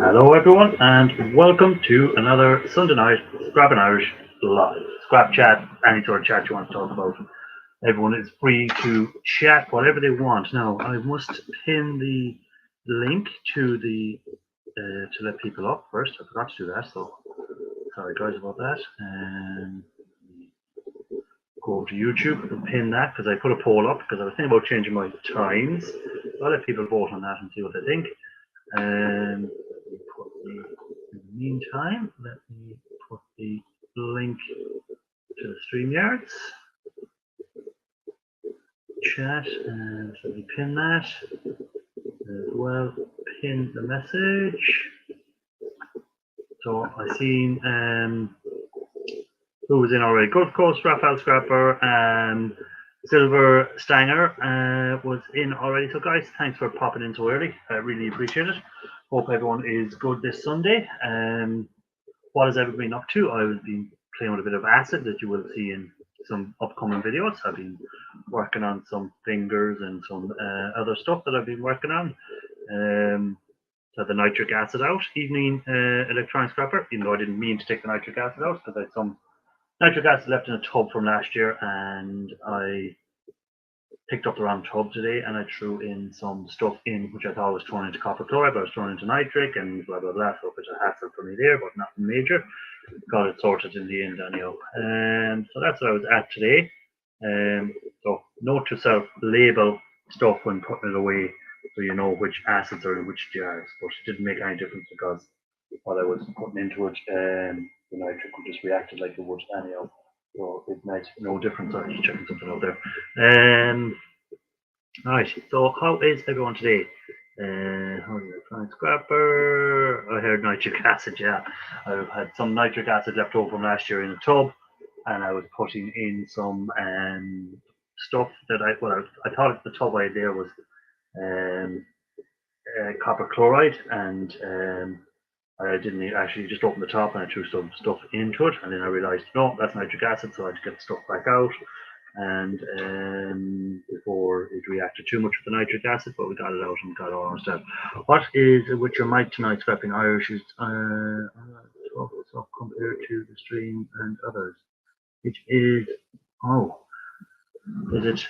Hello everyone and welcome to another Sunday night Scrap and Irish live. Scrap chat, any sort of chat you want to talk about. Everyone is free to chat whatever they want. Now I must pin the link to the to let people up first. I forgot to do that, so sorry guys about that. And go over to YouTube and pin that because I put a poll up because I was thinking about changing my times. So I'll let people vote on that and see what they think. And in the meantime, let me put the link to the StreamYards chat and let me pin that as well. Pin the message. So I seen who was in already. Gulf Coast Raphael Scrapper, Silver Stanger was in already. So guys, thanks for popping in so early. I really appreciate it. Hope everyone is good this Sunday. What has everyone been up to? I've been playing with a bit of acid that you will see in some upcoming videos. I've been working on some fingers and some other stuff that I've been working on. So the nitric acid out, evening electronic scrapper, even though I didn't mean to take the nitric acid out because I had some nitric acid left in a tub from last year and I picked up the wrong tub today and I threw in some stuff in which I thought was thrown into copper chloride, but I was thrown into nitric and blah blah blah. So a bit of hassle for me there, but nothing major. Got it sorted in the end anyhow. So that's what I was at today. So note to self, label stuff when putting it away so you know which acids are in which jars. But it didn't make any difference because what I was putting into it, the nitric would just reacted like it would anyhow. So it made no difference. I'm just checking something out there. Right, so how is everyone today? How are you? Fine scrapper. I heard nitric acid, yeah. I've had some nitric acid left over from last year in a tub, and I was putting in some stuff that I thought the tub I had there was copper chloride, and I didn't actually just open the top and I threw some stuff into it, and then I realized no, that's nitric acid, so I had to get the stuff back out. And before it reacted too much with the nitric acid, but we got it out and got all our stuff. What is with your mic tonight, Scrapping Irish? Is so compared to the stream and others, which is is it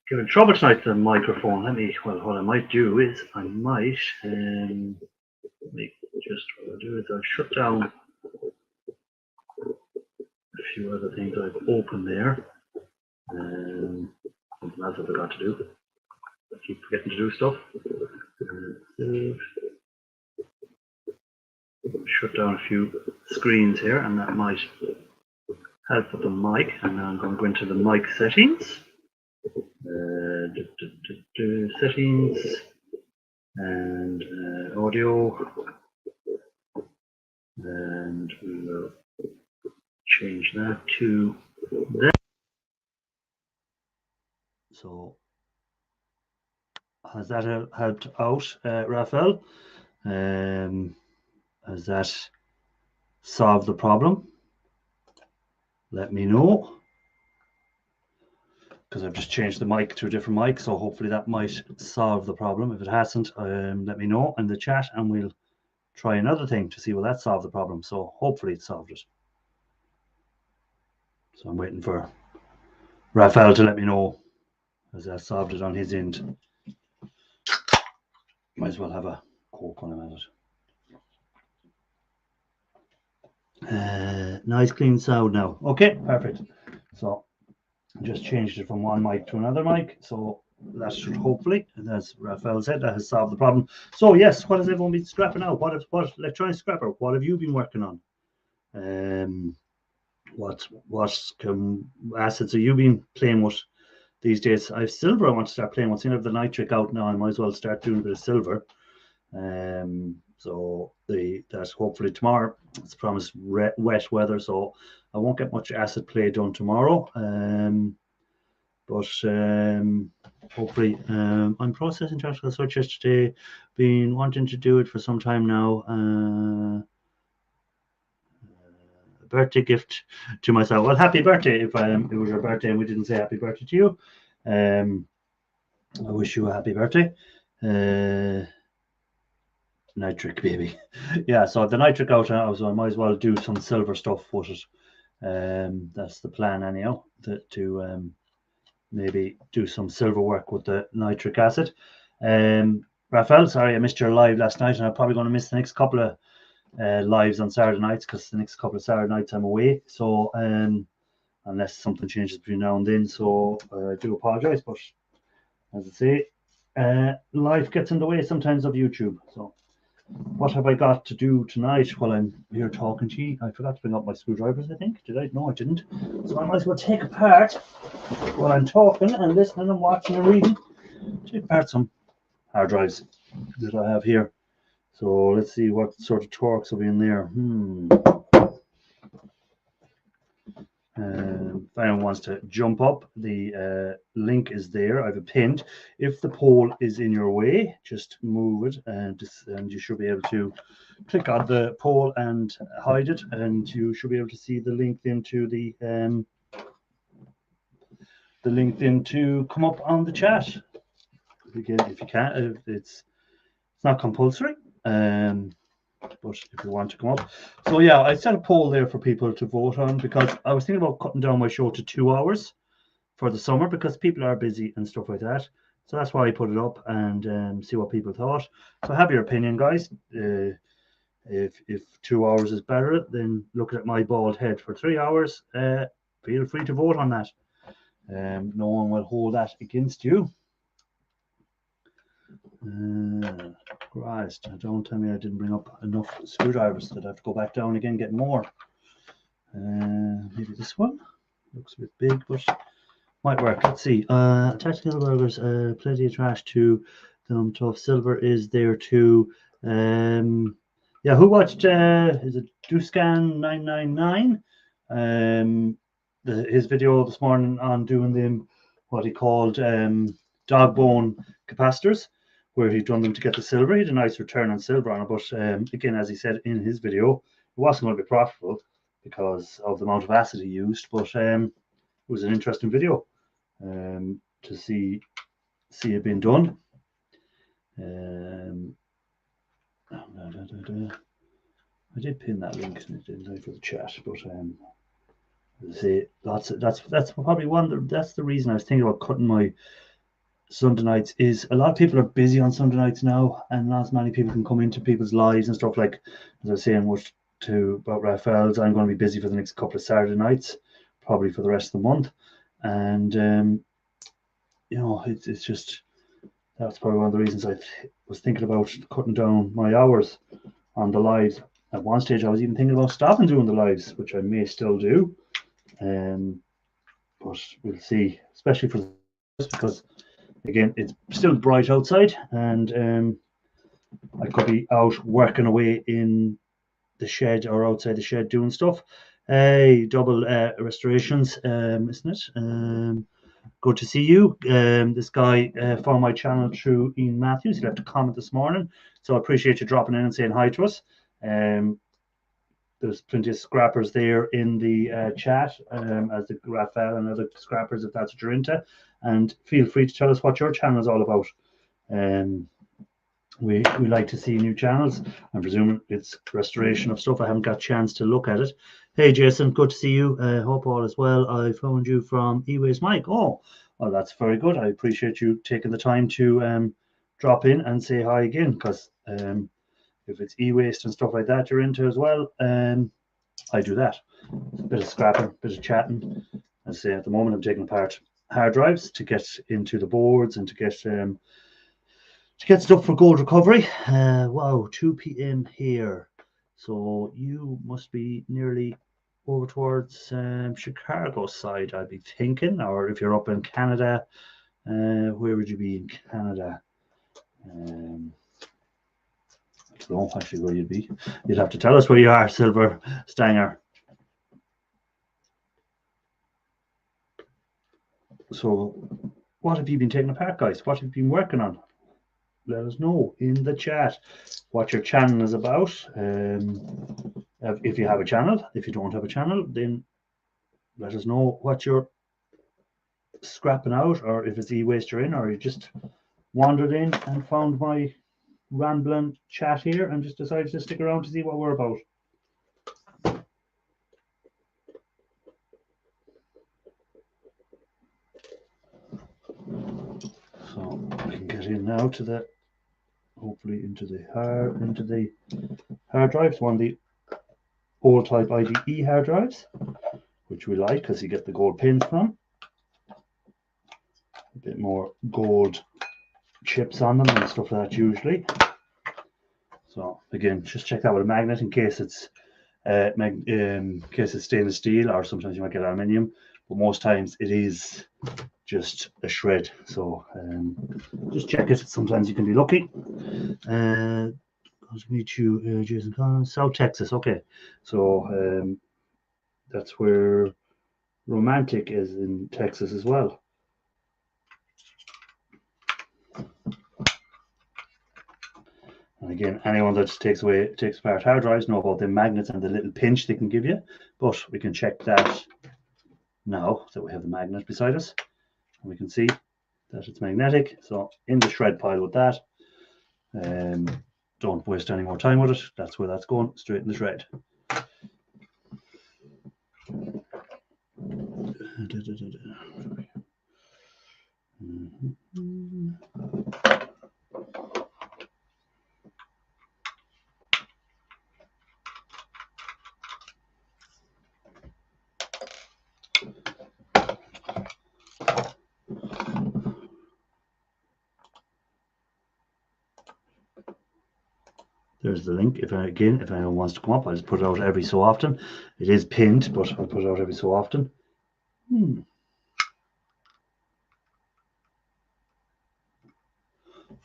giving trouble tonight? The microphone. Well, what I might do is I might what I'll do is I'll shut down a few other things I've opened there. Something else I forgot to do. I keep forgetting to do stuff. Shut down a few screens here, and that might help with the mic. And now I'm going to go into the mic settings. Settings and audio, and we will change that to that. So has that helped out, Raphael? Has that solved the problem? Let me know, because I've just changed the mic to a different mic, so hopefully that might solve the problem. If it hasn't, let me know in the chat and we'll try another thing to see will that solve the problem. So hopefully it solved it. So I'm waiting for Raphael to let me know has that solved it on his end. Might as well have a Coke when I'm at it. Nice clean sound now. Okay, perfect. So just changed it from one mic to another mic, so that should hopefully, as Raphael said, that has solved the problem. So yes, what has everyone been scrapping out? What electronic scrapper? What have you been working on? What acids are you been playing with these days? I have silver I want to start playing with. Seeing I have the nitric out now, I might as well start doing a bit of silver. So that's hopefully tomorrow. It's promised wet weather, so I won't get much acid play done tomorrow. But hopefully I'm processing charcoal switches today. Been wanting to do it for some time now. A birthday gift to myself. Well, happy birthday if it was your birthday and we didn't say happy birthday to you. I wish you a happy birthday. nitric, baby. Yeah, so the nitric out now, so I might as well do some silver stuff with it. That's the plan anyhow, to maybe do some silver work with the nitric acid. Raphael, sorry I missed your live last night, and I'm probably going to miss the next couple of lives on Saturday nights, because the next couple of Saturday nights I'm away. So unless something changes between now and then, so I do apologize, but as I say, life gets in the way sometimes of YouTube. So what have I got to do tonight while I'm here talking to you? I forgot to bring up my screwdrivers, I think. Did I? No, I didn't. So I might as well take apart, while I'm talking and listening and watching and reading, take apart some hard drives that I have here. So let's see what sort of torques will be in there. If anyone wants to jump up, the link is there. I've pinned. If the pole is in your way, just move it, and you should be able to click on the pole and hide it, and you should be able to see the link into the link into come up on the chat. Again, if you can, it's not compulsory. But if you want to come up. So yeah, I set a poll there for people to vote on, because I was thinking about cutting down my show to 2 hours for the summer, because people are busy and stuff like that. So that's why I put it up, and see what people thought. So have your opinion, guys. If 2 hours is better, then looking at my bald head for 3 hours, feel free to vote on that. No one will hold that against you. Christ, don't tell me I didn't bring up enough screwdrivers that I have to go back down again, get more. Maybe this one looks a bit big, but might work. Let's see. Tactical burgers, plenty of trash to them. Tough silver is there too. Yeah, who watched? Is it Duscan 999? His video this morning on doing them, what he called dog bone capacitors, where he'd done them to get the silver. He had a nice return on silver on it, but again, as he said in his video, it wasn't going to be profitable because of the amount of acid he used. But it was an interesting video to see it being done. I did pin that link, didn't I, for the chat? But see, that's probably that's the reason I was thinking about cutting my Sunday nights. Is a lot of people are busy on Sunday nights now, and not as many people can come into people's lives and stuff. Like as I was saying about Raphael's, I'm going to be busy for the next couple of Saturday nights, probably for the rest of the month, and you know, it's just, that's probably one of the reasons I was thinking about cutting down my hours on the lives. At one stage, I was even thinking about stopping doing the lives, which I may still do, but we'll see. Especially for this, because again, it's still bright outside, and I could be out working away in the shed or outside the shed doing stuff. Hey, double restorations, isn't it? Good to see you. This guy found my channel through Ian Matthews. He left a comment this morning, so I appreciate you dropping in and saying hi to us. There's plenty of scrappers there in the chat, as the Raphael and other scrappers, if that's what you're into. And feel free to tell us what your channel is all about. We like to see new channels. I'm presuming it's restoration of stuff. I haven't got a chance to look at it. Hey Jason, good to see you. Hope all is well. I phoned you from eWays Mike. Oh, well, that's very good. I appreciate you taking the time to drop in and say hi again, because if it's e-waste and stuff like that you're into as well, I do that. A bit of scrapping, bit of chatting. As I say, at the moment I'm taking apart hard drives to get into the boards and to get stuff for gold recovery. Wow, 2 p.m. here, so you must be nearly over towards Chicago side, I'd be thinking. Or if you're up in Canada, where would you be in Canada? I don't know actually where you'd be. You'd have to tell us where you are, Silver Stanger. So what have you been taking apart, guys? What have you been working on? Let us know in the chat what your channel is about. If you have a channel. If you don't have a channel, then let us know what you're scrapping out, or if it's e-waste you're in, or you just wandered in and found my rambling chat here and just decided to stick around to see what we're about. So we can get in now to the, hopefully into the hard drives, one of the old type IDE hard drives, which we like because you get the gold pins from. A bit more gold chips on them and stuff like that usually. So again, just check that with a magnet in case it's stainless steel, or sometimes you might get aluminium, but most times it is just a shred. So just check it. Sometimes you can be lucky. Nice to meet you, Jason Collins, South Texas. Okay, so that's where Romantic is, in Texas as well. And again, anyone that takes apart hard drives know about the magnets and the little pinch they can give you, but we can check that now that we have the magnet beside us, and we can see that it's magnetic. So in the shred pile with that. Don't waste any more time with it. That's where that's going, straight in the shred. There's the link. If anyone wants to come up, I'll just put it out every so often. It is pinned, but I'll put it out every so often.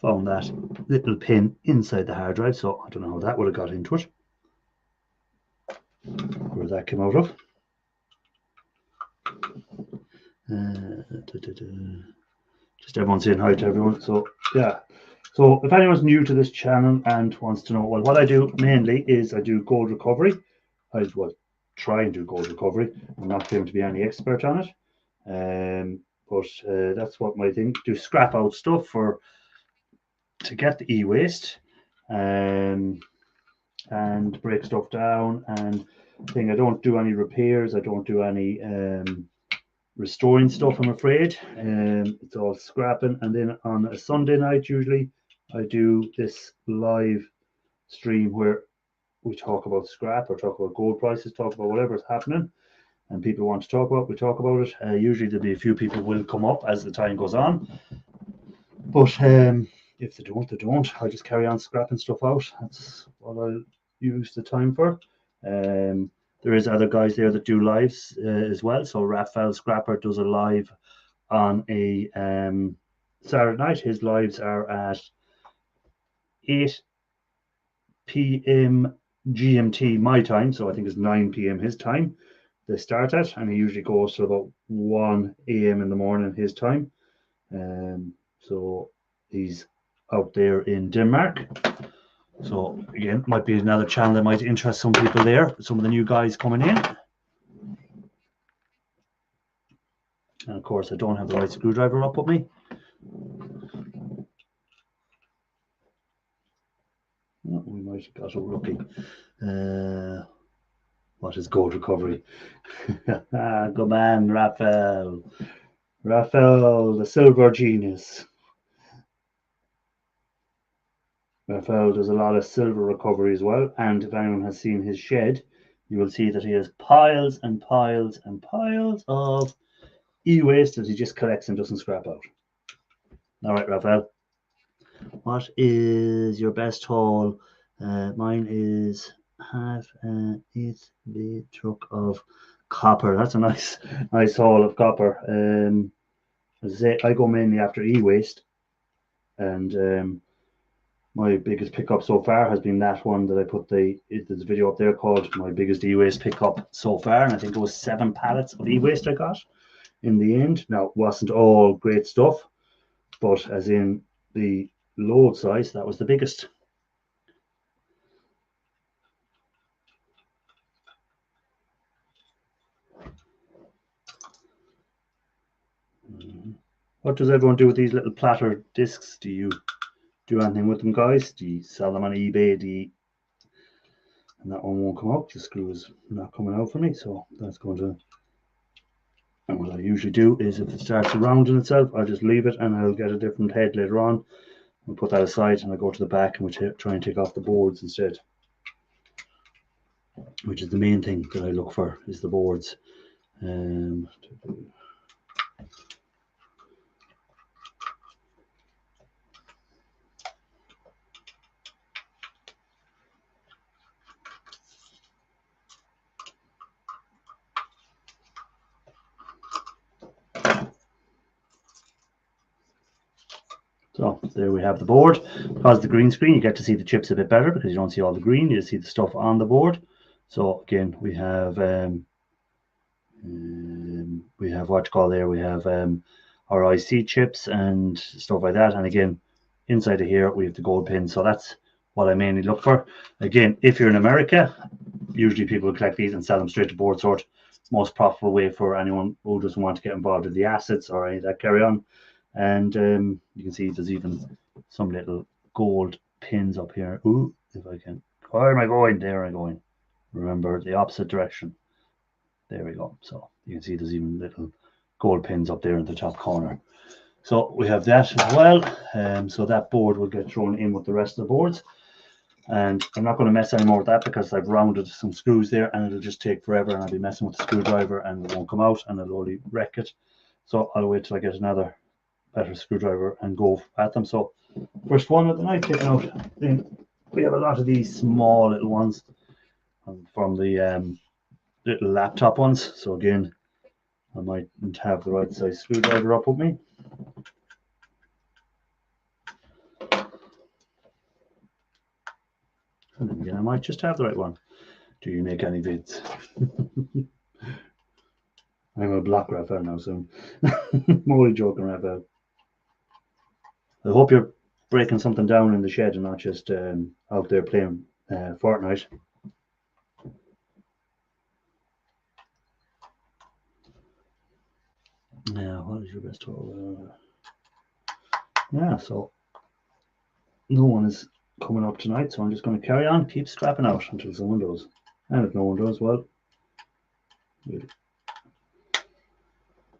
Found that little pin inside the hard drive, so I don't know how that would have got into it. Where that came out of. Just everyone saying hi to everyone. So yeah. So if anyone's new to this channel and wants to know, well, what I do mainly is I do gold recovery. I try and do gold recovery. I'm not claiming to be any expert on it, but that's what my thing. Do scrap out stuff to get the e-waste, and break stuff down. And I don't do any repairs. I don't do any restoring stuff, I'm afraid. It's all scrapping. And then on a Sunday night, usually, I do this live stream where we talk about scrap or talk about gold prices, talk about whatever's happening and people want to talk about, we talk about it. Usually there'll be a few people will come up as the time goes on, but if they don't, I just carry on scrapping stuff out. That's what I'll use the time for. There is other guys there that do lives as well. So Raphael Scrapper does a live on a Saturday night. His lives are at 8 p.m. GMT my time, so I think it's 9 p.m. his time they start at, and he usually goes to about 1 a.m. in the morning his time. So he's out there in Denmark. So again, might be another channel that might interest some people there, some of the new guys coming in. And of course, I don't have the right screwdriver up with me. Oh, we might have got a rookie. What is gold recovery? Good man, Raphael. Raphael, the silver genius. Raphael does a lot of silver recovery as well. And if anyone has seen his shed, you will see that he has piles and piles and piles of e-waste that he just collects and doesn't scrap out. All right, Raphael. What is your best haul? Mine is half an 8 truck of copper. That's a nice haul of copper. As I say, I go mainly after e-waste, and my biggest pickup so far has been that one that I put there's a video up there called my biggest e-waste pickup so far, and I think it was 7 pallets of e-waste I got in the end. Now, it wasn't all great stuff, but as in the load size, that was the biggest. What does everyone do with these little platter discs? Do do anything with them, guys. Do you sell them on eBay? And that one won't come out. The screw is not coming out for me, so that's going to. And what I usually do is, if it starts rounding itself, I'll just leave it, and I'll get a different head later on. We'll put that aside, and I'll go to the back, and we'll try and take off the boards instead. Which is the main thing that I look for, is the boards. So there we have the board. Because of the green screen, you get to see the chips a bit better because you don't see all the green. You just see the stuff on the board. So again, we have what you call there. We have our IC chips and stuff like that. And again, inside of here we have the gold pins. So that's what I mainly look for. Again, if you're in America, usually people will collect these and sell them straight to board sort. Most profitable way for anyone who doesn't want to get involved in the assets or any of that carry on. And you can see there's even some little gold pins up here. Ooh, if I can. Where am I going? There I'm going. Remember, the opposite direction. There we go. So you can see there's even little gold pins up there in the top corner. So we have that as well. So that board will get thrown in with the rest of the boards. And I'm not going to mess anymore with that because I've rounded some screws there, and it'll just take forever, and I'll be messing with the screwdriver and it won't come out, and it'll only wreck it. So I'll wait till I get another better screwdriver and go at them. So first one of the night taken out. Then we have a lot of these small little ones from the little laptop ones. So again, I mightn't have the right size screwdriver up with me. And then again, I might just have the right one. Do you make any bids? I'm gonna block Raphael now soon. I'm only joking, Raphael. I hope you're breaking something down in the shed and not just out there playing Fortnite. Yeah, what is your best tool? Yeah, so no one is coming up tonight, so I'm just going to carry on, keep scrapping out until someone does. And if no one does, well, it's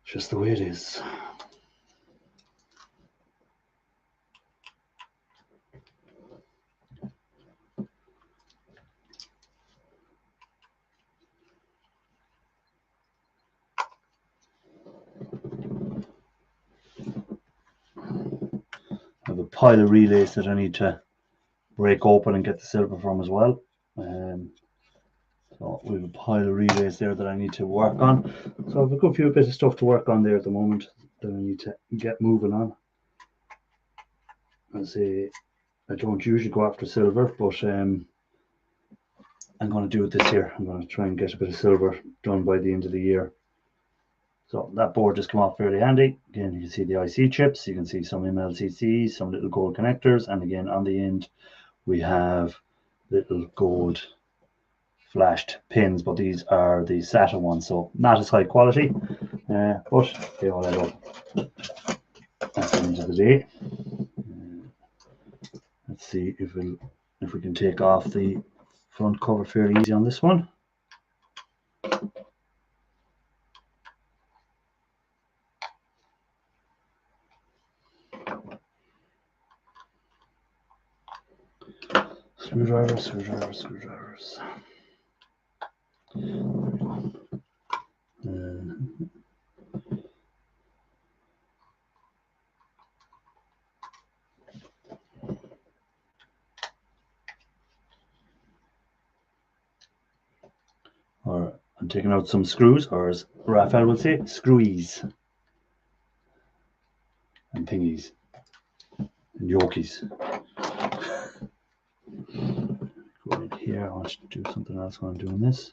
just the way it is. I have a pile of relays that I need to break open and get the silver from as well. So we have a pile of relays there that I need to work on. So I have a good few bits of stuff to work on there at the moment that I need to get moving on. I say I don't usually go after silver, but I'm going to do it this year. I'm going to try and get a bit of silver done by the end of the year. So that board just came off fairly handy. Again, you can see the IC chips, you can see some MLCCs, some little gold connectors, and again on the end we have little gold flashed pins, but these are the SATA ones, so not as high quality, but they all add up at the end of the day. Let's see if we can take off the front cover fairly easy on this one. Screwdrivers. Or I'm taking out some screws, or as Raphael would say, screwies and thingies and yokies. Go right here. I want to do something else while I'm doing this.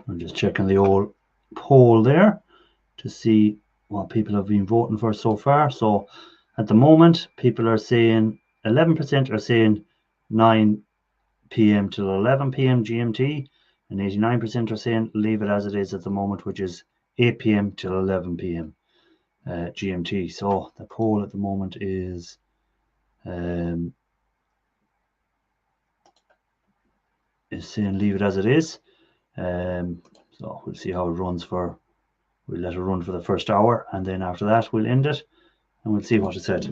I'm just checking the old poll there to see what people have been voting for so far. So at the moment, people are saying 11% are saying 9 p.m. till 11 p.m. GMT, and 89% are saying leave it as it is at the moment, which is 8 p.m. till 11 p.m. GMT. So the poll at the moment is saying leave it as it is. So we'll see how it runs for. We'll let it run for the first hour, and then after that we'll end it, and we'll see what it said.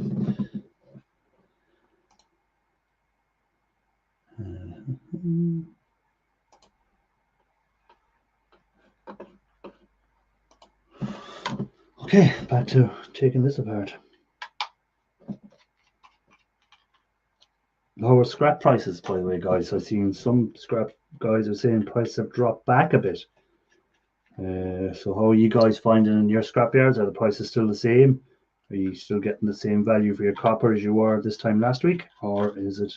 Okay, back to taking this apart. Lower scrap prices, by the way, guys. I've seen some scrap guys are saying prices have dropped back a bit. So how are you guys finding in your scrap yards? Are the prices still the same? Are you still getting the same value for your copper as you were this time last week? Or is it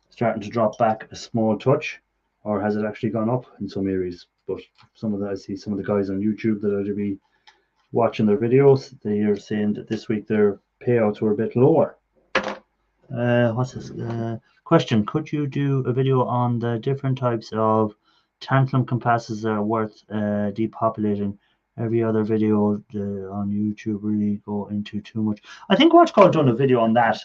starting to drop back a small touch? Or has it actually gone up in some areas? But I see some of the guys on YouTube that I'd be watching their videos, they are saying that this week their payouts were a bit lower. What's this? Question: could you do a video on the different types of tantalum compasses that are worth depopulating? Every other video on YouTube really go into too much. I think Watch Call done a video on that.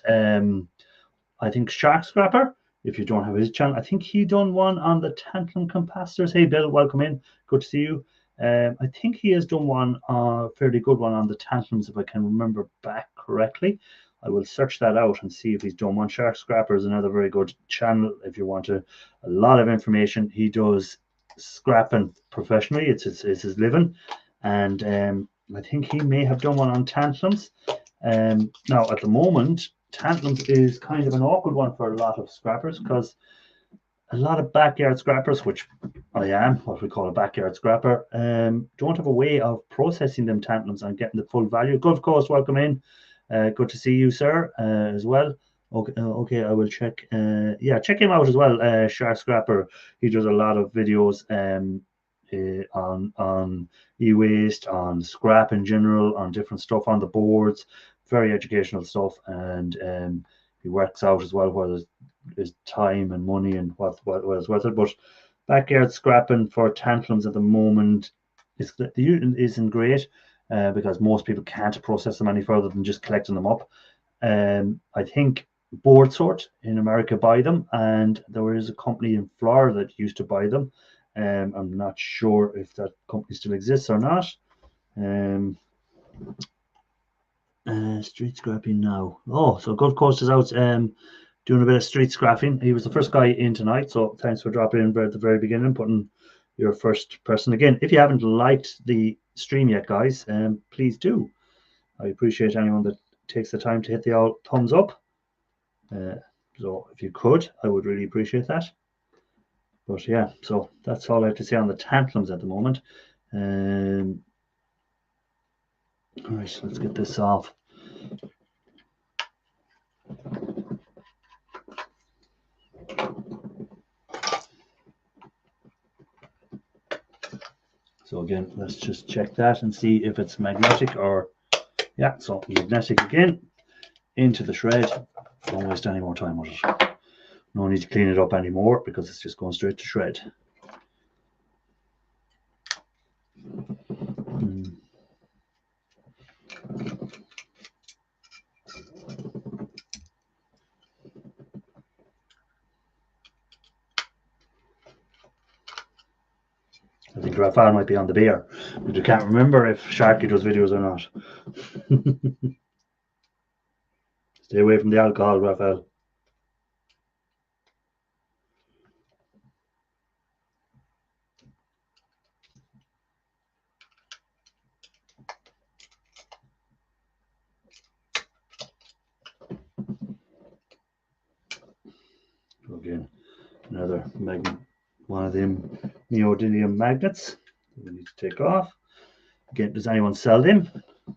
I think Shark Scrapper, if you don't have his channel, I think he done one on the tantalum capacitors. Hey Bill, welcome in. Good to see you. I think he has done one, fairly good one on the tantalums, if I can remember back correctly. I will search that out and see if he's done one. Shark Scrapper is another very good channel if you want a lot of information. He does scrapping professionally. It's his living, and I think he may have done one on tantalums. Now at the moment, tantalum is kind of an awkward one for a lot of scrappers, because a lot of backyard scrappers, which I am, what we call a backyard scrapper, don't have a way of processing them tantalums and getting the full value. Gulf Coast, welcome in. Good to see you, sir, as well. Okay, I will check. Yeah, check him out as well. Shark Scrapper. He does a lot of videos on e-waste, on scrap in general, on different stuff on the boards. Very educational stuff, and he works out as well whether there's time and money and what is worth it. But backyard scrapping for tantalums at the moment isn't great. Because most people can't process them any further than just collecting them up. I think Board Sort in America buy them, and there is a company in Florida that used to buy them. I'm not sure if that company still exists or not. Street scrapping now. Oh, so Gulf Coast is out doing a bit of street scrapping. He was the first guy in tonight, so thanks for dropping in at the very beginning, putting your first person. Again, if you haven't liked the stream yet, guys, please do. I appreciate anyone that takes the time to hit the old thumbs up. So if you could, I would really appreciate that. But yeah, so that's all I have to say on the tantalums at the moment. All right, let's get this off. So again, let's just check that and see if it's magnetic or, yeah, so magnetic again, into the shred. Don't waste any more time with it. No need to clean it up anymore because it's just going straight to shred. I think Raphael might be on the beer, but you can't remember if Sharky does videos or not. Stay away from the alcohol, Raphael. So again, another magnet, one of them neodymium magnets we need to take off. Again, does anyone sell them? Do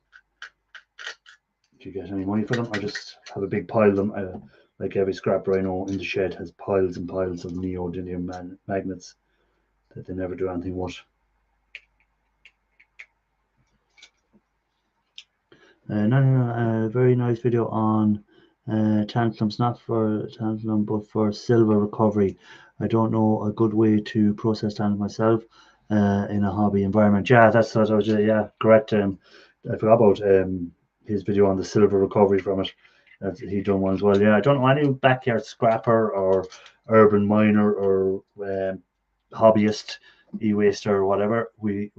you get any money for them? I just have a big pile of them. Like every scrapper I know in the shed has piles and piles of neodymium magnets that they never do anything with. A very nice video on tantalums, not for tantalum but for silver recovery. I don't know a good way to process tantalum myself in a hobby environment. Yeah, that's what I was. Yeah, correct. I forgot about his video on the silver recovery from it. He done one as well. Yeah, I don't know any backyard scrapper or urban miner or hobbyist e-waster or whatever. I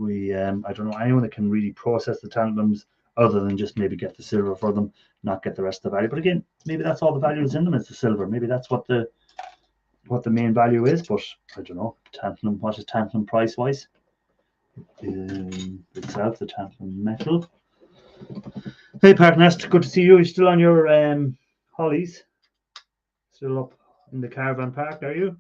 don't know anyone that can really process the tantalums other than just maybe get the silver for them, not get the rest of the value. But again, maybe that's all the value is in them is the silver. Maybe that's what the main value is. But I don't know. Tantalum. What is tantalum price wise? Itself, the tantalum metal. Hey, Partnest, good to see you. You're still on your hollies? Still up in the caravan park, are you?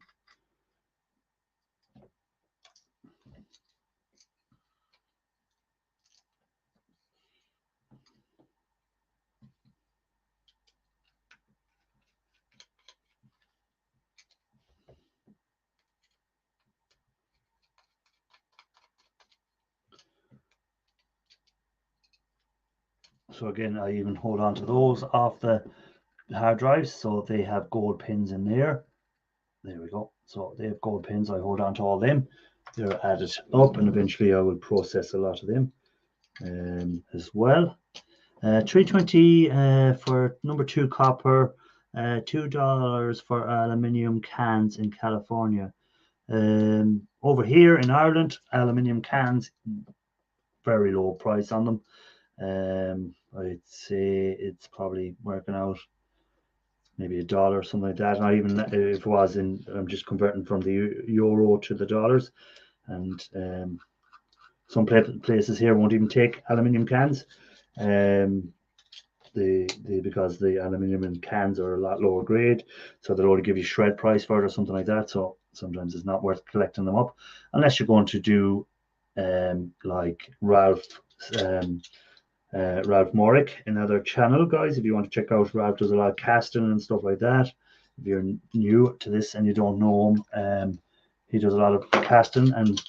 So again, I even hold on to those off the hard drives, so they have gold pins in there. There we go. So they have gold pins. I hold on to all them. They're added up, and eventually I will process a lot of them as well. 320 for number 2 copper, $2 for aluminium cans in California. Over here in Ireland, aluminium cans, very low price on them. I'd say it's probably working out maybe $1, something like that. Not even if it was in, I'm just converting from the euro to the dollars. And some places here won't even take aluminium cans. Because the aluminium cans are a lot lower grade, so they'll only give you shred price for it or something like that. So sometimes it's not worth collecting them up unless you're going to do like Ralph Morick, another channel, guys. If you want to check out, Ralph does a lot of casting and stuff like that. If you're new to this and you don't know him, he does a lot of casting, and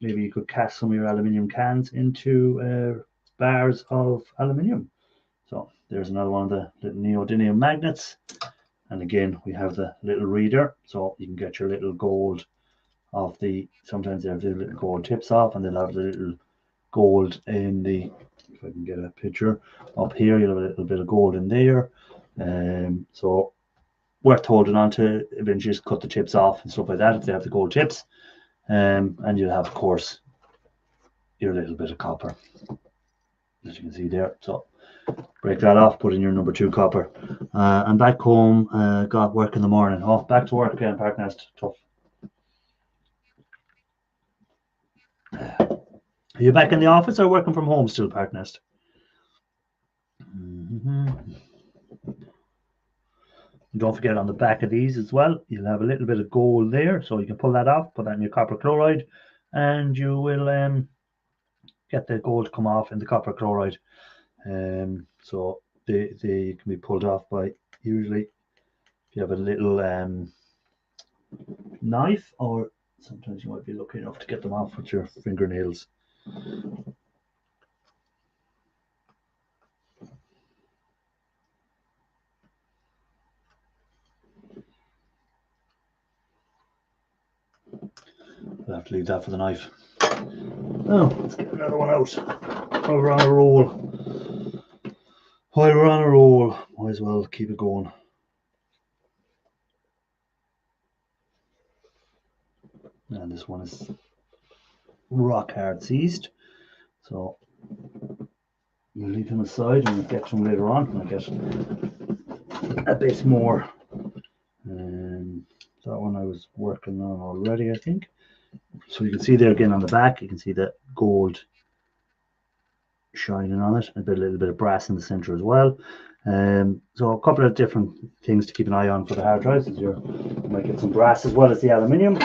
maybe you could cast some of your aluminium cans into bars of aluminium. So there's another one of the little neodymium magnets, and again we have the little reader, so you can get your little gold off the. Sometimes they have the little gold tips off, and they'll have the little gold in the. If I can get a picture up here, you'll have a little bit of gold in there. So worth holding on to. Eventually just cut the tips off and stuff like that if they have the gold tips. And you'll have, of course, your little bit of copper, as you can see there. So break that off, put in your number 2 copper. And back home, got work in the morning. Oh, back to work again, Parknest. Tough. Are you back in the office or working from home still, Parknest? Don't forget on the back of these as well, you'll have a little bit of gold there, so you can pull that off, put that in your copper chloride, and you will get the gold come off in the copper chloride. So they can be pulled off by, usually if you have a little knife, or sometimes you might be lucky enough to get them off with your fingernails. I'll have to leave that for the knife. Oh, let's get another one out while we're on a roll. Might as well keep it going. And this one is rock hard seized, so we'll leave him aside and we'll get some later on when I get a bit more. That one I was working on already, I think. So you can see there again on the back, you can see the gold shining on it, and a little bit of brass in the center as well. So a couple of different things to keep an eye on for the hard drives. You might get some brass as well as the aluminium.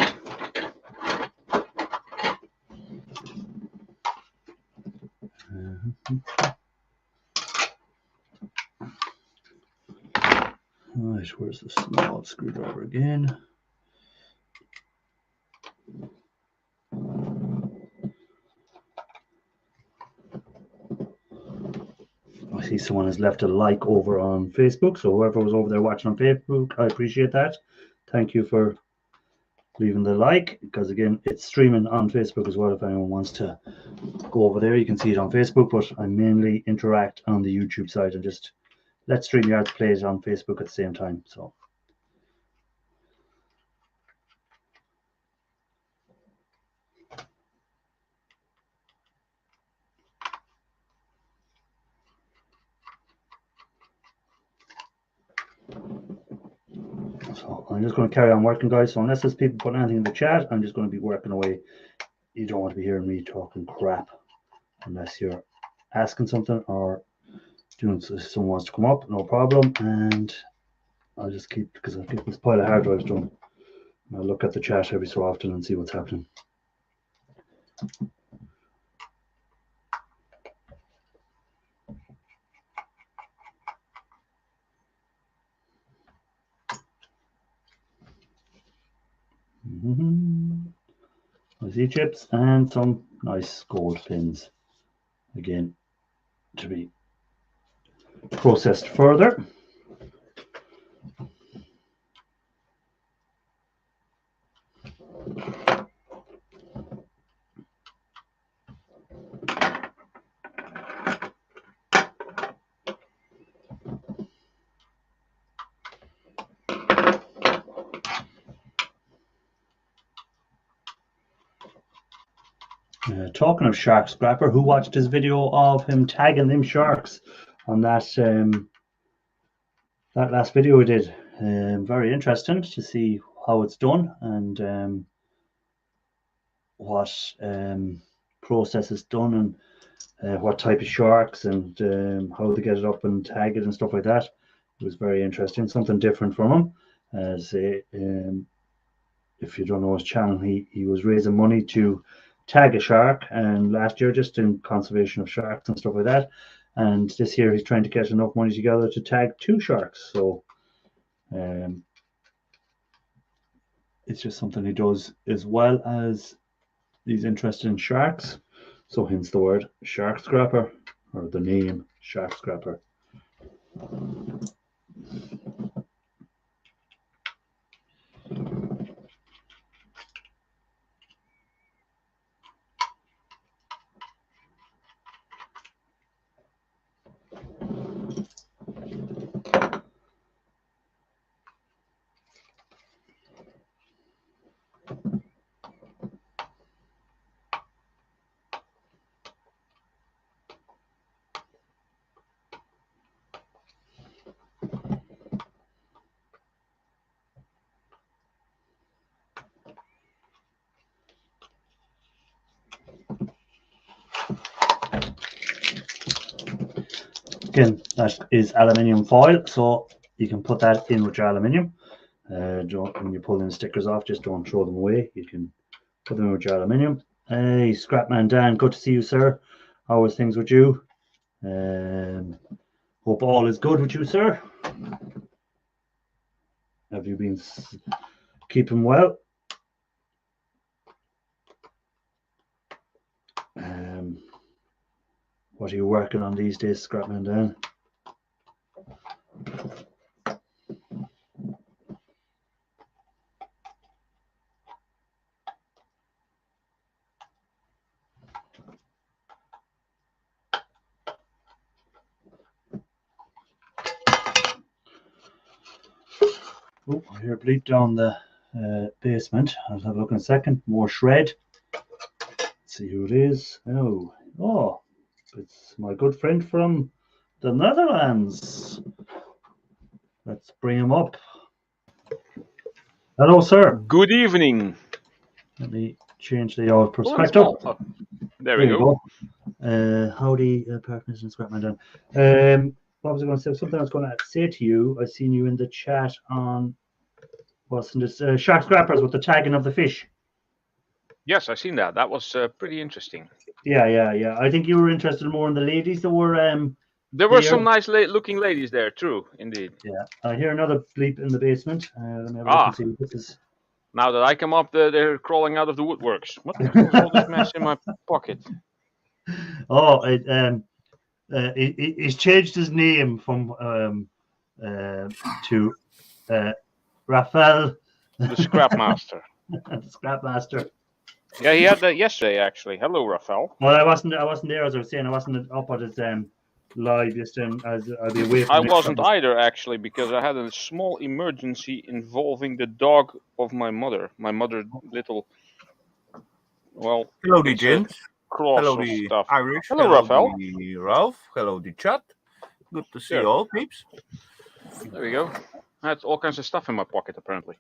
Right, where's the small screwdriver again? see someone has left a like over on Facebook. So whoever was over there watching on Facebook, I appreciate that. Thank you for leaving the like, because again, it's streaming on Facebook as well. If anyone wants to go over there, you can see it on Facebook, but I mainly interact on the YouTube side and just let StreamYard play it on Facebook at the same time. So I'm just going to carry on working, guys. So unless there's people putting anything in the chat, I'm just going to be working away. You don't want to be hearing me talking crap unless you're asking something or doing, if someone wants to come up, no problem. And I'll just keep, because I've got this pile of hard drives done. I'll look at the chat every so often and see what's happening. IC chips and some nice gold pins, again, to be processed further. Talking of shark scrapper, who watched his video of him tagging them sharks on that that last video we did? Very interesting to see how it's done and what process is done and what type of sharks and how they get it up and tag it and stuff like that. It was very interesting, something different from him. As if you don't know his channel, he was raising money to tag a shark, and last year just in conservation of sharks and stuff like that, and this year he's trying to get enough money together to tag 2 sharks. So it's just something he does, as well as he's interested in sharks, so hence the word shark scrapper, or the name shark scrapper. Again, that is aluminium foil, so you can put that in with your aluminium. When you pull the stickers off, just don't throw them away. You can put them in with your aluminium. Hey, Scrapman Dan, good to see you, sir. How are things with you? Hope all is good with you, sir. Have you been keeping well? What are you working on these days, Scrapman Dan? Oh, I hear a bleep down the basement. I'll have a look in a second. More shred. Let's see who it is. Oh, it's my good friend from the Netherlands. Let's bring him up. Hello, sir. Good evening. Let me change the old perspective. Oh, there we go. Howdy, partners and Scrapman Dan. What was I going to say? Something I was going to say to you. I seen you in the chat on wasn't this shark scrappers with the tagging of the fish. Yes, I seen that. That was pretty interesting. Yeah. I think you were interested more in the ladies that were. There were some nice looking ladies there, true, indeed. Yeah, I hear another bleep in the basement. Let me have a look and see what this is. Now that I come up, they're crawling out of the woodworks. What the hell is all this mess in my pocket? Oh, he's changed his name from to Raphael, The Scrap Master. the Scrap Master. Yeah, he had that yesterday actually. Hello, Raphael. Well, I wasn't there, as I was saying. I wasn't up at his live yesterday, as I'll be away from I it. wasn't either actually, because I had a small emergency involving the dog of my mother. My mother, little, well, Hello, the gents. cross Hello, of the stuff. Irish. Hello, Raphael. The Ralph. Hello, the chat. Good to see Sure. you all, peeps. There we go. I had all kinds of stuff in my pocket apparently.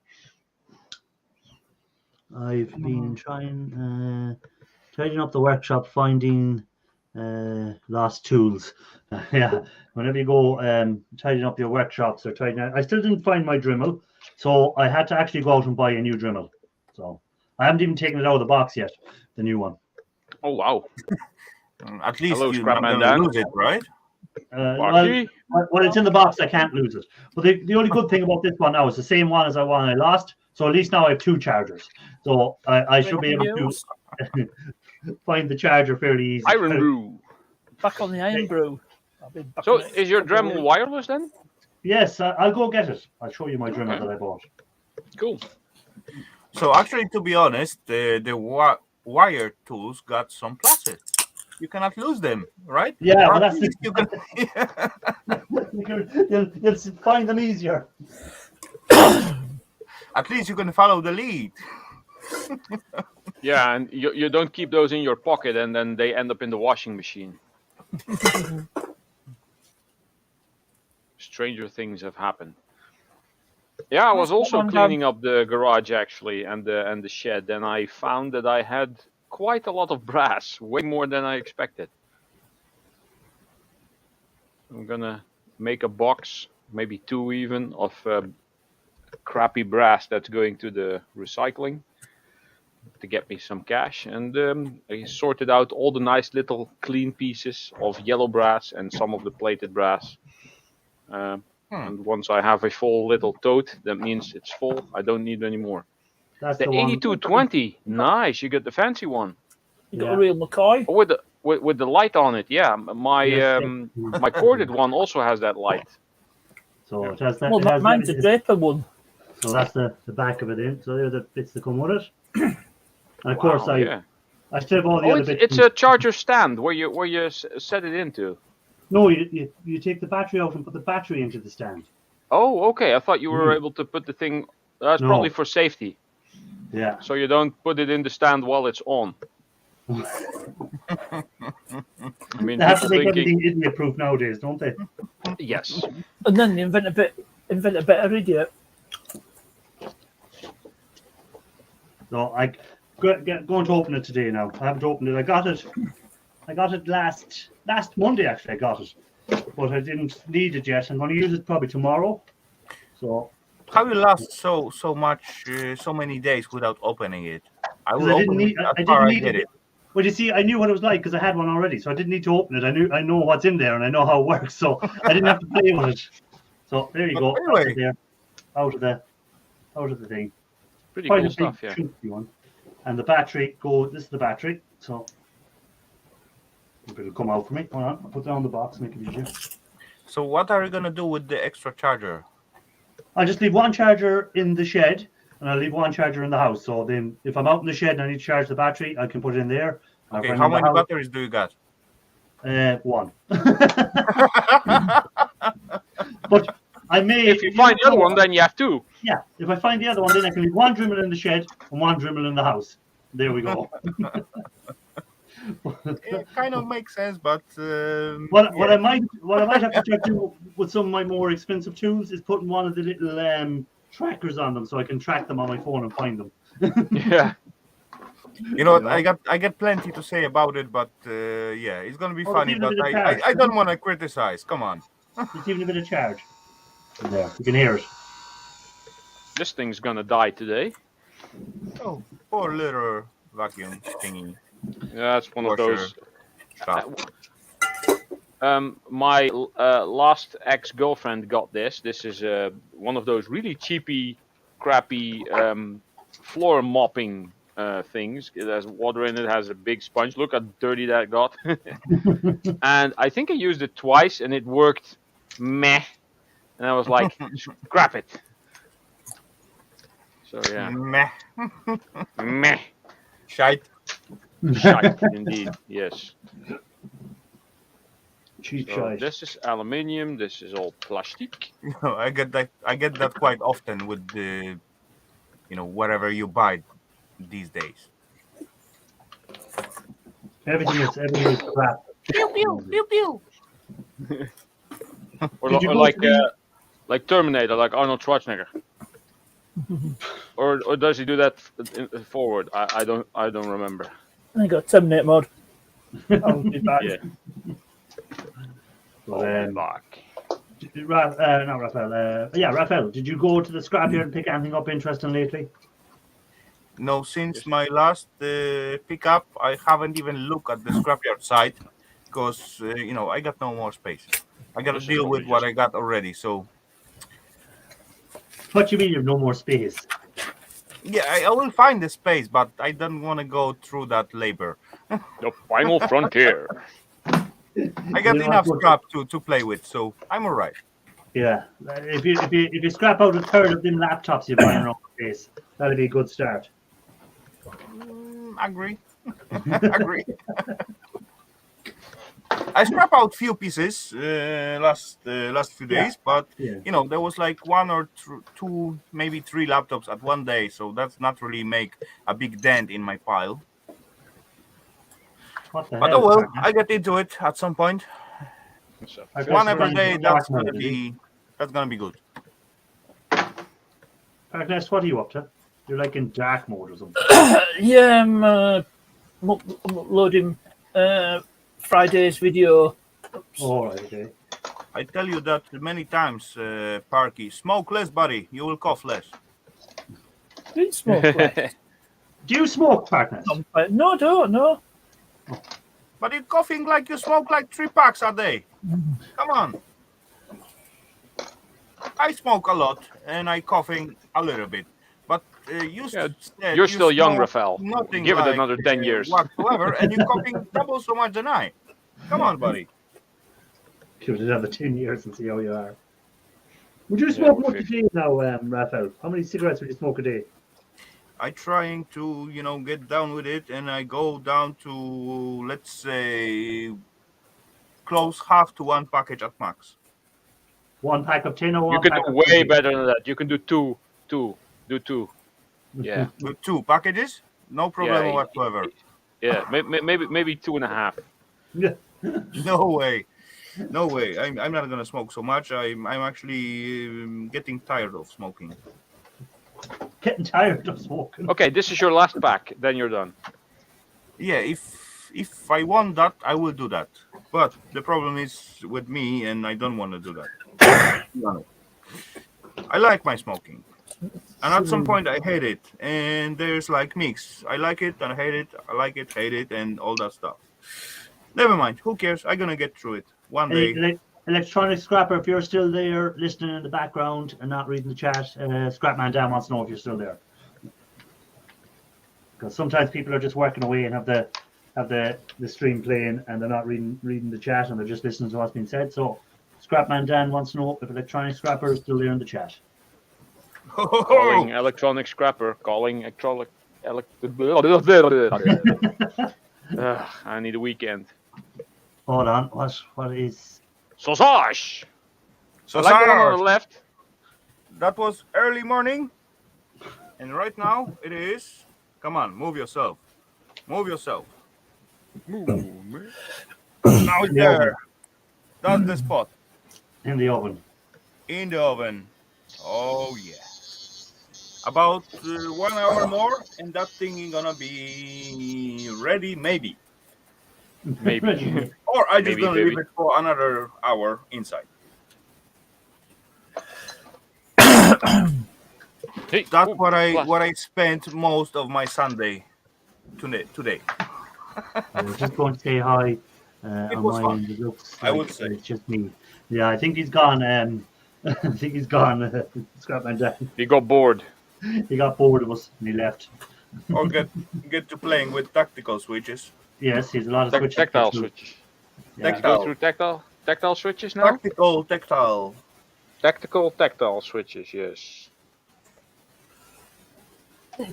I've been trying tidying up the workshop, finding lost tools. Yeah, whenever you go tidying up your workshops or I still didn't find my Dremel, so I had to actually go out and buy a new Dremel. So I haven't even taken it out of the box yet, the new one. Oh wow. At least Hello, you're not Scrapman going to Dan. lose it, right? When it's in the box, I can't lose it. But the only good thing about this one now is the same one as the one I lost. So at least now I have two chargers. So I should be able to find the charger fairly easy. Iron Brew. Back on the Iron Brew. So is your Dremel wireless then? Yes, I'll go get it. I'll show you my Dremel that I bought. Cool. So actually, to be honest, the wire tools got some pluses. You cannot lose them, right? Yeah, Or well, at that's least you can. you'll find them easier. At least you can follow the lead. Yeah, and you don't keep those in your pocket and then they end up in the washing machine. Stranger things have happened. Yeah, I was also cleaning up the garage actually and the shed, and I found that I had quite a lot of brass, way more than I expected. I'm gonna make a box, maybe two even, of crappy brass that's going to the recycling to get me some cash. And I sorted out all the nice little clean pieces of yellow brass and some of the plated brass. And once I have a full little tote, that means it's full. I don't need any more. That's the 8220, nice. You got the fancy one. You got a real McCoy? Oh, with the light on it, yeah. My my corded one also has that light. So it has that. Well, mine's a Draper one. So that's the back of it in. So they're the bits that come with it. And of course, I still have all the other bits. It's a charger stand where you set it into. No, you take the battery out and put the battery into the stand. Oh, okay. I thought you were able to put the thing. That's probably for safety. Yeah. So you don't put it in the stand while it's on. I mean, they have to make everything idiot-proof nowadays, don't they? Yes. And then they invent a better idiot. So I going to open it today now. I haven't opened it. I got it last Monday actually. I got it, but I didn't need it yet. I'm going to use it probably tomorrow. So how you last so many days without opening it? I didn't need it. Well, you see, I knew what it was like because I had one already, so I didn't need to open it. I know what's in there and I know how it works, so I didn't have to play with it. So there you go. Anyway. Out of the thing. Pretty cool stuff, yeah. One. And the battery this is the battery, so it'll come out for me. Hold on, I'll put it on the box, make it easier. So what are you gonna do with the extra charger? I'll just leave one charger in the shed and I'll leave one charger in the house. So then if I'm out in the shed and I need to charge the battery, I can put it in there. Okay, how many batteries do you got? One. But I may... If you find the other one, then you have two. Yeah, if I find the other one, then I can leave one Dremel in the shed and one Dremel in the house. There we go. It kind of makes sense, but what I might have to try to do with some of my more expensive tools is putting one of the little trackers on them so I can track them on my phone and find them. Yeah. You know what? I got plenty to say about it, but yeah, it's gonna be funny. But I don't want to criticize. Come on. It's even a bit of charge. There, you can hear it. This thing's gonna die today. Oh, poor little vacuum thingy. Yeah, it's one of those. My last ex-girlfriend got this. This is one of those really cheapy, crappy floor mopping things. It has water in it. Has a big sponge. Look how dirty that got. And I think I used it twice, and it worked meh. And I was like, scrap it. So yeah, Meh. meh. Shite. Shite, indeed. Yes. Cheap So shite. this is aluminium. This is all plastic. I get that quite often with the, whatever you buy these days. Everything is crap. Pew pew pew pew. Or, Did you or go like to the- like Terminator, like Arnold Schwarzenegger. or does he do that forward? I don't remember. I got Terminator mode. I'll be back. Yeah. But, Back. not Raphael. Yeah, Raphael. Did you go to the scrapyard and pick anything up interesting lately? No, since my last pickup, I haven't even looked at the scrapyard site because I got no more space. I got to This is deal with probably what just- I got already. So What do you mean you have no more space? yeah, I will find the space, but I don't want to go through that labor. The final frontier. I got You know enough what? scrap to play with, so I'm all right. Yeah, if you scrap out a third of them laptops you buy in your space, that'd be a good start. Agree. Agree. I scrap out few pieces last few days, but Yeah. there was like one or two, maybe three laptops at one day, so that's not really make a big dent in my pile. What the But hell? oh well, Parkness? I get into it at some point. So, I guess One every Ryan's day. in That's dark gonna mode, is he? be good. Parkness, what are you up to? You're like in dark mode or something. Yeah, I'm uploading Friday's video. All right, okay. I tell you that many times, Parky. Smoke less, buddy. You will cough less. Didn't smoke less. Do you smoke, Parkness? No, don't, no. But you're coughing like you smoke like 3 packs a day. Come on. I smoke a lot and I coughing a little bit. But you Yeah, said you're you still young, smoke Raphael. Nothing Give it like, another 10 years. whatsoever, and you're coughing double so much than I. Come on, buddy. Give it another 10 years and see how you are. Would you Yeah, smoke we'll much a day now, Raphael? How many cigarettes would you smoke a day? I trying to, get down with it, and I go down to, let's say, close half to 1 package at max. 1 pack of 10 or 1 You can pack do of way 20? better than that. You can do two. Do two. Yeah. With 2 packages, no problem Yeah, whatsoever. Yeah. Maybe 2.5. Yeah. No way. No way. I'm not gonna smoke so much. I'm actually getting tired of smoking. Getting tired of smoking. Okay, this is your last pack. Then you're done. Yeah, if I want that, I will do that. But the problem is with me, and I don't want to do that. I like my smoking, and at some point I hate it. And there's like mix. I like it and I hate it. I like it, hate it, and all that stuff. Never mind. Who cares? I'm gonna get through it one day. Electronic Scrapper, if you're still there, listening in the background and not reading the chat, Scrapman Dan wants to know if you're still there. Because sometimes people are just working away and have the stream playing and they're not reading the chat and they're just listening to what's being said. So Scrapman Dan wants to know if Electronic Scrapper is still there in the chat. Calling electronic scrapper. Calling electronic. I need a weekend. Hold on, what is? Sausage. So I like the one on Sarge, the left. that was early morning, and right now it is. Come on, move yourself. Move yourself. Now it's there. That's the spot. In the oven. In the oven. Oh yeah. About 1 hour more, and that thing is gonna be ready, maybe. Maybe. Or I just Maybe, gonna maybe. leave it for another hour inside. Hey, That's ooh, what glass. I spent most of my Sunday today. I was just going to say hi. It On was my fun. end, it looks I like would say. it's just me. Yeah, I think he's gone. I think he's gone. Scrapman Dan. He got bored. He got bored of us and he left. or get to playing with tactical switches. Yes, he's a lot of switches. Tactile switches. Yeah. Let's go through tactile switches now. Tactile. Tactile switches. Yes.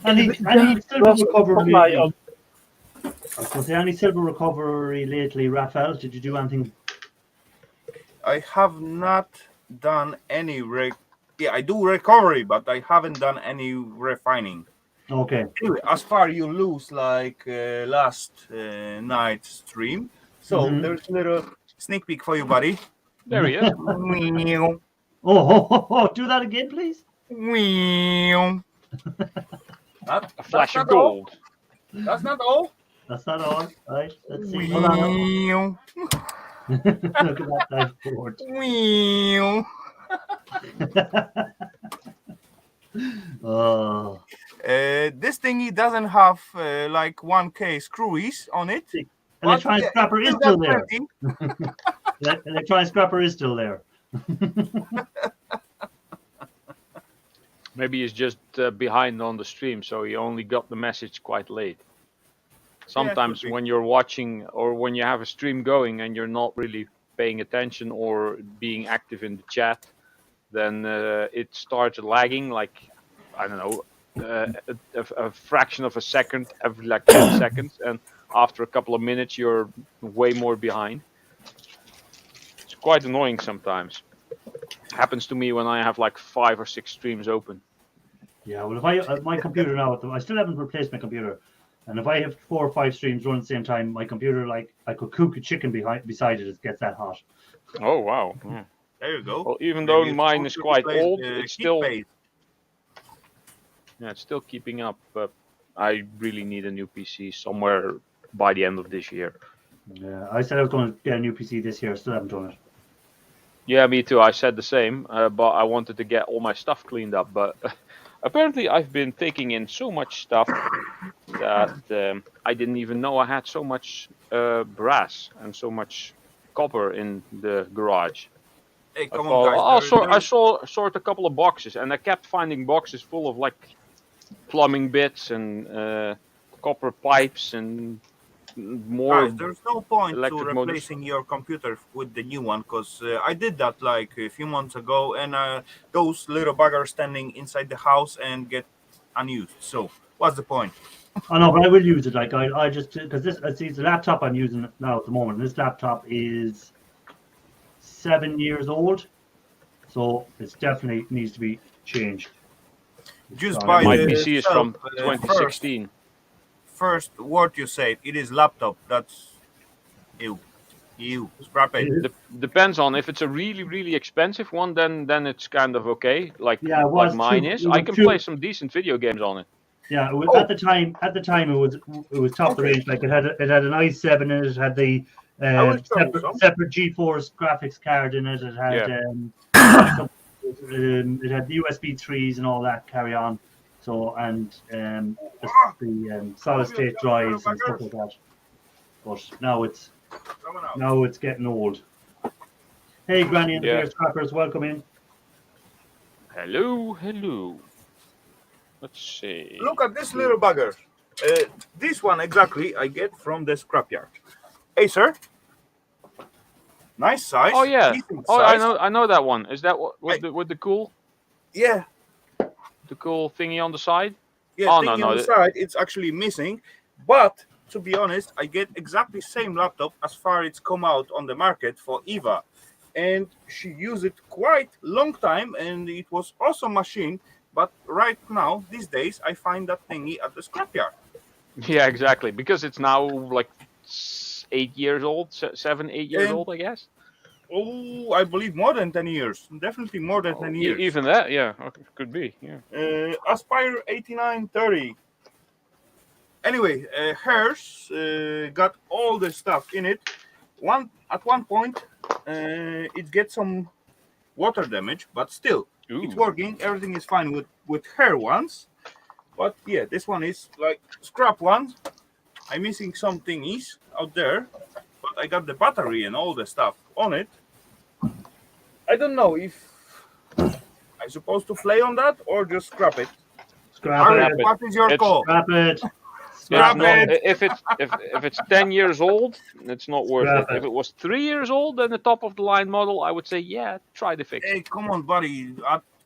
Any silver Ross, recovery put my, lately? I was going to say, any silver recovery lately, Raphael? Did you do anything? I have not done any I do recovery, but I haven't done any refining. Okay. Anyway, as far you lose like last night stream, so there's a little sneak peek for you, buddy. There he is. Oh, do that again, please. A flash of gold. That's not all. That's not all. Right. Let's see. Hold on. Look at that dashboard. Oh. This thingy doesn't have like 1K screwies on it. Electronic scrapper is still there. Plenty. Electronic scrapper is still there. Maybe he's just behind on the stream, so he only got the message quite late. Sometimes when you're watching or when you have a stream going and you're not really paying attention or being active in the chat, then it starts lagging, like, I don't know, a fraction of a second every like 10 seconds, and after a couple of minutes you're way more behind. It's quite annoying sometimes. Happens to me when I have like 5 or 6 streams open. Yeah, well, if I my computer now, I still haven't replaced my computer, and if I have 4 or 5 streams running at the same time, my computer, like, I could cook a chicken beside it. It gets that hot. Oh wow! There you go. Well, even though mine is quite old, it's still it's still keeping up. But I really need a new PC somewhere by the end of this year. Yeah, I said I was going to get a new PC this year. Still haven't done it. Yeah, me too. I said the same, but I wanted to get all my stuff cleaned up. But apparently, I've been taking in so much stuff that I didn't even know I had so much brass and so much copper in the garage. Hey, come on, guys. I sort a couple of boxes, and I kept finding boxes full of like plumbing bits and copper pipes and more. Guys, there's no point to electric replacing your computer with the new one, because I did that like a few months ago, and those little buggers standing inside the house and get unused. So what's the point? I know, but I will use it. Like, I just, because it's the laptop I'm using now at the moment. This laptop is 7 years old, so it definitely needs to be changed. Just So, buy My the PC is from self, 2016. First word you said, it is laptop. That's ew. Scrap it. Depends on if it's a really, really expensive one, then it's kind of okay. Like, Yeah, it like was mine true. is. It was I can true. play some decent video games on it. Yeah, it was, at the time it was top of the range. Like, it had an i7 in it. It had the separate GeForce graphics card in it. It had it had the USB 3s and all that carry on. So, and the solid state drives and stuff like that. But now it's getting old. Hey, Granny and the Beer Scrappers, welcome in. Hello. Let's see. Look at this little bugger. This one exactly I get from the scrapyard. Hey, sir. Nice size. Oh yeah. Oh, size. I know that one. Is that what with the cool? Yeah. The cool thingy on the side? Yeah, oh, on the side, it's actually missing. But to be honest, I get exactly same laptop as far it's come out on the market for Eva. And she used it quite long time, and it was awesome machine. But right now, these days, I find that thingy at the scrapyard. Yeah, exactly. Because it's now like 8 years old, 7, 8 years old, I guess. Oh, I believe more than 10 years. Definitely more than 10 years. Even that, yeah, could be. Yeah. Aspire 8930. Anyway, hers got all the stuff in it. At one point, it gets some water damage, but still, it's working. Everything is fine with her ones. But yeah, this one is like scrap one. I'm missing some thingies out there, but I got the battery and all the stuff on it. I don't know if I'm supposed to play on that or just scrap it. Scrap Harry, it. what is your It's- call? Scrap it. It's Scrap not, it. if it's 10 years old, it's not worth Scrap it. it. If it was 3 years old and the top of the line model, I would say, yeah, try the fix. Hey, come on, buddy.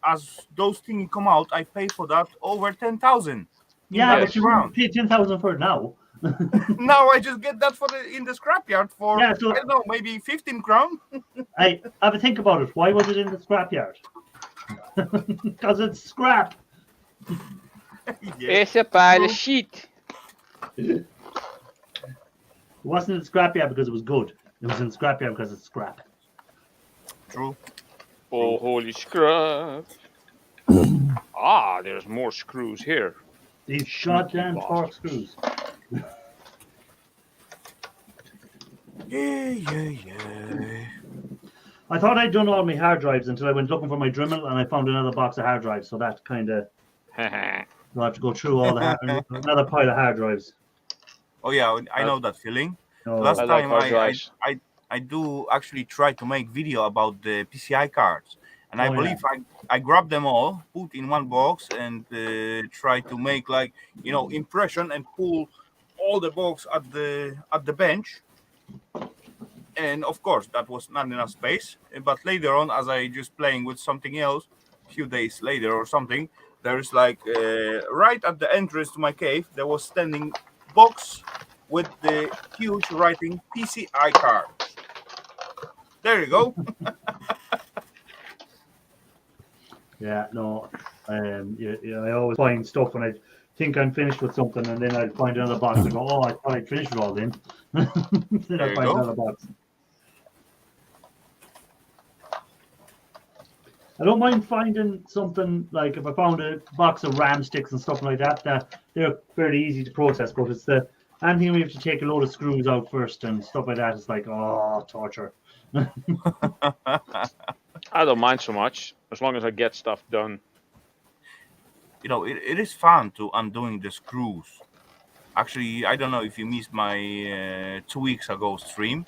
As those things come out, I pay for that over 10,000. Yeah, Yes. but you wouldn't pay 10,000 for it now. Now I just get that in the scrapyard for Yeah, so- I don't know, maybe 15 crown. I have a think about it. Why was it in the scrapyard? Because it's scrap. Yeah. It's a pile of shit. It wasn't in the scrapyard because it was good. It was in the scrapyard because it's scrap. True. Oh, holy scrap. There's more screws here. These goddamn bastards. torque screws. Yeah. I thought I'd done all my hard drives until I went looking for my Dremel and I found another box of hard drives. So that kind of, I I'll have to go through all the another pile of hard drives. Oh yeah, I know that feeling. No, Last like time hard drives. I do actually try to make video about the PCI cards, and I Oh, yeah. believe I grabbed them all, put in one box, and try to make like impression and pull all the box at the bench. And of course that was not enough space. But later on, as I just playing with something else, a few days later or something, there's like right at the entrance to my cave, there was standing box with the huge writing PCI card. There you go. Yeah, no. I always find stuff when I think I'm finished with something, and then I find another box and go, "Oh, I thought I'd finished it all." Then There I you find go. another box. I don't mind finding something like if I found a box of RAM sticks and stuff like that. That they're fairly easy to process, but it's the anything we have to take a load of screws out first and stuff like that. It's like torture. I don't mind so much as long as I get stuff done. It is fun to undoing the screws. Actually, I don't know if you missed my 2 weeks ago stream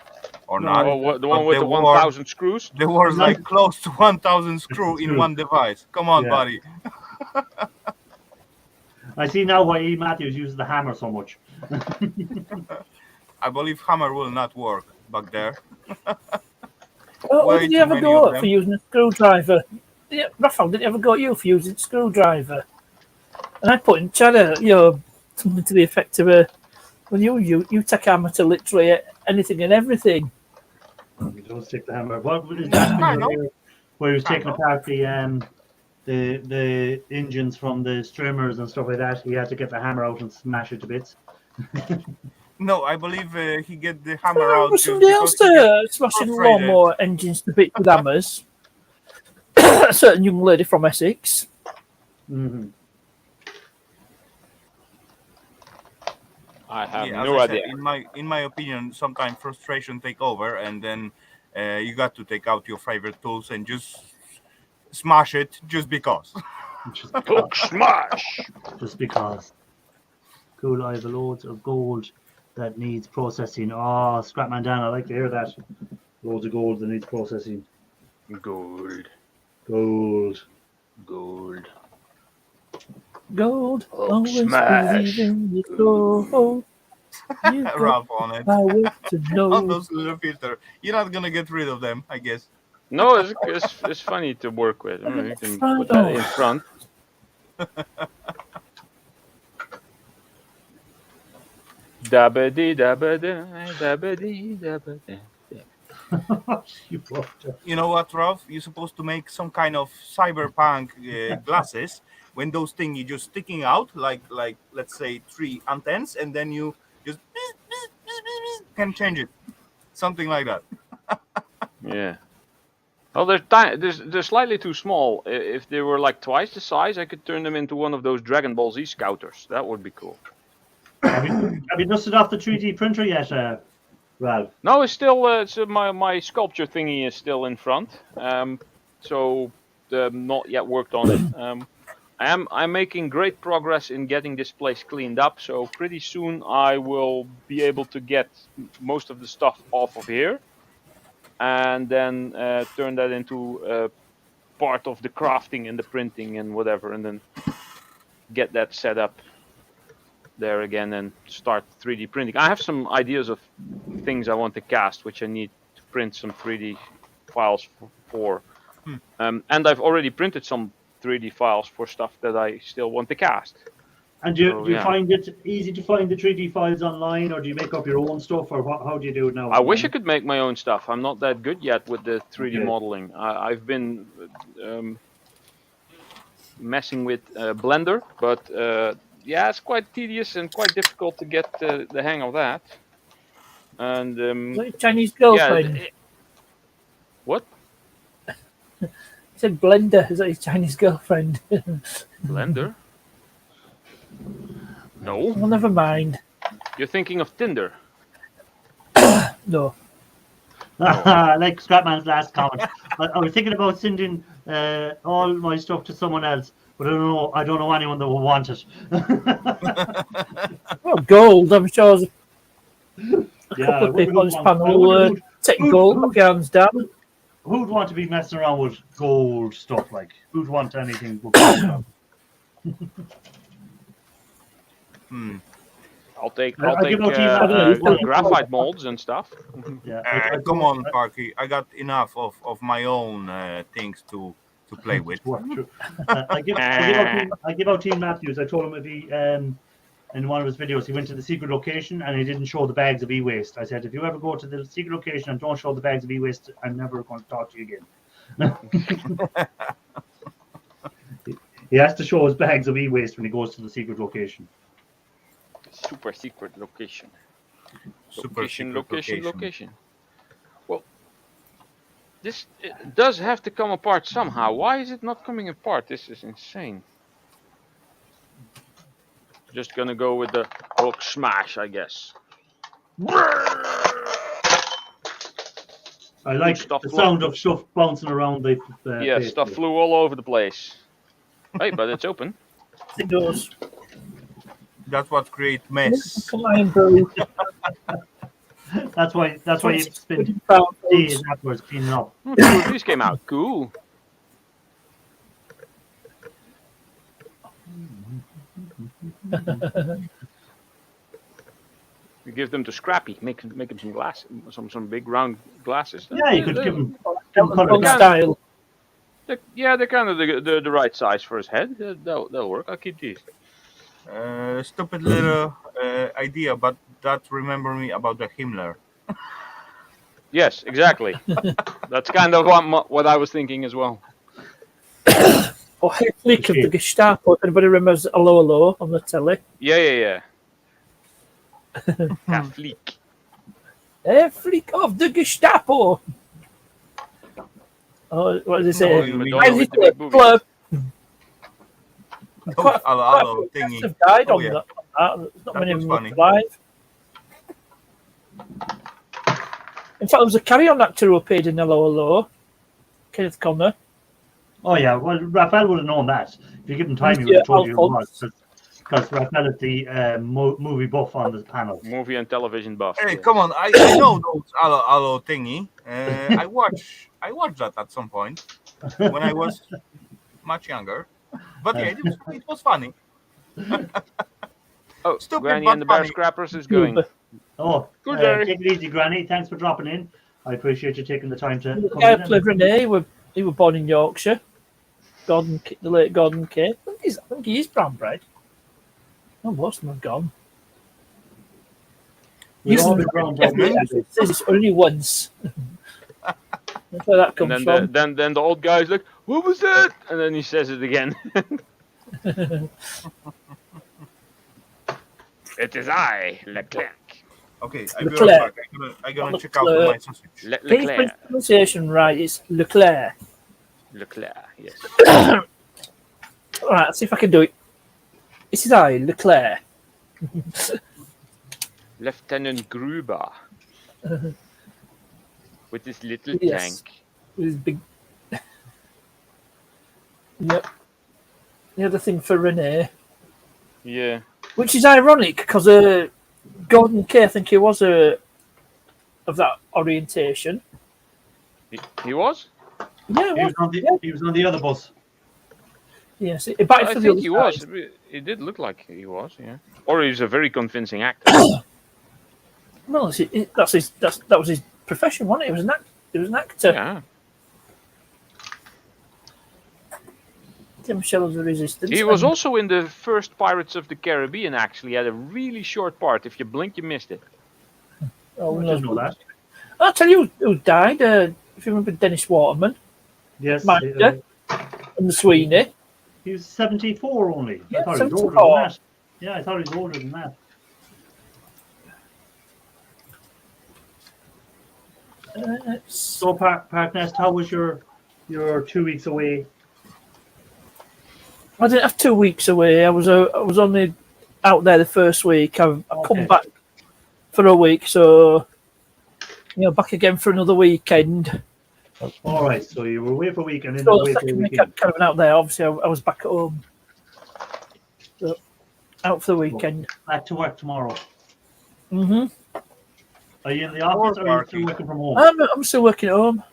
or No, not. Oh, what, the But one with the there 1,000 screws? There was like close to 1,000 screw in Screw. one device. Come on, Yeah. buddy. I see now why E. Matthews uses the hammer so much. I believe hammer will not work back there. Oh, Way did you too ever many go of up them. for using a screwdriver? Yeah, Raphael, did it ever go at you for using a screwdriver? And I put in chat, something to the effect of well, you take hammer to literally anything and everything. You don't stick the hammer. What was that I video know. there where he was I taking know. apart the engines from the streamers and stuff like that? He had to get the hammer out and smash it to bits. No, I believe he get the hammer There out. was just somebody else because he there gets smashing frustrated. lawnmower engines to bits with hammers. A certain young lady from Essex. Mm-hmm. I have Yeah, as no I said, idea. in my opinion, sometimes frustration take over, and then you got to take out your favorite tools and just smash it just because. Oh, smash! Just because. Cool, I have loads of gold that needs processing. Oh, Scrapman Dan, I like to hear that. Loads of gold that needs processing. Gold. Gold. Gold. Gold, Oh, always smash. believe in your soul. You got Ralph on it. power to On know. those little filter. You're not gonna get rid of them, I guess. No, it's funny to work with. You can put that in front. Dabba-dee, dabba-da, dabba-dee, dabba-da. You fucked up. You know what, Ralph? You're supposed to make some kind of cyberpunk glasses when those things you just sticking out like let's say 3 antennas, and then you just can change it, something like that. Yeah. Well, they're tiny. They're slightly too small. If they were like twice the size, I could turn them into one of those Dragon Ball Z scouters. That would be cool. Have you dusted off the 3D printer yet, Ralph? No, it's still my sculpture thingy is still in front. So not yet worked on it. I'm making great progress in getting this place cleaned up. So pretty soon I will be able to get most of the stuff off of here, and then turn that into part of the crafting and the printing and whatever, and then get that set up there again and start 3D printing. I have some ideas of things I want to cast, which I need to print some 3D files for. And I've already printed some 3D files for stuff that I still want to cast. And do you find it easy to find the 3D files online, or do you make up your own stuff, or how do you do it now? I wish I could make my own stuff. I'm not that good yet with the 3D Okay. modeling. I've been messing with Blender, but yeah, it's quite tedious and quite difficult to get the hang of that. And Is that your Chinese girlfriend? yeah, what? You said Blender. Is that your Chinese girlfriend? Blender? No. Well, never mind. You're thinking of Tinder. No. Like Scrapman's last comment. I was thinking about sending all my stuff to someone else, but I don't know anyone that will want it. Well, gold. I'm sure there's a Yeah, couple of people on this who'd panel want- take who'd- gold. who'd- Hands down. Who'd want to be messing around with gold stuff? Like, who'd want anything but gold? I'll take I'll give it to you. graphite molds and stuff. Yeah, Come on, Parky. I got enough of my own things to play with. I give out Team Matthews. I told him if he in one of his videos he went to the secret location and he didn't show the bags of e-waste. I said, if you ever go to the secret location and don't show the bags of e-waste, I'm never going to talk to you again. He has to show his bags of e-waste when he goes to the secret location. Super secret location. Super secret Location. Well, this it does have to come apart somehow. Why is it not coming apart? This is insane. Just gonna go with the Hulk smash, I guess. I like Stuff the sound of stuff bouncing around the Yeah, place. stuff flew all over the place. Hey, but it's open. It does. That's what creates mess. Come on, bro. That's why you spend days afterwards cleaning up. Oh, two of these came out. Cool. You give them to Scrappy. Make him some glass, some big round glasses. Yeah, you could give him Old style. They're kind of the right size for his head. They'll work. I'll keep these. Stupid little idea, but that remember me about the Himmler. Yes, exactly. That's kind of what I was thinking as well. Or Herr Flick of the Gestapo. If anybody remembers Hello on the telly. Yeah. Herr Flick. Herr Flick of the Gestapo. Oh, what did they say? Oh, you mean- Madonna with the big boobies. Club. Oh, hello, Quite a thingy. few have died Oh, on yeah. that. There's not That many of was them funny. alive. In fact, there was a carry-on actor who appeared in Hello, Kenneth Connor. Oh yeah, well Raphael would have known that. If you give him time, he would have told you who it was. Because Raphael is the movie buff on the panel. Movie and television buff. Hey, yeah. come on! I know those hello thingy. I watched that at some point when I was much younger. But yeah, it was funny. Oh, Stupid Granny but and the Bear funny. Scrappers is going. Oh, Good day. take it easy, Granny. Thanks for dropping in. I appreciate you taking the time to The come guy in. who played Renee, he was born in Yorkshire. The late Gordon Kay. I think he is brown bread. Oh, most of them have gone. We've all been Used to brown be- bread. definitely, it says it's only once. That's where that And comes then from. then the old guy's like, "What was that?" And then he says it again. It is I, Leclerc. Okay, Leclerc. I'm gonna check out my sausage. Please put Leclerc. the pronunciation right. It's Leclerc. Leclerc. Yes. All right, let's see if I can do it. This is I, Leclerc. Lieutenant Gruber. With his little Yes. tank. With his big. Yep. The other thing for Renee, Yeah. which is ironic because Gordon Kay, I think he was of that orientation. He was? Yeah, He was on the other bus. Yes, I think he was. It did look like he was, yeah. Or he's a very convincing actor. Well, that was his profession, wasn't it? He was an actor. Yeah. Tim Shell of the Resistance. He was also in the first Pirates of the Caribbean, actually. He had a really short part. If you blink, you missed it. Oh, I didn't know that. I'll tell you who died. If you remember Dennis Waterman, Yes. Magda, and the Sweeney. He was 74 only. Yeah, I thought he was older 74. than that. Yeah, I thought he was older than that. So, Parknest, how was your 2 weeks away? I didn't have 2 weeks away. I was only out there the first week. I come back for a week, so back again for another weekend. All right, so you were away for a week and then So away the for a second week weekend. kind of out there. Obviously, I was back at home. So, out for the weekend. Back to work tomorrow. Mhm. Are you in the office or are you still working from home? I'm still working at home.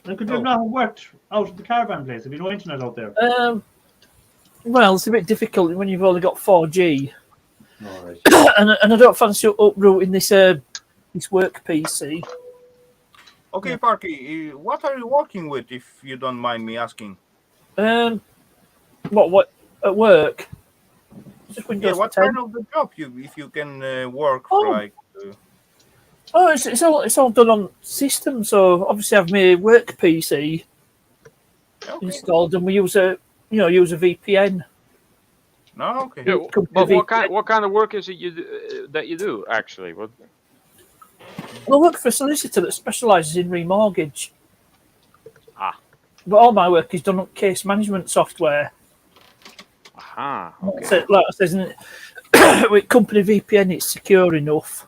And could you not have worked out of the caravan place? Have you no internet out there? Well, it's a bit difficult when you've only got 4G, All right. and I don't fancy uprooting this work PC. Okay, Parky, what are you working with, if you don't mind me asking? What at work? Just Windows What 10. kind of the job if you can work Oh. for like? Oh, it's all done on system. So obviously, I have my work PC Okay. installed, and we use a VPN. No, okay. Yeah, Company but VPN. what kind of work is it that you do, actually? What? Well, I work for a solicitor that specialises in remortgage. Ah. But all my work is done on case management software. Aha, okay. So, like I says, isn't it? With company VPN, it's secure enough.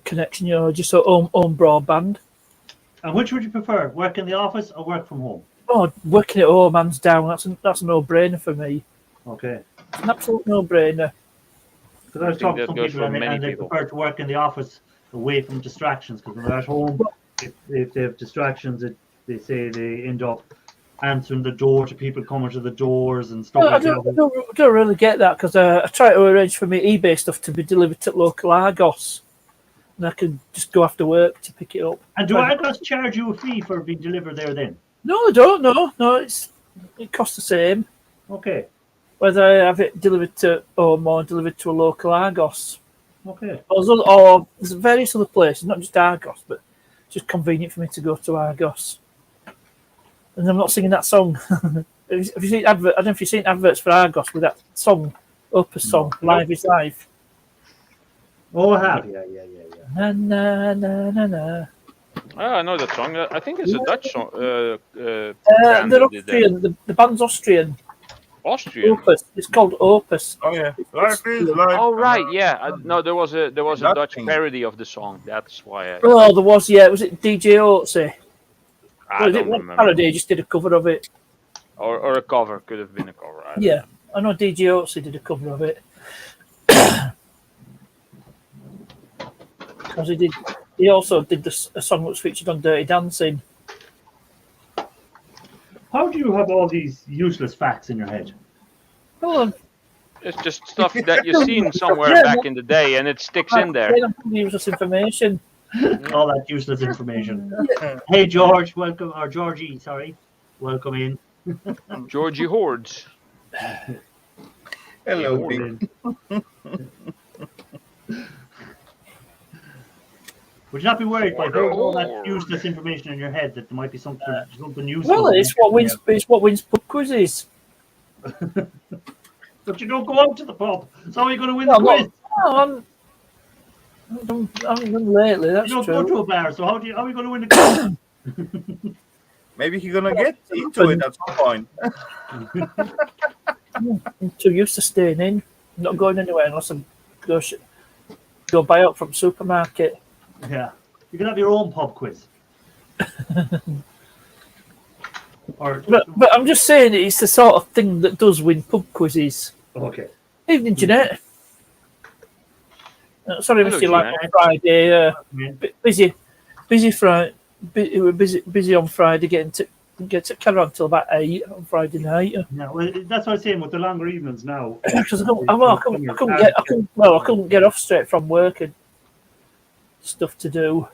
Connection, just home broadband. And which would you prefer, work in the office or work from home? Oh, working at home, hands down. That's a no-brainer for me. Okay. It's an absolute no-brainer. Because I was think talking to that some goes people for many and they people. prefer to work in the office away from distractions, because when they're at home, if they have distractions, they say they end up answering the door to people coming to the doors and stuff I like that. don't really get that, because I try to arrange for my eBay stuff to be delivered to local Argos, and I can just go after work to pick it up. And do Argos charge you a fee for being delivered there then? No, they don't. No, it costs the same Okay. whether I have it delivered to home or delivered to a local Argos. Okay. Or there's various other places, not just Argos, but it's just convenient for me to go to Argos. And I'm not singing that song. Have you seen I don't know if you've seen adverts for Argos with that song, Opus song, Live is Life. Oh, I have. Yeah. Na na na na na. I know that song. I think it's a Dutch song. They're Band that did that. Austrian. The band's Austrian. Austrian. Opus. It's called Opus. Oh yeah. Life is life. Oh right, yeah. No, there was a That Dutch thing. parody of the song. That's why. Oh, there was, yeah. Was it DJ Oatsy? I It don't wasn't remember. parody, just did a cover of it. Or a cover, could have been a cover. I don't Yeah. know. I know DJ Oatsy did a cover of it. Because he also did a song that was featured on Dirty Dancing. How do you have all these useless facts in your head? Oh, It's just stuff that you've seen somewhere back in the day, and it sticks in there. Useless information. All that useless information. Hey, George, welcome, or Georgie, sorry. Welcome in. Georgie Hordes. Hello, Welcome Pete. in. Would you not be worried by hearing all that useless information in your head that there might be something useful? Well, it's what wins pub quizzes. But you don't go out to the pub. So how are you going to win the quiz? No, I haven't done lately. That's You don't true. go to a bar, so how are you going to win the quiz? Maybe he's gonna get into it at some point. I'm too used to staying in. I'm not going anywhere unless I go buy up from supermarket. Yeah. You can have your own pub quiz. But I'm just saying it's the sort of thing that does win pub quizzes. Okay. Evening, Jeanette. Sorry, I missed you like on Jeanette. Friday. Yeah. Busy Friday. We were busy on Friday getting Didn't get to carry on till about 8 on Friday night. Yeah, well, that's what I'm saying with the longer evenings now. Because I couldn't get off straight from work and stuff to do.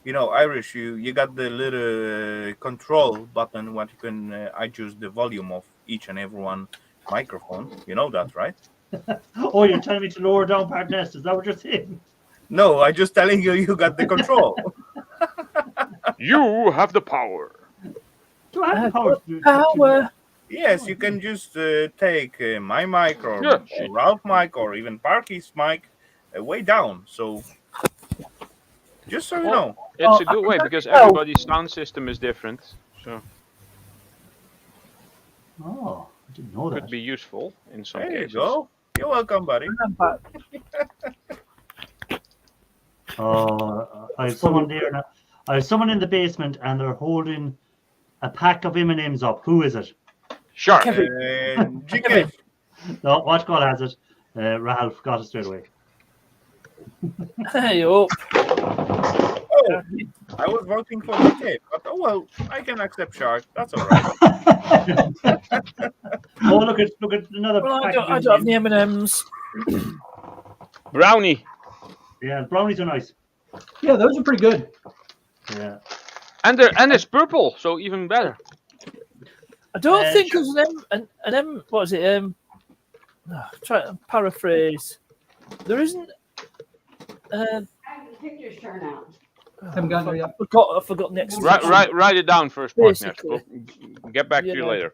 You know, Irish, you got the little control button what you can adjust the volume of each and every one microphone. You know that, right? Oh, you're telling me to lower down Part Nest? Is that what you're saying? No, I'm just telling you got the control. You have the power. Do I have the power? Power. Yes, you can just take my mic or Yeah. Ralph mic or even Parky's mic way down. So, just so you know. It's a good way because everybody's sound system is different. So Oh, I didn't know that. could be useful in some There cases. you go. You're welcome, buddy. I have someone there now. I have someone in the basement, and they're holding a pack of M&Ms up. Who is it? Sure. GK. No, Watch God has it. Ralph got it straight away. Hey up. Oh, I was voting for GK, but oh well, I can accept Shark. That's all right. Oh, look at another Well, I pack don't of have the M&Ms. M&Ms. Brownie. Yeah, brownies are nice. Yeah, those are pretty good. Yeah. And it's purple, so even better. I don't think sure. there's an M. What is it? Try to paraphrase. There isn't. Take your shirt out. Haven't gotten there yet. I forgot next. Write it down first, partner. Basically. We'll get back to you Yeah. later.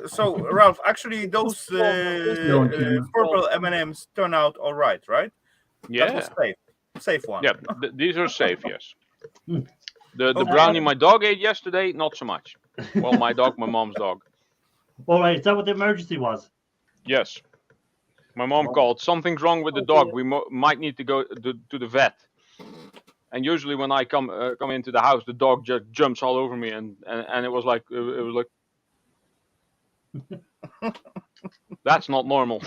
So, Ralph, actually, those purple M&Ms turn out all right, right? That Yeah. was safe. Safe one. Yeah, these are safe, yes. Hmm. The brownie my dog ate yesterday, not so much. Well, my mom's dog. All right, is that what the emergency was? Yes. My mom called. Something's wrong with the dog. We might need to go to the vet. And usually when I come into the house, the dog just jumps all over me, and it was like that's not normal.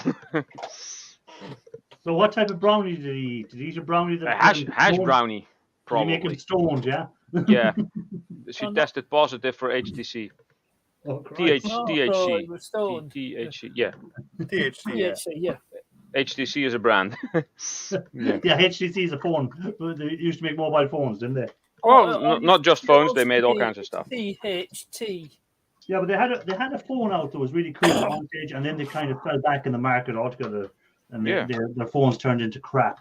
So what type of brownie did he eat? Did he eat a brownie that hash brownie, Did he probably. make him stoned, yeah? Yeah. She tested positive for HTC. Oh, Christ. THC. We're stoned. THC. Yeah. THC, yeah. Yeah. HTC is a brand. Yeah, HTC is a phone. They used to make mobile phones, didn't they? Well, not just phones. They made all kinds of stuff. THT. Yeah, but they had a phone out that was really cool at one stage, and then they kind of fell back in the market altogether, and their phones turned into crap.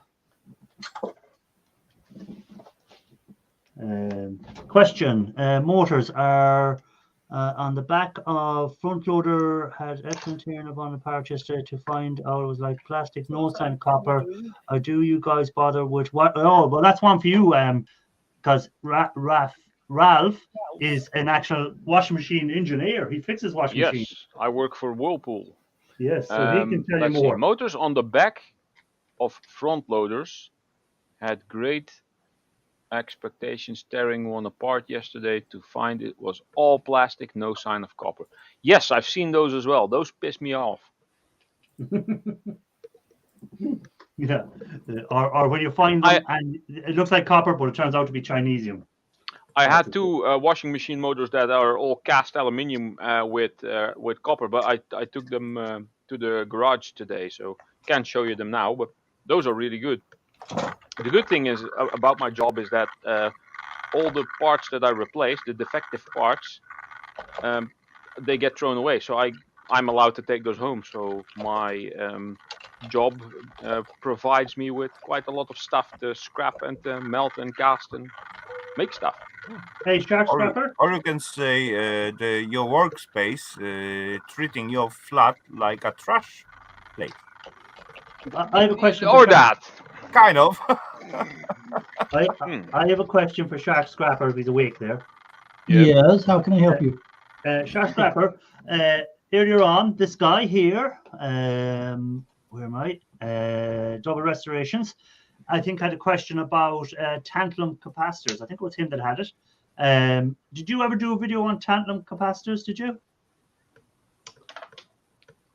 Question: motors are on the back of front loader had excellent hearing upon the part yesterday to find out it was like plastic, no sign copper. Do you guys bother with what? Oh, well, that's one for you, because Ralph is an actual washing machine engineer. He fixes washing machines. Yes, I work for Whirlpool. Yes, so he can tell you Let's see. more. Motors on the back of front loaders had great expectations, tearing one apart yesterday to find it was all plastic, no sign of copper. Yes, I've seen those as well. Those piss me off. Yeah, or when you find them and it looks like copper, but it turns out to be Chinesium. I had two washing machine motors that are all cast aluminium with copper, but I took them to the garage today, so can't show you them now. But those are really good. The good thing is about my job is that all the parts that I replace, the defective parts, they get thrown away. So I'm allowed to take those home. So my job provides me with quite a lot of stuff to scrap and melt and cast and make stuff. Hey, Shark Scrapper. Or you can say your workspace treating your flat like a trash place. I have a question. Or that. Kind of. I have a question for Shark Scrapper if he's awake there. Yeah. Yes, how can I help you? Shark Scrapper, earlier on, this guy here, where am I? Double Restorations, I think had a question about tantalum capacitors. I think it was him that had it. Did you ever do a video on tantalum capacitors, did you?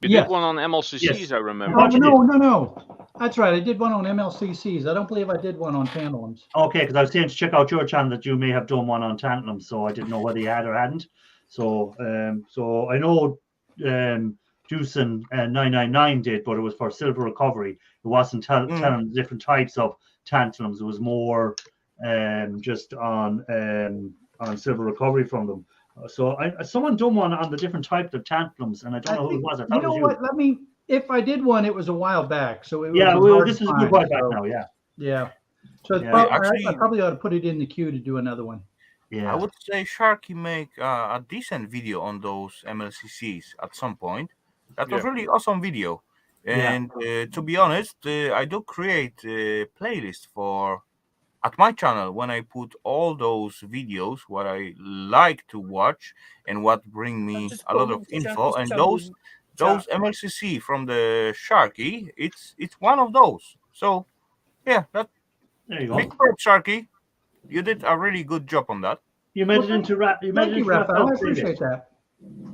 You did one on MLCCs, Yes. I remember. What you No. That's right. I did one on MLCCs. I don't believe I did one on Tantalums. Okay, because I was saying to check out your channel that you may have done one on Tantalum, so I didn't know whether you had or hadn't. So, so I know Juicin 999 did, but it was for silver recovery. It wasn't telling the different types of tantalums. It was more just on silver recovery from them. So someone done one on the different types of tantalums, and I don't know who it was. I thought You it know was what? Let me. If I did one, it was a while back. So it was yeah, a well, hard this is a find, good while back so- now. Yeah, Yeah. So it's Yeah. probably, Actually- I probably ought to put it in the queue to do another one. yeah. I would say Sharky make a decent video on those MLCCs at some point. That was really awesome video. Yeah. And to be honest, I do create a playlist for at my channel when I put all those videos what I like to watch and what bring me Just a put lot them of in info. Sharky's And channel those chat. MLCC from the Sharky, it's one of those. So yeah, that There you big go. props, Sharky. You did a really good job on that. You made Well, it into you made Thank it you, into Raphael. I Raphael's appreciate playlist.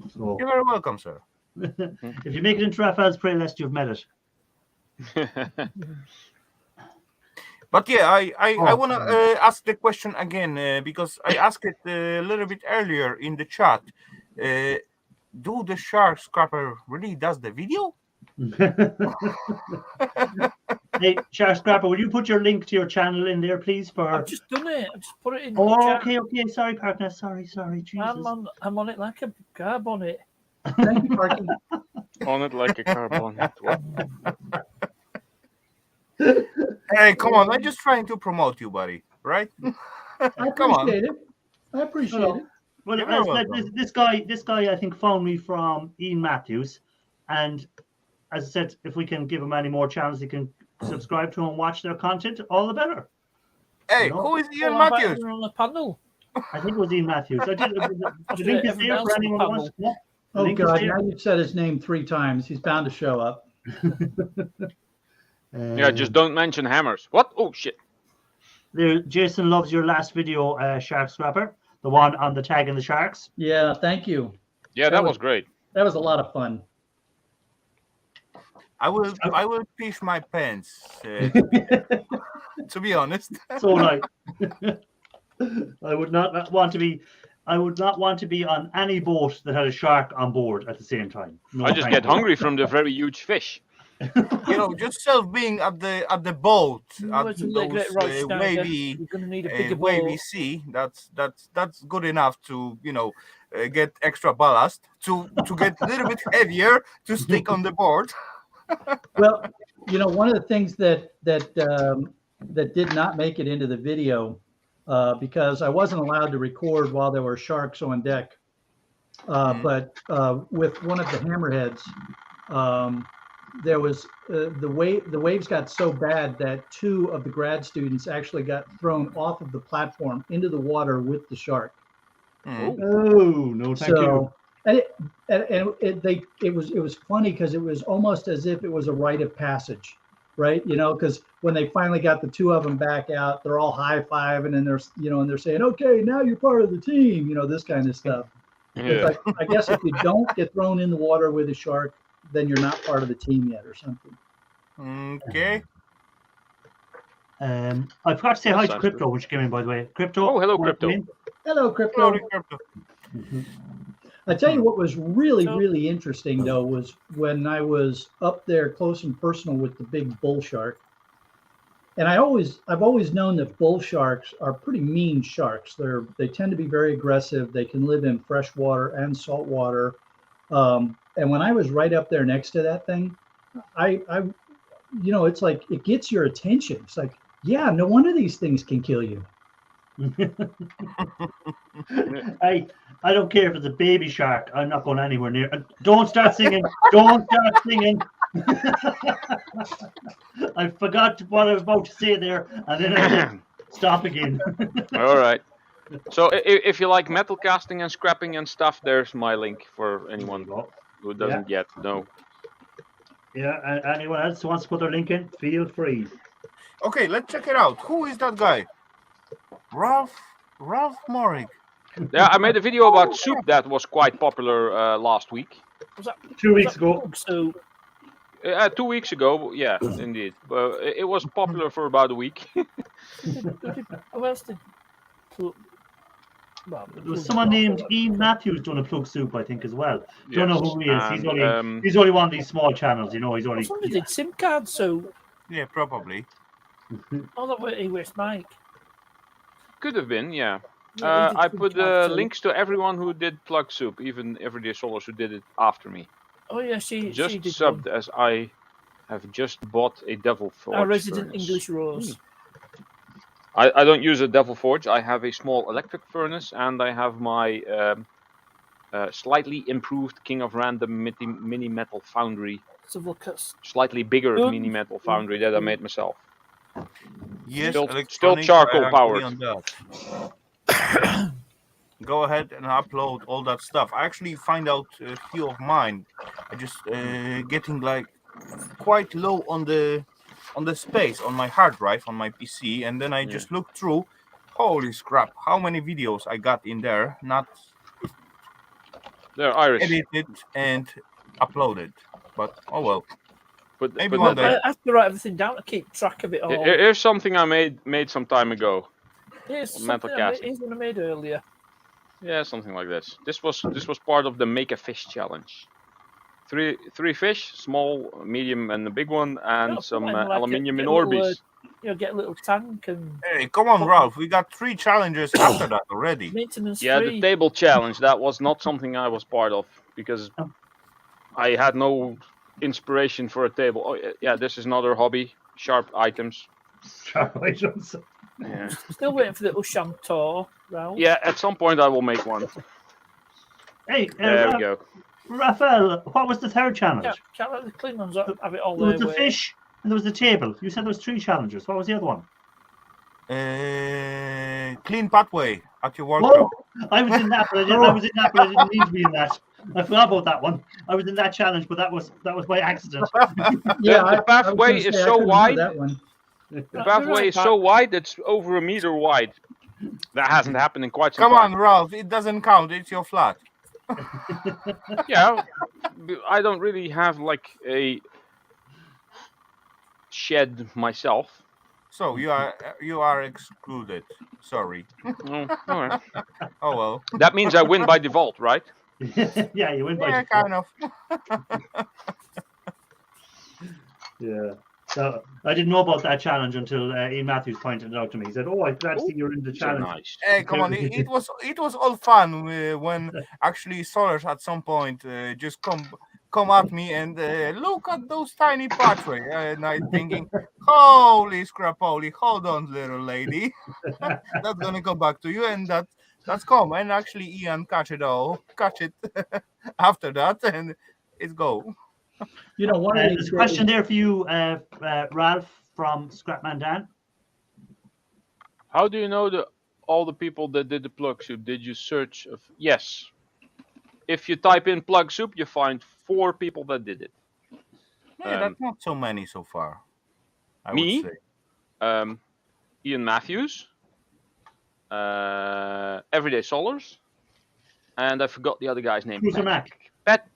that. So, You're very welcome, sir. if you make it into Raphael's playlist, you've made it. But yeah, I Oh, want to ask the question again because I asked it a little bit earlier in the chat. Do the shark scrapper really does the video? Hey, Shark Scrapper, will you put your link to your channel in there, please? For I've just done it. I've just put it in the oh, chat. okay, sorry, partner, sorry, Jesus. I'm on it like a carb on it. Thank you, Parky. On it like a carbon. What? Hey, come on! I'm just trying to promote you, buddy. Right? I Come on. appreciate it. I appreciate Hello. it. Well, You're very as I said, welcome. this guy, I think, found me from Ian Matthews, and as I said, if we can give him any more channels, he can subscribe to and watch their content, all the better. Hey, You know? who is Ian Well, I bet Matthews? you're on the panel. I think it was Ian Matthews. I did. The After link is everyone there else for on the anyone who wants to come up. The Oh link is God! there. Now you've said his name 3 times. He's bound to show up. Yeah, just don't mention hammers. What? Oh shit. There, Jason loves your last video, Shark Scrapper, the one on the tag and the sharks. Yeah. Thank you. Yeah, that was great. That was a lot of fun. I will piss my pants. To be honest. So like, I would not want to be. I would not want to be on any boat that had a shark on board at the same time. No, I just thank get you. hungry from the very huge fish. You know, just self being at the boat Well, at it's a little bit those right, Schneider. wavy You're going to need a bigger wavy boat. sea. That's good enough to get extra ballast to get a little bit heavier to stick on the board. Well, one of the things that did not make it into the video because I wasn't allowed to record while there were sharks on deck. But with one of the hammerheads, there was the waves got so bad that 2 of the grad students actually got thrown off of the platform into the water with the shark. Mm. Oh no, thank you. And it was funny because it was almost as if it was a rite of passage, right? Because when they finally got the 2 of them back out, they're all high-fiving and they're saying, "Okay, now you're part of the team," this kind of stuff. Yeah. It's like, I guess if you don't get thrown in the water with a shark, then you're not part of the team yet, or something. Okay. I forgot to say That hi to sounds Crypto good. when she came in. By the way, Crypto. Oh, hello, welcome Crypto. in. Hello, Crypto. Hello, Crypto. I tell you what was really, So- really interesting though was when I was up there close and personal with the big bull shark. And I've always known that bull sharks are pretty mean sharks. They tend to be very aggressive. They can live in fresh water and salt water. And when I was right up there next to that thing, I it's like it gets your attention. It's like, yeah, no wonder these things can kill you. I don't care if it's a baby shark. I'm not going anywhere near. Don't start singing. Don't start singing. I forgot what I was about to say there, and then I said, stop again. All right. So if you like metal casting and scrapping and stuff, there's my link for anyone who doesn't yet know. Yeah, and anyone else who wants to put their link in, feel free. Okay, let's check it out. Who is that guy? Ralph Morrig. Yeah, I made a video about soup that was quite popular last week. Was that 2 weeks ago. bug soup? 2 weeks ago, yeah, indeed. It was popular for about a week. Who else did? Well, There was someone named Ian Matthews doing a plug soup, I think, as well. Don't know Yes, who he is. and, He's only one of these small channels, you know. He's only. Somebody did SIM card, so Yeah, probably. that way he was Mike. Could have been, yeah. Yeah, he did I SIM put card, so- links to everyone who did plug soup, even Everyday Solars who did it after me. Oh yeah, she Just did subbed one. as I have just bought a Devil Forge. Our resident furnace. English Rose. I don't use a Devil Forge. I have a small electric furnace, and I have my slightly improved King of Random mini metal foundry. Let's have a look at. Slightly bigger mini metal foundry that I made myself. Yes, Still electronics, charcoal I agree powered. on that. Go ahead and upload all that stuff. I actually find out a few of mine. I just getting like quite low on the space on my hard drive on my PC, and then I just look through. Holy crap! How many videos I got in there? Not They're Irish. edited and uploaded. But oh well. But, Maybe but one the- day. I have to write everything down to keep track of it all. Here's something I made some time ago. Here's metal something casting. here's one I made earlier. Yeah, something like this. This was part of the Make a Fish challenge. Three fish, small, medium, and a big one, and Yeah, some fine, like aluminium get in a little, Orbis. Get a little tank and Hey, come on, Ralph. We got 3 challenges after that already. maintenance Yeah, free. the table challenge, that was not something I was part of because I had no inspiration for a table. Oh, yeah, this is another hobby. Sharp items. Yeah. Still waiting for the Usham tour, Ralph. Yeah, at some point I will make one. Hey, There we go. Raphael, what was the third challenge? Can't let the Klingons have it all There was their the way. fish and there was the table. You said there was 3 challenges. What was the other one? Clean pathway at your Whoa! workshop. I was in that, but I didn't need to be in that. I forgot about that one. I was in that challenge, but that was by accident. The I was pathway gonna is say, I so couldn't remember wide. That one. The pathway is so wide it's over a meter wide. That hasn't happened in quite some Come time. on, Ralph. It doesn't count. It's your flat. Yeah, I don't really have like a shed myself. So you are excluded. Sorry. Oh, all right. Oh well. That means I win by default, right? Yeah, you win by Yeah, default. kind of. Yeah. So I didn't know about that challenge until Ian Matthews pointed it out to me. He said, "Oh, I'm glad to see you're in the So challenge." nice. Hey, come on! It was all fun when actually Solars at some point just come at me and look at those tiny pathway, and I'm thinking, holy scrapoly, hold on, little lady, that's gonna go back to you, and that's come. And actually, Ian catch it after that, and it's go. You know, one of There's these a question there for you, Ralph from Scrapman Dan. How do you know all the people that did the plug soup? Did you search? Yes. If you type in plug soup, you find 4 people that did it. Yeah, that's not so many so far. I Me? would say. Ian Matthews, Everyday Solars, and I forgot the other guy's name. Cruiser Mac.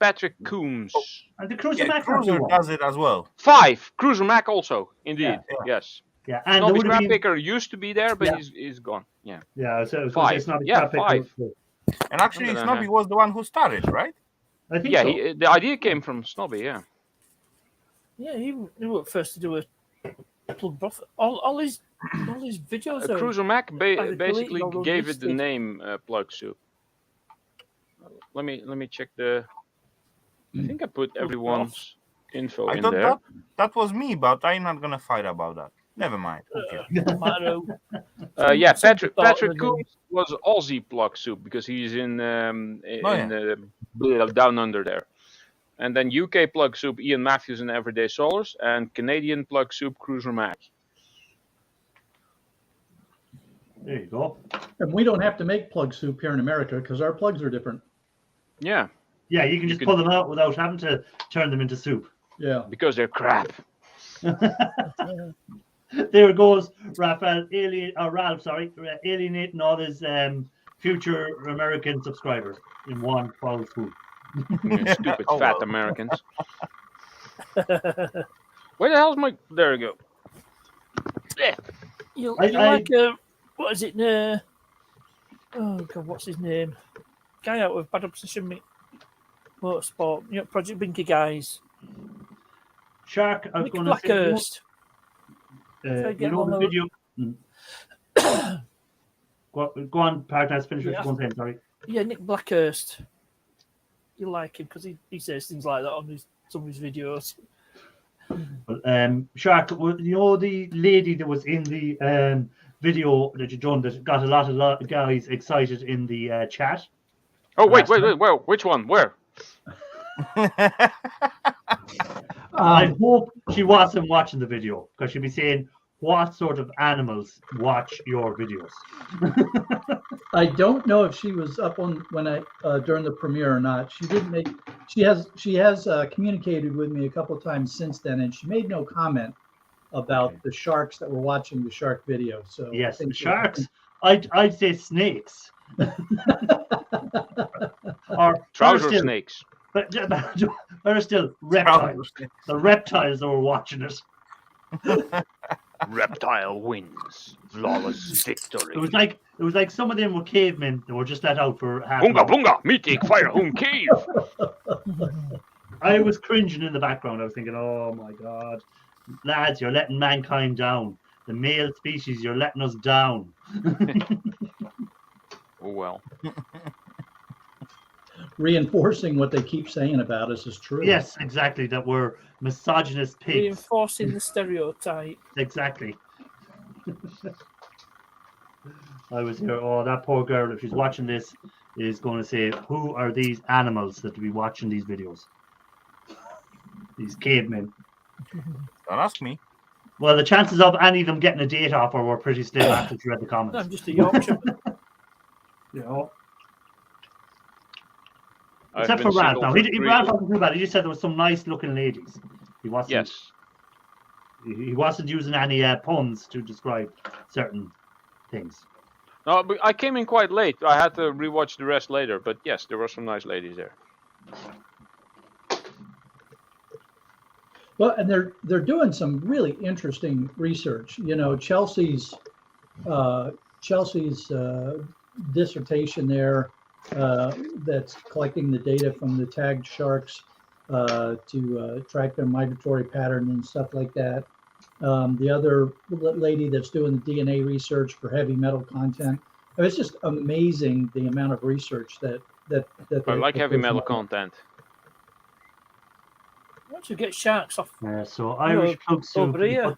Patrick Coombs. And the Cruiser Yeah, Mac Cruiser does it as well. 5. Cruiser Mac also, indeed. Yeah. Yes. Yeah, and there Snobby would have Scrap been. Picker used to be there, but Yeah. he's gone. Yeah. Yeah, so it's 5. not Yeah, 5. And actually, Something like Snobby that. was the one who started, right? I think Yeah, so. the idea came from Snobby, yeah. Yeah, he was first to do a plug buff. All his videos are Cruiser Mac deleting basically all those gave it the listed. name plug soup. Let me check the. I think I put everyone's info I in thought there. that was me, but I'm not gonna fight about that. Never mind. Okay. no matter who. Yeah, Some Patrick thought of it. Coombs was Aussie plug soup because he's in yeah. down under there. And then UK plug soup, Ian Matthews and Everyday Solars, and Canadian plug soup, Cruiser Mac. There you go. And we don't have to make plug soup here in America because our plugs are different. Yeah, Yeah, you can just could- pull them out without having to turn them into soup. Yeah. because they're crap. There goes Ralph, alienating all his future American subscribers in one foul swoop. You stupid Oh, fat well. Americans. Where the hell's my? There we go. Yeah. You I- like what is it? Oh God, what's his name? Guy out of Bad Obsession Motorsport. You know, Project Binky guys. Shark, I was Nick going to say, Blackhurst. you know the video. Go on, Partas, finish what Yeah. you're going to say, sorry. Yeah, Nick Blackhurst. You like him because he says things like that on some of his videos. Shark, you know the lady that was in the video that you done that got a lot of guys excited in the chat? Oh wait. Last time. Where? Which one? Where? I hope she wasn't watching the video because she'd be saying, what sort of animals watch your videos? I don't know if she was up on when I during the premiere or not. She didn't make. She has communicated with me a couple of times since then, and she made no comment about the sharks that were watching the shark video. So Yes, I think sharks. I'd say snakes. Or Trouser still, snakes. but better still, reptiles. The reptiles that were watching it. Reptile wins. Flawless victory. It was like some of them were cavemen that were just let out for half. Bunga bunga. Me take fire home cave. I was cringing in the background. I was thinking, oh my god, lads, you're letting mankind down. The male species, you're letting us down. Oh well. reinforcing what they keep saying about us is true. Yes, exactly. That we're misogynist pigs. Reinforcing the stereotype. Exactly. I was here. Oh, that poor girl. If she's watching this, is going to say, "Who are these animals that be watching these videos? These cavemen." Don't ask me. Well, the chances of any of them getting a date offer were pretty slim after she read the comments. I'm just a Yorkshire. You know. I've Except been for Ralph. single Now, for he three- Ralph wasn't too bad. He just said there was some nice-looking ladies. He wasn't. Yes. He wasn't using any puns to describe certain things. No, but I came in quite late. I had to rewatch the rest later. But yes, there were some nice ladies there. Well, and they're doing some really interesting research. You know, Chelsea's dissertation there that's collecting the data from the tagged sharks to track their migratory pattern and stuff like that. The other lady that's doing the DNA research for heavy metal content. I mean, it's just amazing the amount of research that I like heavy goes metal on. content. Once you get sharks off, So Irish plug soup. over here.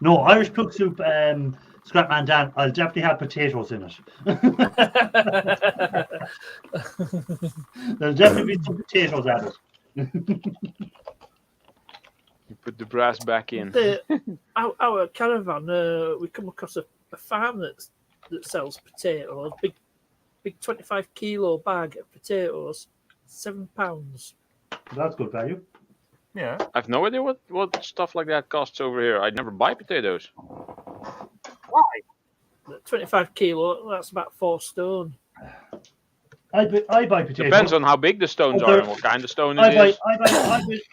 No, Irish plug soup. Scrapman Dan, I'll definitely have potatoes in it. There'll definitely be some potatoes at it. You put the brass back in. Our caravan, we come across a farm that sells potatoes, big 25 kilo bag of potatoes, £7. That's good value. Yeah. I've no idea what stuff like that costs over here. I'd never buy potatoes. Why? 25 kilo, that's about 4 stone. I buy potatoes. Depends on how big the stones Oh, are they're- and what kind of stone I it buy, is.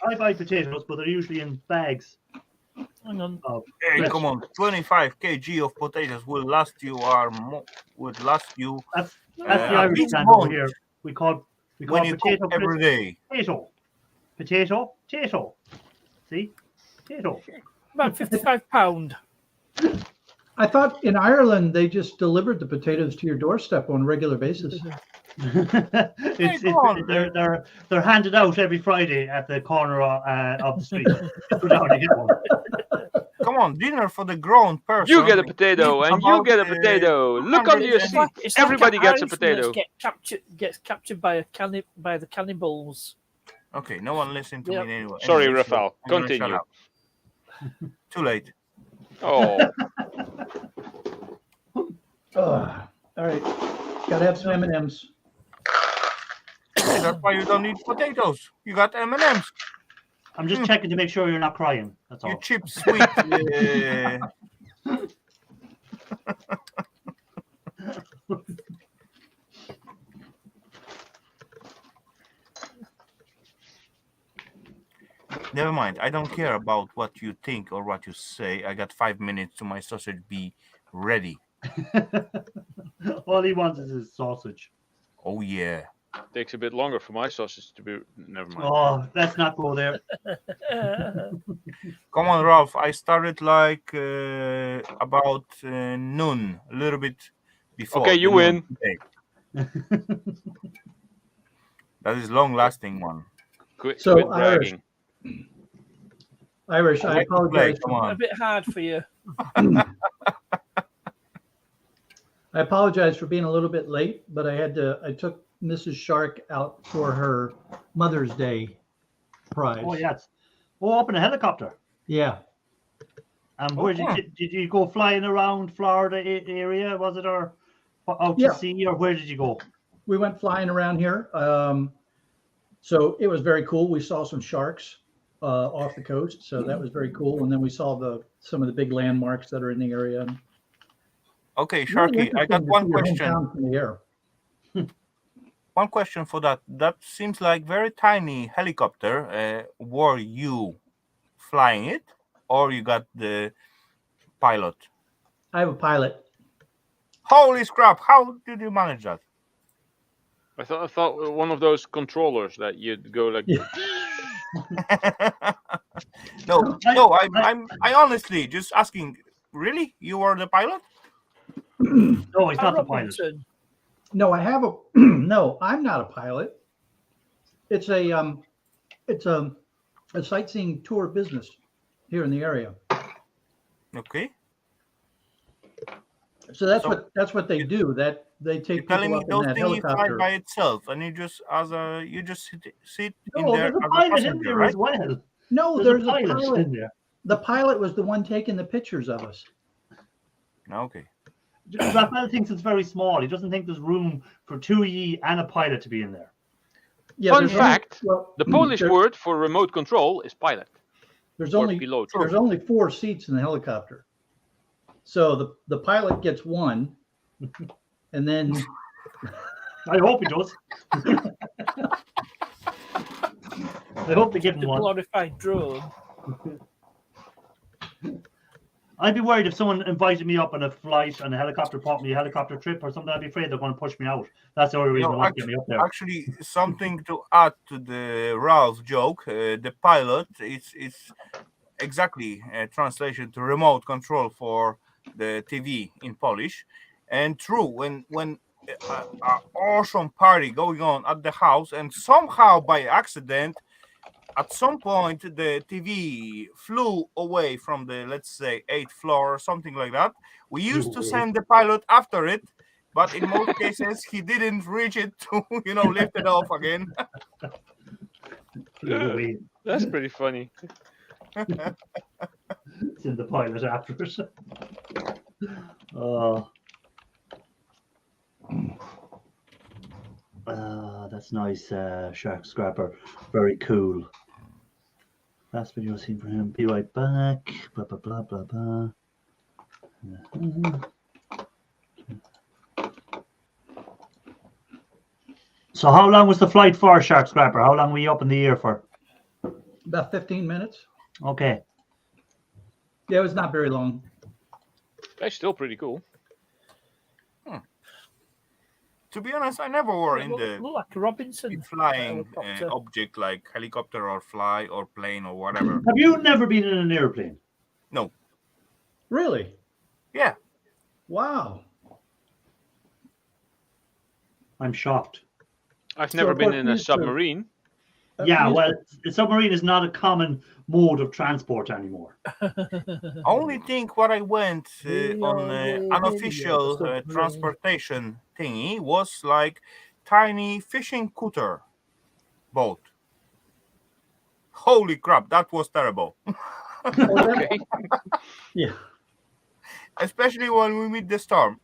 I buy potatoes, but they're usually in bags. Hang on. Hey, Yes. come on, 25 kg of potatoes will last you That's the a Irish big stand over month here. We call when you cook potato every day. potato. See, potato. About £55. I thought in Ireland they just delivered the potatoes to your doorstep on a regular basis. They're handed out every Friday at the corner of the street. Go down and get one. Come on, dinner for the grown person. You get a potato and you About, get a potato. Look under your seat. It's like Everybody an gets a Irishman that's potato. Gets captured by the cannibals. Okay, no one listen to Yep. me anyway. Sorry, Anyway, so Rafael. I'm gonna shut Continue. up. Too late. Oh, All right, gotta have some M&Ms. Hey, that's why you don't need potatoes. You got M&Ms. I'm just checking to make sure you're not crying. That's You all. cheap, sweet. Never mind. I don't care about what you think or what you say. I got 5 minutes to my sausage be ready. All he wants is his sausage. Oh yeah. Takes a bit longer for my sausage to be. Never mind. Oh, let's not go there. Come on, Ralph. I started like about noon, a little bit before. Okay, you the noon win. today. That is long-lasting one. Quit So, bragging. Irish, I Like to play, apologize. come A on. bit hard for you. I apologize for being a little bit late, but I took Mrs. Shark out for her Mother's Day prize. Oh, yes. Oh, up in a helicopter. Yeah. And where cool. did you go flying around Florida area? Was it or out Yeah. to sea, or where did you go? We went flying around here. So it was very cool. We saw some sharks off the coast, so that was very cool. And then we saw some of the big landmarks that are in the area. Okay, Really Sharky, I got interesting to one see your question. hometown from the air. One question for that. That seems like very tiny helicopter. Were you flying it, or you got the pilot? I have a pilot. Holy crap! How did you manage that? I thought one of those controllers that you'd go like. Yeah. No, I honestly just asking. Really, you are the pilot? No, he's not the pilot. Robinson. No, I have a no, I'm not a pilot. It's a sightseeing tour business here in the area. Okay. So that's what they do. That they You're take telling people me up in those that things fly helicopter. by itself, and you just sit in No, there there's a as a pilot in passenger, there right? as well. No, There's there's a pilot in there. The pilot was the one taking the pictures of us. Okay. Raphael thinks it's very small. He doesn't think there's room for two ye and a pilot to be in there. Yeah, Fun there's only- fact: well, the Polish there- word for remote control is pilot there's or only pilot. there's only 4 seats in the helicopter. So the pilot gets one, and then I hope he does. I hope they give The him one. glorified drone. I'd be worried if someone invited me up on a flight and a helicopter bought me a helicopter trip or something. I'd be afraid they're going to push me out. That's the only reason they want to get me up there. Actually, something to add to the Ralph joke. The pilot is exactly a translation to remote control for the TV in Polish. And true, when an awesome party going on at the house, and somehow by accident, at some point the TV flew away from the, let's say, 8th floor or something like that. We used to send the pilot after it, but in most cases he didn't reach it to lift it off again. Louis, That's pretty funny. it's in the pilot afterwards. That's nice, Shark Scrapper. Very cool. Last video seen from him. Be right back. Blah blah blah blah blah. So how long was the flight for, Shark Scrapper? How long were you up in the air for? about 15 minutes. Okay. Yeah, it was not very long. That's still pretty cool. To be honest, I never were in Look the like a Robinson flying helicopter. object like helicopter or fly or plane or whatever. Have you never been in an airplane? Really? Yeah. Wow. I'm shocked. I've So never of been course in a you too. submarine. Yeah, well, a submarine is not a common mode of transport anymore. Only thing what I went on the unofficial submarine. transportation thingy was like tiny fishing cutter boat. Holy crap, that was terrible. Okay. Yeah. Especially when we meet the storm.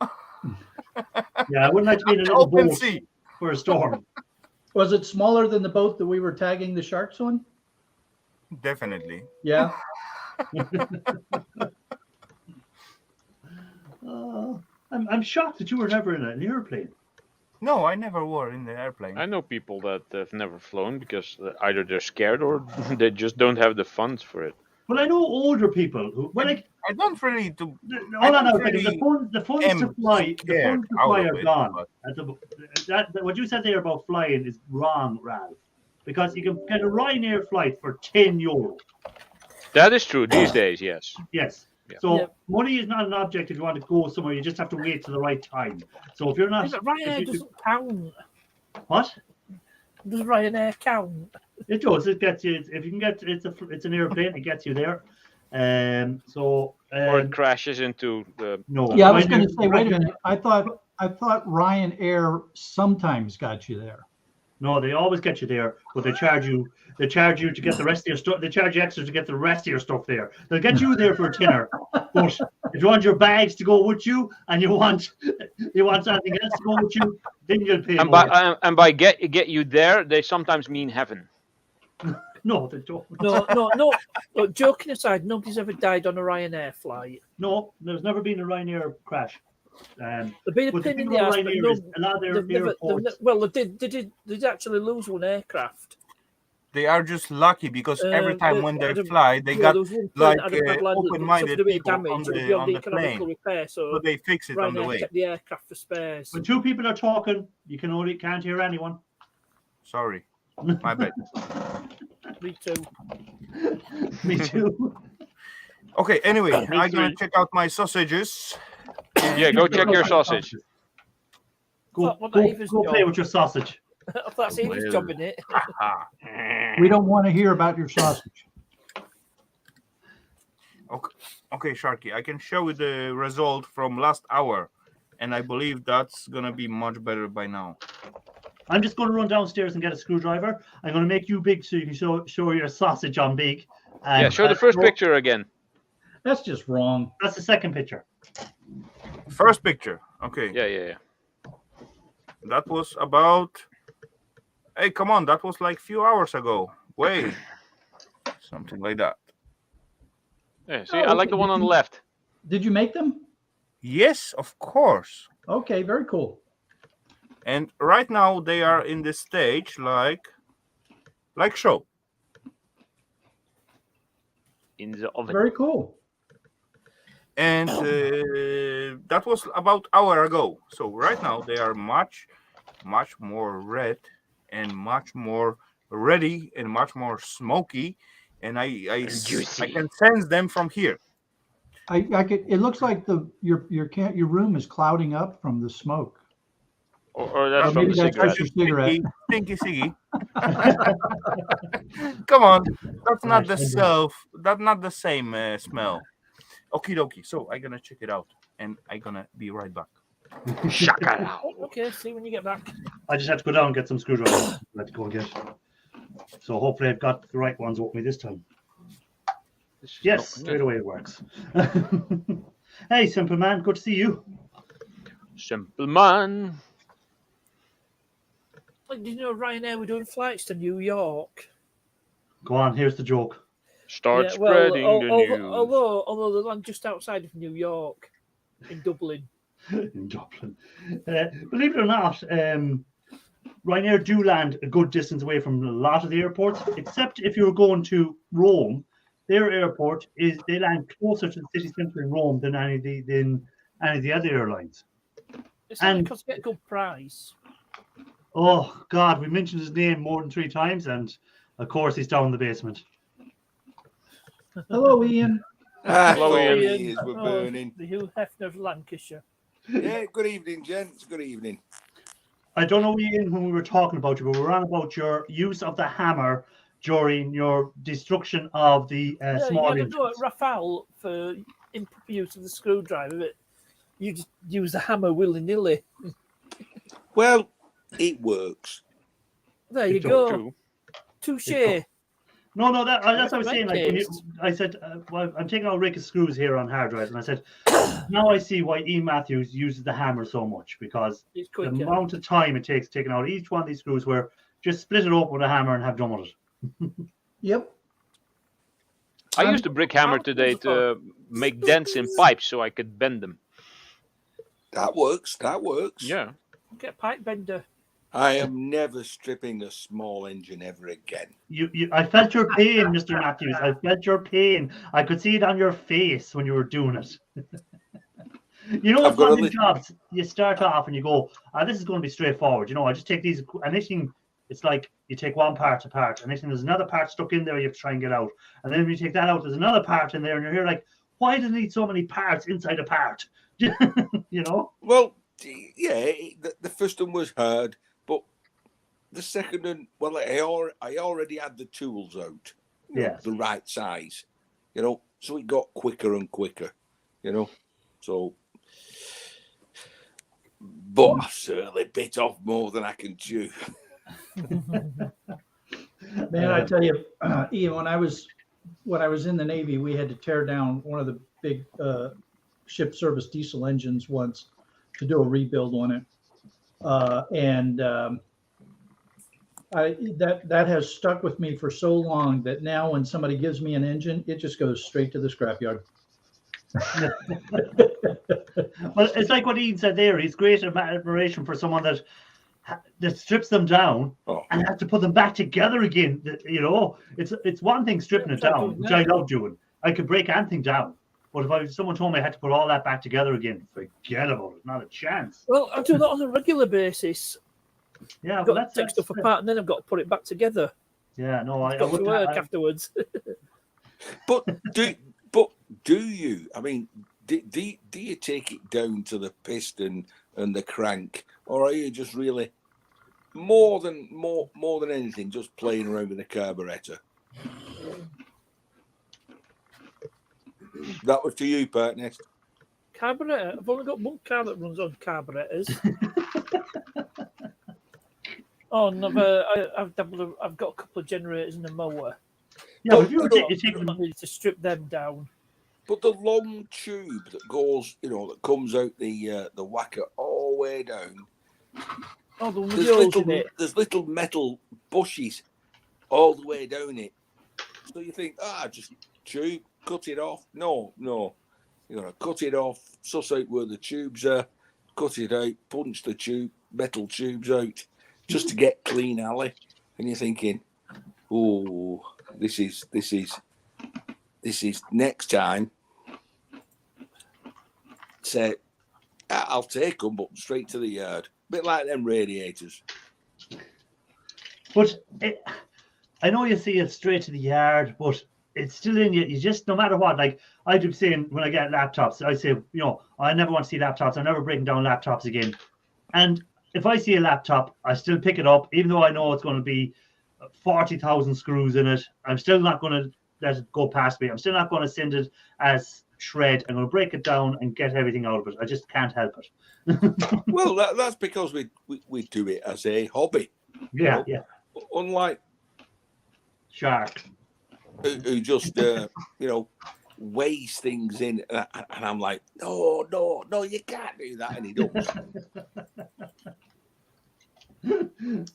Yeah, I wouldn't like to be in a little Open boat sea. for a storm. Was it smaller than the boat that we were tagging the sharks on? Definitely. Yeah. I'm shocked that you were never in an airplane. No, I never were in the airplane. I know people that have never flown because either they're scared or they just don't have the funds for it. Well, I know older people who. Well, like, I don't really do. hold on don't now, because the funds to fly, out of are it, gone. but- What you said there about flying is wrong, Ralph. Because you can get a Ryanair flight for €10. That is true these days, yes. Yes. Yeah. So Yep. money is not an object if you want to go somewhere. You just have to wait till the right time. So if you're not, But Ryanair doesn't count. what? Does Ryanair count? It does. It gets you. If you can get, it's an airplane. It gets you there. Or it crashes into the. No. Yeah, I was going to Ryanair- say, wait a minute. I thought Ryanair sometimes got you there. No, they always get you there, but they charge you. They charge you to get the rest of your stuff. They charge you extra to get the rest of your stuff there. They'll get you there for a tenner. But if you want your bags to go with you, and you want something else to go with you, then you'll pay And more. by get you there, they sometimes mean heaven. No, they don't. No. Look, joking aside, nobody's ever died on a Ryanair flight. No, there's never been a Ryanair crash. There've been a But the pain thing in the about ass, but Ryanair no, is a lot of their airports. they did actually lose one aircraft. They are just lucky because every time when they I don't- fly, they Yeah, got there was one like, plane that had a bad line that open-minded suffered a bit of people on damage. It was the- beyond on the economical plane. repair, so so they fix it on the Ryanair way. kept the aircraft for spares. When two people are talking, you can't hear anyone. Sorry, my bad. Me too. Me too. Okay, anyway, Me I'm gonna too. check out my sausages. Yeah, go check your sausage. Go What that Ava's play job? with your sausage. That's Ava's Well. job in it. Ah, We don't want to hear about your sausage. okay, Sharky, I can show you the result from last hour, and I believe that's gonna be much better by now. I'm just going to run downstairs and get a screwdriver. I'm going to make you big so you can show your sausage on big. And, Yeah, show the first picture again. That's just wrong. That's the second picture. First picture. Okay, Yeah. that was about. Hey, come on, that was like few hours ago. Wait, something like that. Yeah, see, I like the one on the left. Did you make them? Yes, of course. Okay, very cool. And right now they are in the stage like show. In the oven. Very cool. And that was about hour ago. So right now they are much more red and much more ready and much more smoky. And I juicy. can sense them from here. I could. It looks like your room is clouding up from the smoke. Or that's Or from maybe the that's cigarette. just your cigarette. Stinky Siggy. Come on, that's not the same smell. Okie dokie. So I'm gonna check it out, and I'm gonna be right back. Shaka. Okay, see when you get back. I just have to go down and get some screwdrivers. Let's go and get. So hopefully I've got the right ones with me this time. Yes, straight away it works. Hey, simple man, good to see you. Simple man. Did you know Ryanair were doing flights to New York? Go on, here's the joke. Start spreading the news. Although they land just outside of New York, in Dublin. In Dublin. Believe it or not, Ryanair do land a good distance away from a lot of the airports, except if you're going to Rome. Their airport they land closer to the city centre in Rome than any of the other airlines. It's And- because they get a good price. Oh God, we mentioned his name more than 3 times, and of course he's down in the basement. Hello, Ian. Hello, Ian. Ears were burning. The Hugh Hefner of Lancashire. Yeah, good evening, gents. Good evening. I don't know, Ian, when we were talking about you, but we were on about your use of the hammer during your destruction of the small Yeah, engines. no, Raphael, for improper use of the screwdriver, but you just use the hammer willy-nilly. Well, it works. There you It's go. True. Touche. No, that's what I was Right saying. Like, when case. I said, well, I'm taking out a rake of screws here on hard drives, and I said, now I see why E. Matthews uses the hammer so much, because It's the quicker. amount of time it takes taking out each one of these screws, where just split it open with a hammer and have done with it. Yep. I used a brick hammer today to make dents in pipes so I could bend them. That works. That works. Yeah. Get a pipe bender. I am never stripping a small engine ever again. I felt your pain, Mr. Matthews. I felt your pain. I could see it on your face when you were doing it. You know, I've it's got one a of these jobs. You start off and you go, this is going to be straightforward. You know, I just take these, anything, it's like you take one part apart, and there's another part stuck in there you have to try and get out. And then when you take that out, there's another part in there, and you're here like, why do they need so many parts inside a part? You know? Well, yeah, the first one was hard, but the second one, well, I already had the tools out, you know, the right size, you know, so it got quicker and quicker, you know, so. But I've certainly bit off more than I can chew. Man, I tell you, Ian, when I was in the Navy, we had to tear down one of the big ship service diesel engines once to do a rebuild on it, that has stuck with me for so long that now when somebody gives me an engine, it just goes straight to the scrapyard. Well, it's like what Ian said there. He's great admiration for someone that strips them down and has to put them back together again. You know, it's one thing stripping it down, which I love doing. I could break anything down, but if someone told me I had to put all that back together again, forget about it. Not a chance. Well, I do that on a regular basis. Yeah, I've got to take stuff apart and then I've got to put it back together. Yeah, no, I got to work afterwards. But do you? I mean, do you take it down to the piston and the crank, or are you just really more than anything just playing around with the carburetor? That was to you, Pat. Next. Carburetor. I've only got one car that runs on carburetors. And I've got a couple of generators and a mower. Yeah, but if you need to strip them down. But the long tube that goes, you know, that comes out the whacker all the way down. Oh, the holes in it. There's little metal bushes all the way down it. So you think, just tube, cut it off. No. You're going to cut it off, suss out where the tubes are, cut it out, punch the metal tubes out, just to get clean alley. And you're thinking, oh, this is next time. Say, I'll take them, but straight to the yard. Bit like them radiators. But I know you see it straight to the yard, but it's still in you. You just, no matter what, like I do saying when I get laptops, I say, you know, I never want to see laptops. I'm never breaking down laptops again. And if I see a laptop, I still pick it up, even though I know it's going to be 40,000 screws in it. I'm still not going to let it go past me. I'm still not going to send it as shred. I'm going to break it down and get everything out of it. I just can't help it. Well, that's because we do it as a hobby. Yeah, yeah. Unlike Shark, who just weighs things in, and I'm like, no, you can't do that, and he does.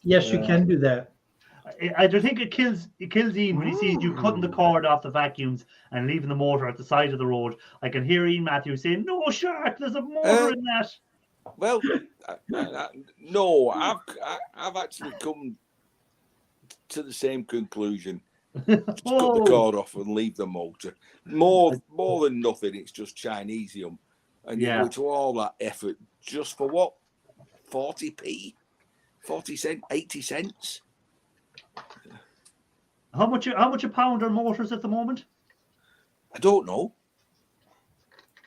Yes, you can do that. I don't think it kills Ian when he sees you cutting the cord off the vacuums and leaving the motor at the side of the road. I can hear Ian Matthews saying, "No, Shark, there's a motor in that." Well, no, I've actually come to the same conclusion. Just cut the cord off and leave the motor. More than nothing, it's just Chinesium, and you go to all that effort just for what? 40p, 40 cents, 80 cents. How much a pound are motors at the moment? I don't know.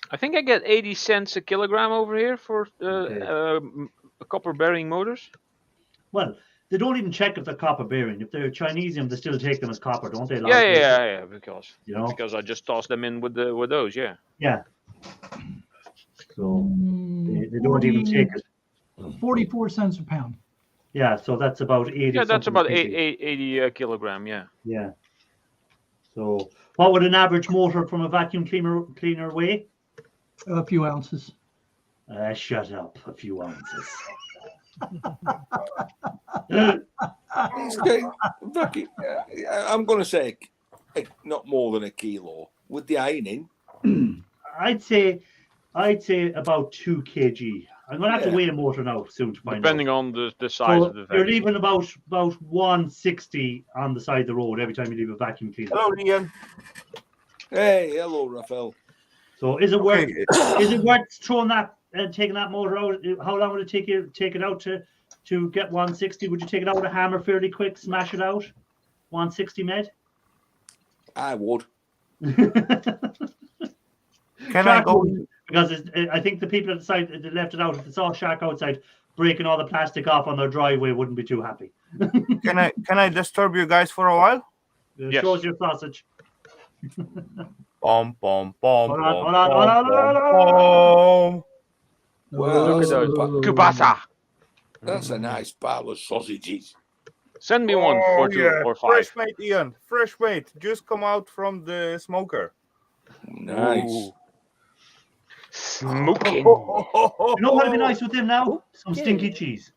I think I get 80 cents a kilogram over here for copper bearing motors. Well, they don't even check if they're copper bearing. If they're Chinesium, they still take them as copper, don't they? Yeah. Because I just toss them in with those. Yeah. Yeah. So they don't even take it. 44 cents a pound. Yeah, so that's about 80. Yeah, that's about 80 kilogram. Yeah. Yeah. So, what would an average motor from a vacuum cleaner weigh? A few ounces. Shut up. A few ounces. I'm going to say not more than a kilo with the ironing. I'd say about 2 kg. I'm going to have to Yeah. weigh a motor now soon to find Depending out. on the size So of the you're vacuum. leaving about 160 on the side of the road every time you leave a vacuum cleaner. Hello, Ian. Hey, hello, Raphael. So is it worth Okay. throwing that and taking that motor out? How long would it take you take it out to get 160? Would you take it out with a hammer fairly quick, smash it out? 160 med? I would. Can I go? Because I think the people at the side that left it out, if they saw Shark outside breaking all the plastic off on their driveway, wouldn't be too happy. Can I disturb you guys for a while? Yes. Shows your sausage. Pom pom pom Hold on, pom hold on, hold on, hold on, pom. Well, Look at those. Kubasa. that's a nice pile of sausages. Send me one or two or five. Fresh mate, Ian. Fresh mate. Just come out from the smoker. Nice. Ooh. Smoking. You know what'd be nice with him now? Some Okay. stinky cheese.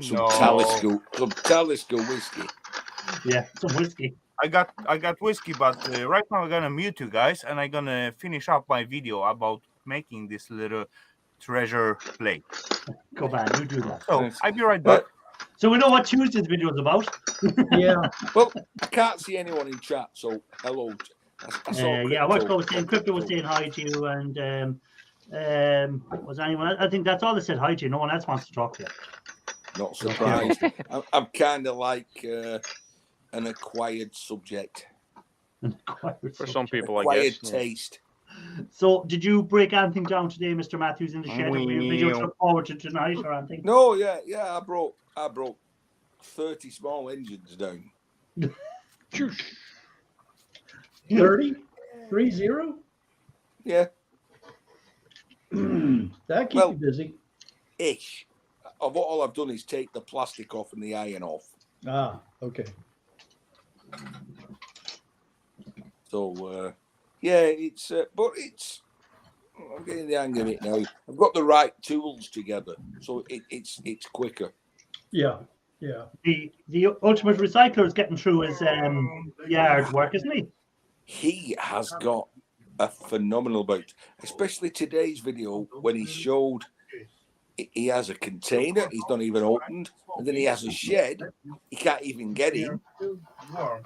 Some No. Talisker whiskey. Yeah, some whiskey. I got whiskey, but right now I'm gonna mute you guys, and I'm gonna finish up my video about making this little treasure plate. Go on, you do that. So Nice. I'll be right back. So we know what Tuesday's video is about. Yeah. Well, I can't see anyone in chat, so hello. I saw Yeah, what Crypto. was saying? Crypto was saying hi to you, and was anyone else? I think that's all they said hi to you. No one else wants to talk to you. Not surprised. I'm kind of like an acquired subject, For some people, I acquired guess. Yeah. taste. So, did you break anything down today, Mr. Matthews, in the shed? Were you video to look forward to tonight or anything? No, yeah. I broke 30 small engines down. 30? 30? Yeah, That keep Well- you busy. ish. All I've done is take the plastic off and the iron off. Ah, okay. So it's but it's. I'm getting the hang of it now. I've got the right tools together, so it's quicker. Yeah, yeah. The ultimate recycler is getting through his yard work, isn't he? He has got a phenomenal boat, especially today's video when he showed he has a container he's not even opened, and then he has a shed he can't even get in. Hold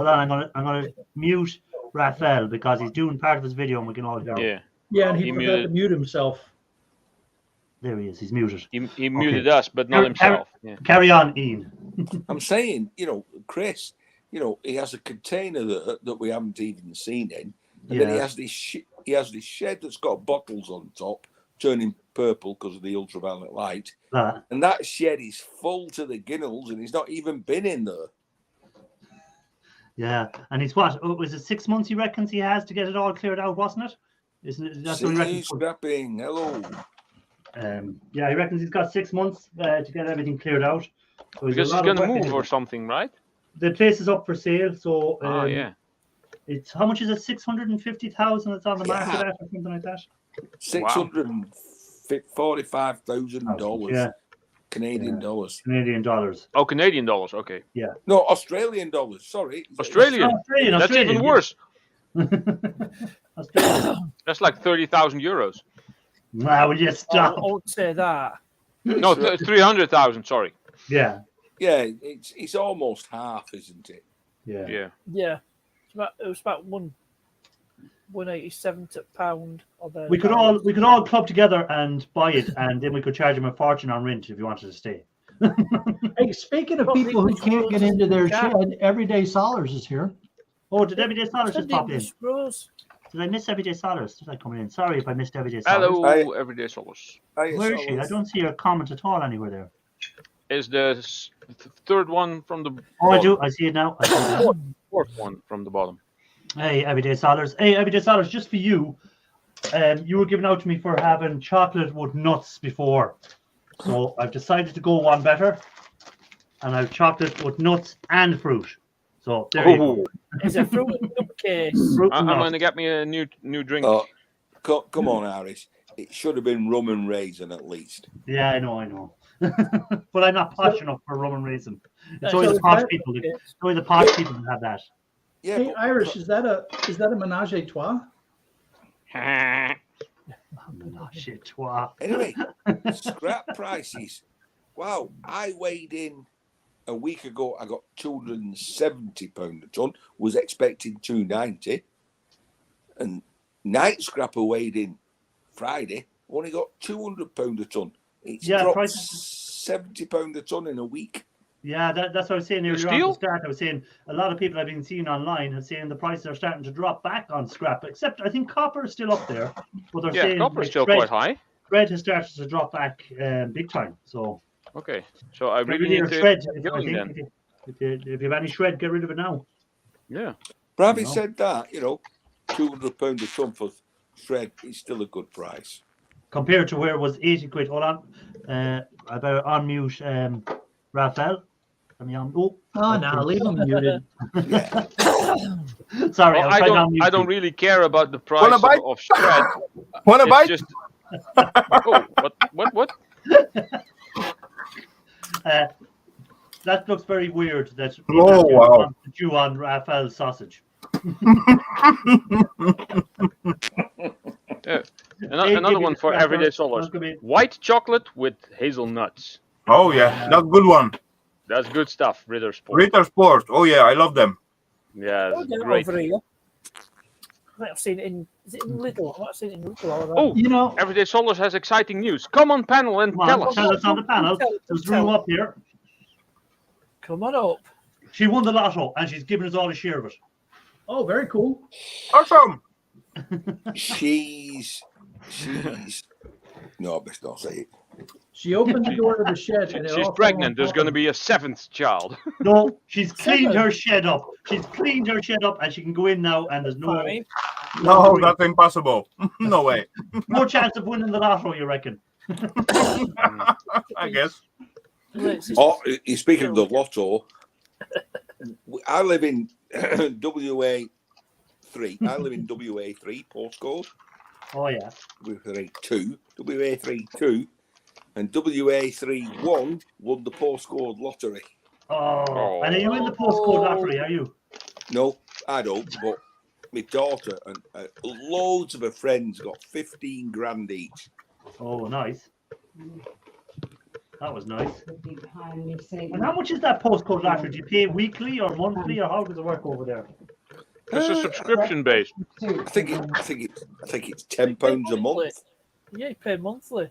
on, I'm gonna mute Raphael because he's doing part of his video and we can all hear him. Yeah. Yeah, and he He forgot muted- to mute himself. There he is. He's muted. He muted us, but not himself. Yeah. Carry on, Ian. I'm saying, Chris, he has a container that we haven't even seen in, and then he has this shed that's got bottles on top, turning purple because of the ultraviolet light, and that shed is full to the ginnels, and he's not even been in there. Yeah, and he's what? Oh, was it 6 months he reckons he has to get it all cleared out, wasn't it? Isn't it? That's what he reckons. Scrapping, hello. Yeah, he reckons he's got 6 months to get everything cleared out. So Because he's a lot going of to work move ahead. or something, right? The place is up for sale, so Yeah. it's how much is it? 650,000. It's on the market Yeah. at or something like that. $645,000 Yeah, Canadian dollars. Canadian dollars. Oh, Canadian dollars. Okay. No, Australian dollars. Sorry, Australian. Australian. That's even worse. Australian. That's like 30,000 euros. Wow, will you I stop? won't say that. No, 300,000. Sorry. Yeah, Yeah, it's almost half, isn't it? yeah. Yeah. Yeah. It was about 187 pound or there. We could all club together and buy it, and then we could charge him a fortune on rent if you wanted to stay. Hey, speaking of Well, people who English can't get into their Yeah. shed, Everyday Solars is here. Oh, did Everyday Solars just pop in? Rose. Did I miss Everyday Solars? Did I come in? Sorry if I missed Everyday Solars. Hello, Everyday Solars. Where is she? I don't see her comment at all anywhere there. Is the third one from the Oh, I do. I see it now. I see it now. fourth one from the bottom. Hey, Everyday Solars. Hey, Everyday Solars, just for you. You were given out to me for having chocolate with nuts before. So I've decided to go one better. And I've chocolate with nuts and fruit. So there you go. It's a fruit and cupcake. Fruit I'm and going to nuts. get me a new drink. Oh, come on, Harris. It should have been rum and raisin at least. Yeah, I know. But I'm not posh enough for rum and raisin. It's So only the is posh that- people. It's only the posh people that have that. Yeah, Hey, but- Irish, is that a menage a trois? Oh, shit. Wow. Anyway, scrap prices. Wow, I weighed in a week ago. I got £270 a ton. Was expecting 290, and night scrapper weighed in Friday. Only got £200 a ton. It's dropped £70 a ton in a week. Yeah, that's what I was saying earlier on at the start. I was saying a lot of people I've been seeing online have saying the prices are starting to drop back on scrap, except I think copper is still up there. But they're saying copper is still quite high. Shred has started to drop back big time. So okay, so I really need to shred. If you have any shred, get rid of it now. Yeah. But having said that, £200 a ton for shred is still a good price compared to where it was 80 quid. Hold on, about on mute, Raphael. No, leave them muted. Sorry, I don't really care about the price of shred. Want to bite? Just... oh, what? That looks very weird. That wow! Chew on Raphael's sausage. Another one for everyday solars. White chocolate with hazelnuts. Oh yeah, that's a good one. That's good stuff. Ritter Sport. Ritter Sport. Oh yeah, I love them. Yeah, great. Over here. I've seen it in. Is it in Lidl? I've seen it in Lidl. Oh, Everyday Solars has exciting news. Come on, panel, and tell us. Tell us on the panel. There's room up here. Come on up. She won the lotto, and she's giving us all a share of it. Oh, very cool. Awesome. She's. No, I best not say it. She opened the door to the shed. And she's pregnant. There's going to be a 7th child. No, she's cleaned her shed up. She's cleaned her shed up, and she can go in now. And there's no. No, that's impossible. No way. No chance of winning the lotto, you reckon? I guess. Oh, you're speaking of the lotto. I live in WA3. I live in WA3 postcode. Oh yeah. WA3 WA32. And WA31 won the postcode lottery. Oh, and are you in the postcode lottery? Are you? No, I don't. But my daughter and loads of her friends got 15 grand each. Oh, nice. That was nice. And how much is that postcode lottery? Do you pay weekly or monthly, or how does it work over there? It's a subscription based. I think it's £10 a month. Yeah, you pay monthly.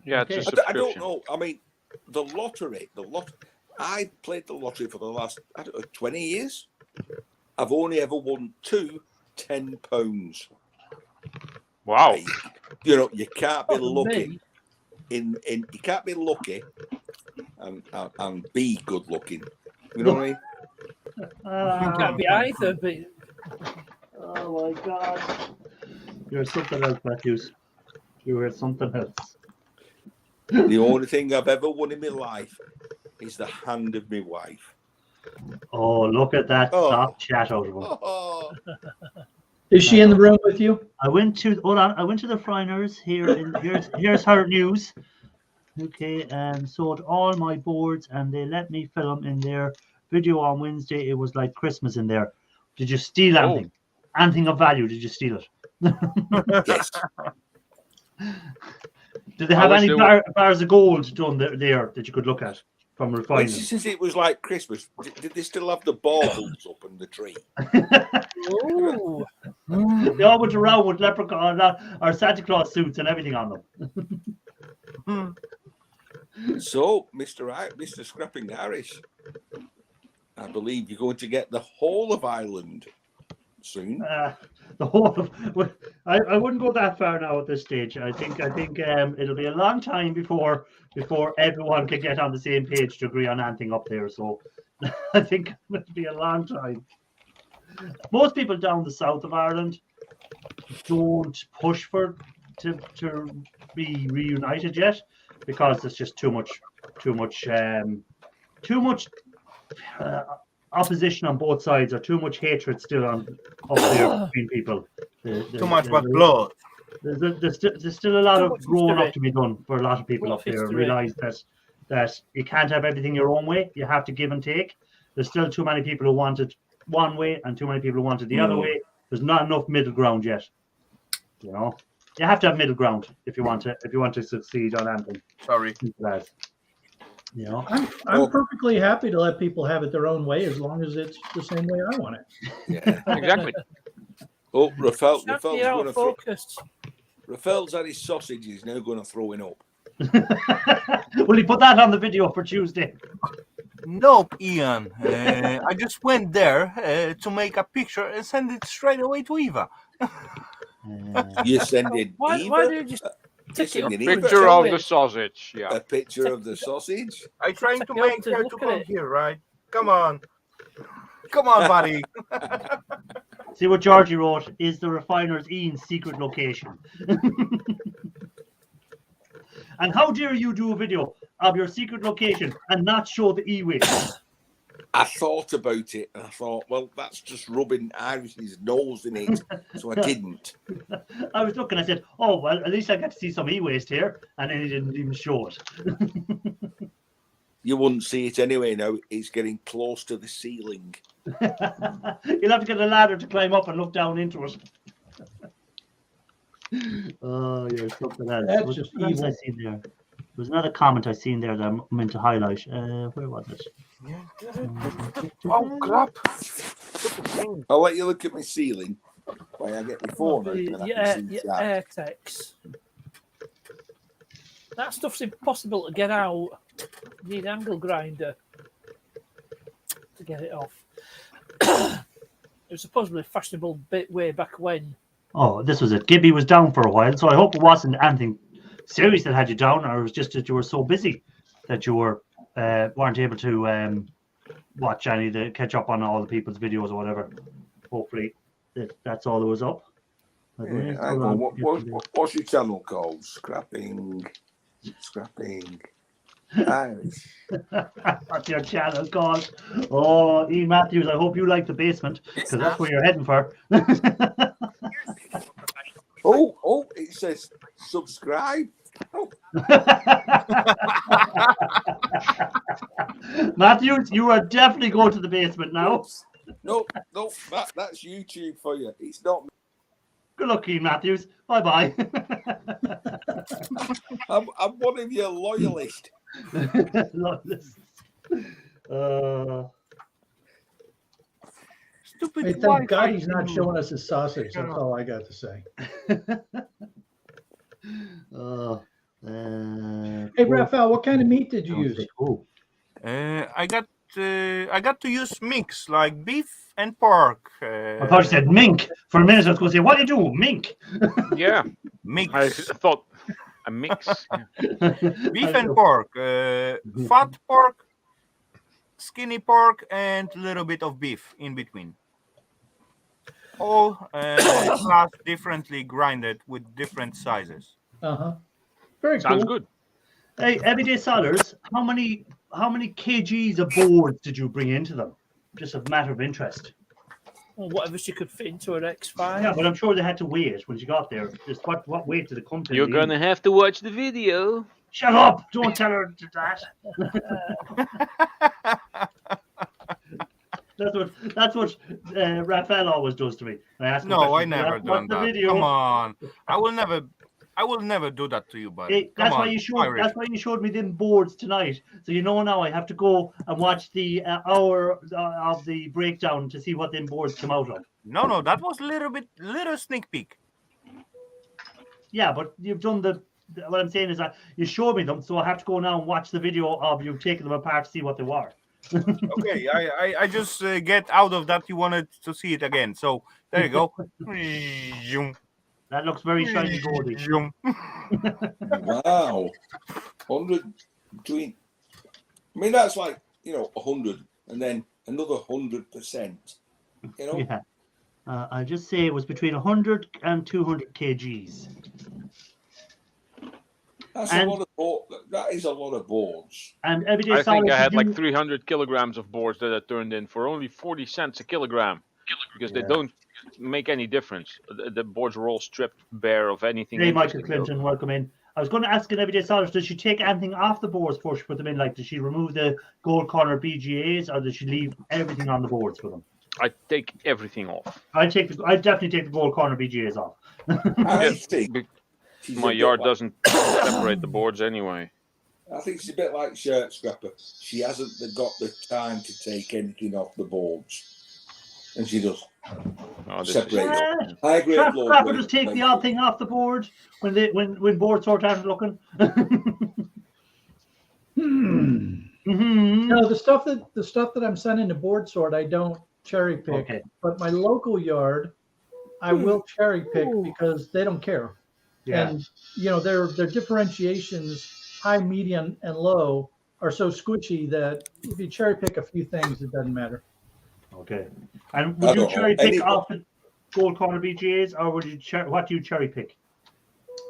Yeah, it's a subscription. I don't know. I mean, the lottery. I played the lottery for the last 20 years. I've only ever won two £10. Wow. You can't be lucky. You can't be lucky and be good looking. You know what I mean? You can't be either, but oh my God. You're something else, Matthews. You were something else. The only thing I've ever won in my life is the hand of my wife. Oh, look at that soft chat out of her. Oh. Is she in the room with you? I went to the Friners here. Here's her news. Okay, and sold all my boards, and they let me film in their video on Wednesday. It was like Christmas in there. Did you steal anything? Anything of value? Did you steal it? Yes. Did they have any bars of gold done there that you could look at from refining? Since it was like Christmas, did they still have the baubles up in the tree? ooh. They all went around with leprechaun or Santa Claus suits and everything on them. So, Mr. Scrapping Irish, I believe you're going to get the whole of Ireland soon. The whole of, I wouldn't go that far now at this stage. I think it'll be a long time before everyone can get on the same page to agree on anything up there. So I think it'll be a long time. Most people down the south of Ireland don't push for to be reunited yet, because there's just too much opposition on both sides, or too much hatred still up there between people. Too much blood. There's still a lot of growing up to be done for a lot of people up there. Realize that you can't have everything your own way. You have to give and take. There's still too many people who want it one way and too many people who want it the other way. There's not enough middle ground yet. You have to have middle ground if you want to succeed on anything. Sorry. You know. I'm perfectly happy to let people have it their own way as long as it's the same way I want it. Yeah. Exactly. Oh, Raphael's Exactly going out to throw. focused. Raphael's had his sausage. He's now going to throw it up. Will you put that on the video for Tuesday? Nope, Ian. I just went there to make a picture and send it straight away to Eva. You send it. Why did you take it up? Picture of the sausage. Yeah. A picture of the sausage. I'm trying to Take me up make to her look to at come it. here, right? Come on. Come on, buddy. See what Georgie wrote is the refiner's Ian's secret location. And how dare you do a video of your secret location and not show the e-waste? I thought about it and I thought, well, that's just rubbing Irish's nose in it. So I didn't. I was looking, I said, oh, well, at least I got to see some e-waste here. And then he didn't even show it. You wouldn't see it anyway now. It's getting close to the ceiling. You'll have to get a ladder to climb up and look down into it. Oh, you're something else. That's What just else evil. I seen there? There was another comment I seen there that I meant to highlight. Where was it? Oh, crap. I'll let you look at my ceiling while I get my phone out and I can see that. Airtex. That stuff's impossible to get out. You need angle grinder to get it off. It was supposedly a fashionable bit way back when. Oh, this was it. Gibby was down for a while, so I hope it wasn't anything serious that had you down, or it was just that you were so busy that you weren't able to watch any to catch up on all the people's videos or whatever. Hopefully, that's all that was up. Yeah, hang on. What's your channel called? Scrapping Irish. What's your channel called? Oh, Ian Matthews, I hope you like the basement, because that's where you're heading for. Oh, it says subscribe. Oh. Matthews, you are definitely going to the basement now. No, that's YouTube for you. It's not me. Good luck, Ian Matthews. Bye-bye. I'm one of your loyalists. Stupid. Hey, thank God he's not showing us his sausage. That's all I got to say. Hey, Raphael, what kind of meat did you use? I got to use mix like beef and pork. I thought you said mink. For a minute, I was going to say, what do you do? Mink. Yeah. Mix. I thought a mix. Beef and pork. Fat pork, skinny pork, and a little bit of beef in between. All class differently grinded with different sizes. Uh-huh. Very Sounds cool. good. Hey, Everyday Sellers, how many kgs of boards did you bring into them? Just a matter of interest. Or whatever she could fit into her X5. Yeah, but I'm sure they had to weigh it when she got there. Just what weight did it come to? You're going to have to watch the video. Shut up! Don't tell her that. That's what Raphael always does to me. I ask him No, I questions, never "What's done the that. video?" Come on, I will never do that to you, buddy. Hey, that's Come why on, you showed. Irish. That's why you showed me them boards tonight. So you know now I have to go and watch the hour of the breakdown to see what them boards come out of. No, that was little sneak peek. Yeah, but you've done what I'm saying is that you showed me them, so I have to go now and watch the video of you taking them apart to see what they were. Okay, I just get out of that. You wanted to see it again, so there you go. That looks very shiny goldy. Wow. 100 between. I mean, that's like, 100 and then another 100%. Yeah. I'll just say it was between 100 and 200 kgs. That's a lot of boards. That is a lot of boards. And Everyday I think I Sellers, had like 300 kilograms of boards that I turned in for only 40 cents a kilogram. Because they don't make any difference. The boards are all stripped bare of anything. Hey, Michael interesting. Clinton, welcome in. I was going to ask an Everyday Sellers, does she take anything off the boards before she put them in? Like, does she remove the gold corner BGAs, or does she leave everything on the boards for them? I take everything off. I definitely take the gold corner BGAs off. I think She's a My bit yard like- doesn't separate the boards anyway. I think she's a bit like Shirt Scrapper. She hasn't got the time to take anything off the boards, and she does. Oh, this Separate. is, High grade, Trap low Scrapper grade. just take the odd thing off the board when board sort aren't looking. No, the stuff that I'm sending to board sort, I don't cherry pick. Okay. But my local yard, I will cherry pick because they don't care. Yeah. And their differentiations, high, medium, and low, are so squishy that if you cherry pick a few things, it doesn't matter. Okay. And I would you don't know. cherry pick Any- off the gold corner BGAs, or would you what do you cherry pick?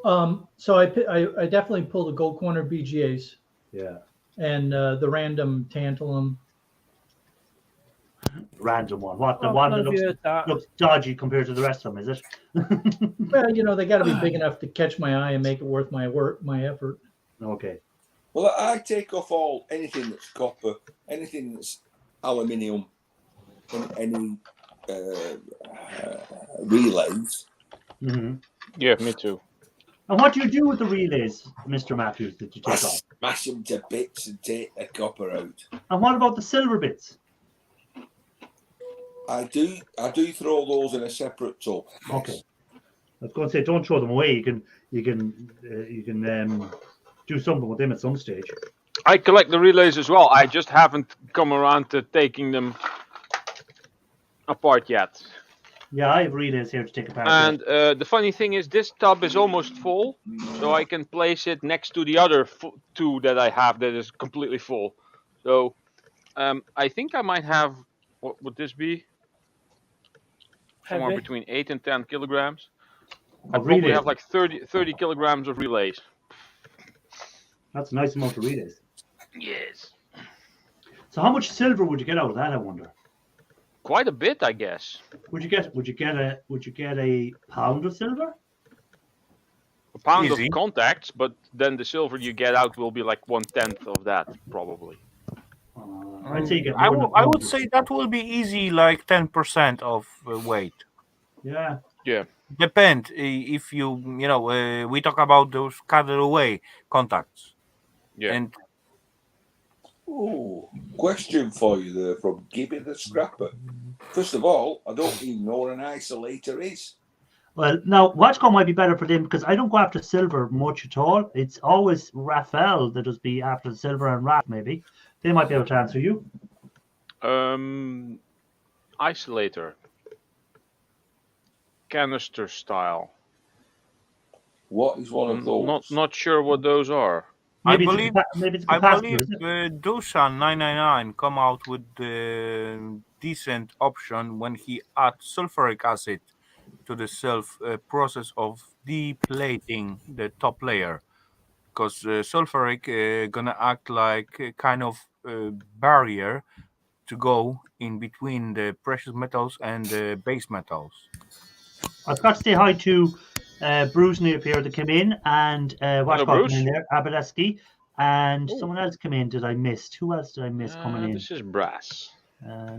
So I definitely pull the gold corner BGAs Yeah. and the random tantalum. Random one. What the Oh, one none that of you heard that. looks dodgy compared to the rest of them, is it? Well, they got to be big enough to catch my eye and make it worth my effort. Okay. Well, I take off anything that's copper, anything that's aluminium, and any relays. Mm-hmm. yeah, me too. And what do you do with the relays, Mr. Matthews, that you I take off? smash them to bits and take the copper out. And what about the silver bits? I do throw those in a separate tub. Okay. I was going to say, don't throw them away. You can do something with them at some stage. I collect the relays as well. I just haven't come around to taking them apart yet. Yeah, I have relays here to take apart. And the funny thing is, this tub is almost full, so I can place it next to the other two that I have that is completely full. So I think I might have, what would this be? Somewhere Heavy. between 8 and 10 kilograms. I Of probably relays. have like 30 kilograms of relays. That's a nice amount of relays. Yes. So how much silver would you get out of that, I wonder? Quite a bit, I guess. Would you get a pound of silver? A pound Easy. of contacts, but then the silver you get out will be like 1/10 of that, probably. I'd say you get I more than a would pound. say that will be easy, like 10% of weight. Yeah. Depend if we talk about those cut away contacts. Yeah. And Oh, question for you there from Gibby the Scrapper. First of all, I don't even know what an isolator is. Well, now Watchcom might be better for them because I don't go after silver much at all. It's always Raphael that does be after the silver and Raph maybe. They might be able to answer you. Isolator. Canister style. What is one of those? Not sure what those are. Maybe I it's believe- maybe it's a I capacitor, believe is it? Dushan 999 come out with the decent option when he adds sulfuric acid to the process of depleting the top layer, because sulfuric gonna act like a kind of barrier to go in between the precious metals and the base metals. I've got to say hi to Bruce Near here that came in and Watchcom Bruce. came in there, Abeleski, and someone else came in. Did I miss? Who else did I miss coming in? This is brass.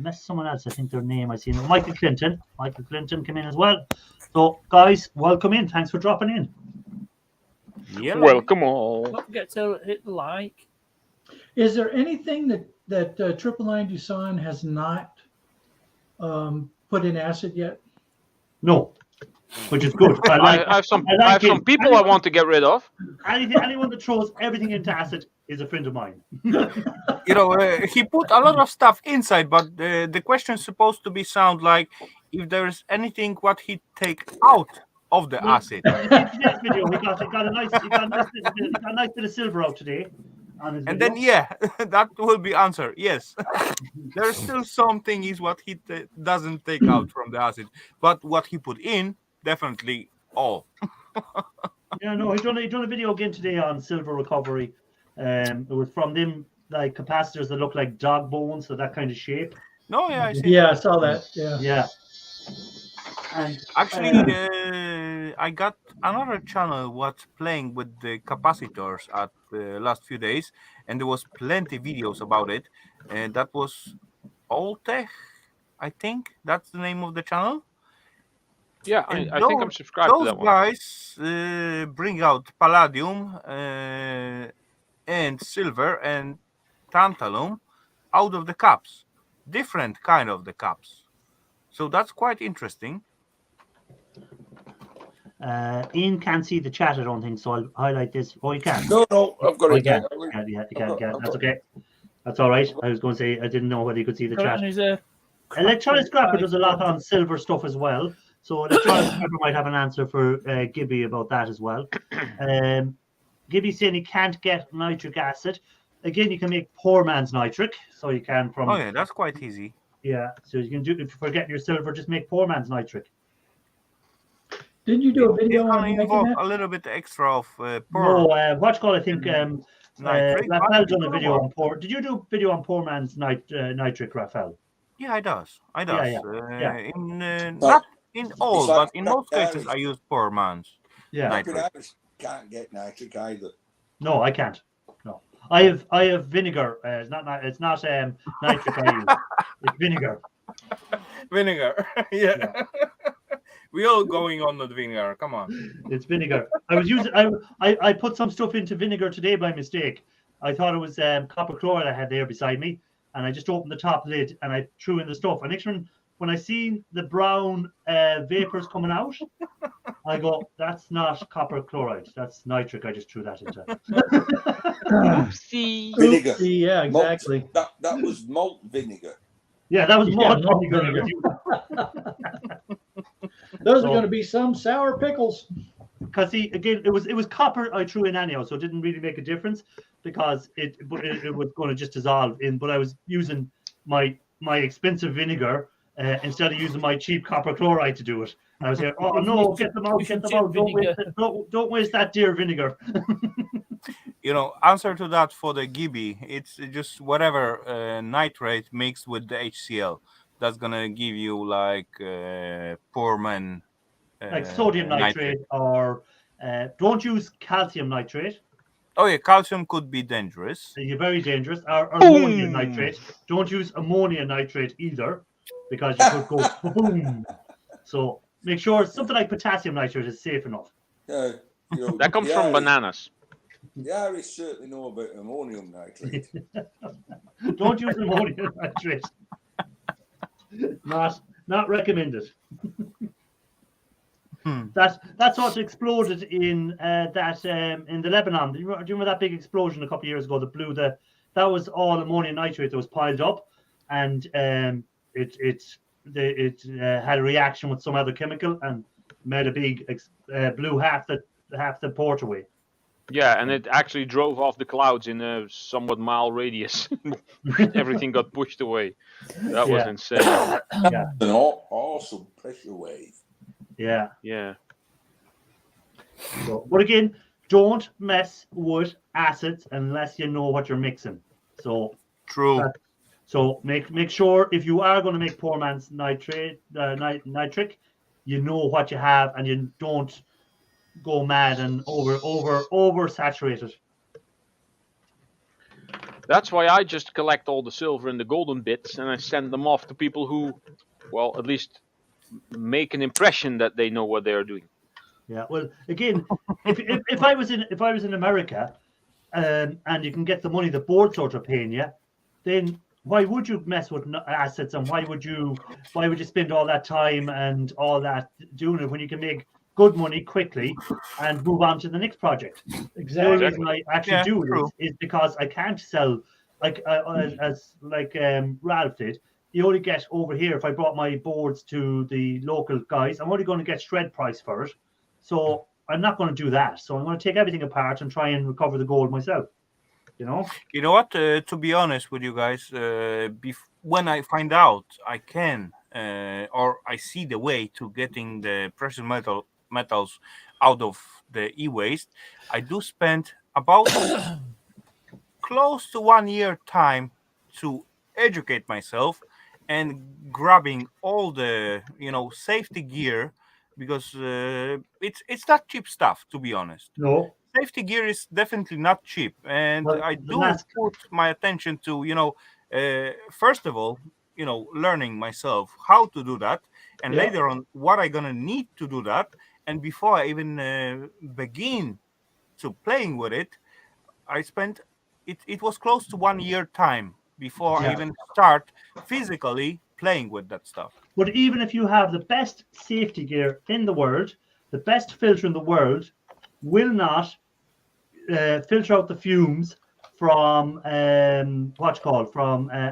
Missed someone else. I think their name I seen. Michael Clinton. Michael Clinton came in as well. So guys, welcome in. Thanks for dropping in. Yellow. Welcome all. Don't forget to hit the like. Is there anything that Triple Nine Dusan has not put in acid yet? No, which is good. I I like. have some I like I have some it. people I want to get rid of. Anyone that throws everything into acid is a friend of mine. He put a lot of stuff inside, but the question is supposed to be sound like if there is anything what he take out of the acid. In today's video, he got a nice bit of silver out today. On his And video. then, yeah, that will be answer. Yes, there's still something is what he doesn't take out from the acid, but what he put in, definitely all. Yeah, no, he done a video again today on silver recovery. It was from them like capacitors that look like dog bones, so that kind of shape. No, yeah, I see. Yeah, I saw that. Yeah. Yeah. And Actually, I got another channel what's playing with the capacitors at the last few days, and there was plenty videos about it. And that was Alltech, I think that's the name of the channel. Yeah, And I think I'm subscribed to those that one. guys bring out palladium and silver and tantalum out of the cups, different kind of the cups. So that's quite interesting. Ian can't see the chat, I don't think, so I'll highlight this. Oh, you can. No, I've got Oh, it. you can. there. You I've can. got- That's okay. That's all right. I was going to say I didn't know whether you could see the chat. Electronic Scrapper does a lot on silver stuff as well. So Electronic Scrapper might have an answer for Gibby about that as well. Gibby's saying he can't get nitric acid. Again, you can make poor man's nitric. So you can from... Oh yeah, that's quite easy. Yeah, so you can do, if you forget your silver, just make poor man's nitric. Did you do a It's video gonna on making involve that? a little bit extra of No, pearl. what's called, I think, Nitrate, Raphael but done a it's video gonna on poor... Did you do a video on poor man's nitric, Raphael? Yeah, I does. Yeah. In But not in all, it's like but in most cases, I use poor man's Yeah. Fucking nitrate. Irish can't get nitric either. No, I can't. No, I have vinegar. It's not nitric I use. It's vinegar. Vinegar. Yeah. We all going on the vinegar. Come on. It's vinegar. I was using. I put some stuff into vinegar today by mistake. I thought it was copper chloride I had there beside me, and I just opened the top lid and I threw in the stuff. And next when I see the brown vapors coming out, I go, "That's not copper chloride. That's nitric. I just threw that into." Oopsie. Vinegar. Oopsie, yeah, exactly. That was malt vinegar. Yeah, that was Yeah, malt malt vinegar. Those are going to be some sour pickles. Because see, again, it was copper I threw in anyhow, so it didn't really make a difference because it was going to just dissolve in. But I was using my expensive vinegar instead of using my cheap copper chloride to do it. And I was here, oh no, get them out. Don't waste that dear vinegar. Answer to that for the Gibby, it's just whatever nitrate mixed with the HCl. That's gonna give you like poor man. Like sodium nitrate or don't use calcium nitrate. Oh yeah, calcium could be dangerous. You're very dangerous. Or ammonia nitrate. Don't use ammonia nitrate either because you could go boom. So make sure something like potassium nitrate is safe enough. That comes from bananas. The Irish certainly know about ammonium nitrate. Don't use ammonium nitrate. Not recommended. That's what exploded in in the Lebanon. Do you remember that big explosion a couple of years ago that blew that was all ammonium nitrate that was piled up, and it had a reaction with some other chemical and made a big blew half the port away. Yeah, and it actually drove off the clouds in a somewhat mile radius. Everything got pushed away. That was insane. Yeah. An awesome pressure wave. Yeah. Yeah. So, but again, don't mess with acids unless you know what you're mixing. So True. So make sure if you are going to make poor man's nitrate nitric, you know what you have and you don't go mad and over saturate it. That's why I just collect all the silver and the golden bits and I send them off to people who, well, at least make an impression that they know what they are doing. Yeah. Well, again, if I was in America, and you can get the money the board sort of paying you, then why would you mess with assets and why would you spend all that time and all that doing it when you can make good money quickly and move on to the next project? Exactly. The only reason I actually do it is because I can't sell like Ralph did. You only get over here. If I brought my boards to the local guys, I'm only going to get shred price for it. So I'm not going to do that. So I'm going to take everything apart and try and recover the gold myself. You know what? To be honest with you guys, when I find out I can or I see the way to getting the precious metals out of the e-waste, I do spend about close to 1 year time to educate myself and grabbing all the safety gear because it's not cheap stuff, to be honest. No. Safety gear is definitely not cheap, and I do put my attention to first of all learning myself how to do that, and Yeah. later on what I'm gonna need to do that. And before I even begin to playing with it, I spent it was close to 1 year time before I Yeah. even start physically playing with that stuff. But even if you have the best safety gear in the world, the best filter in the world will not filter out the fumes from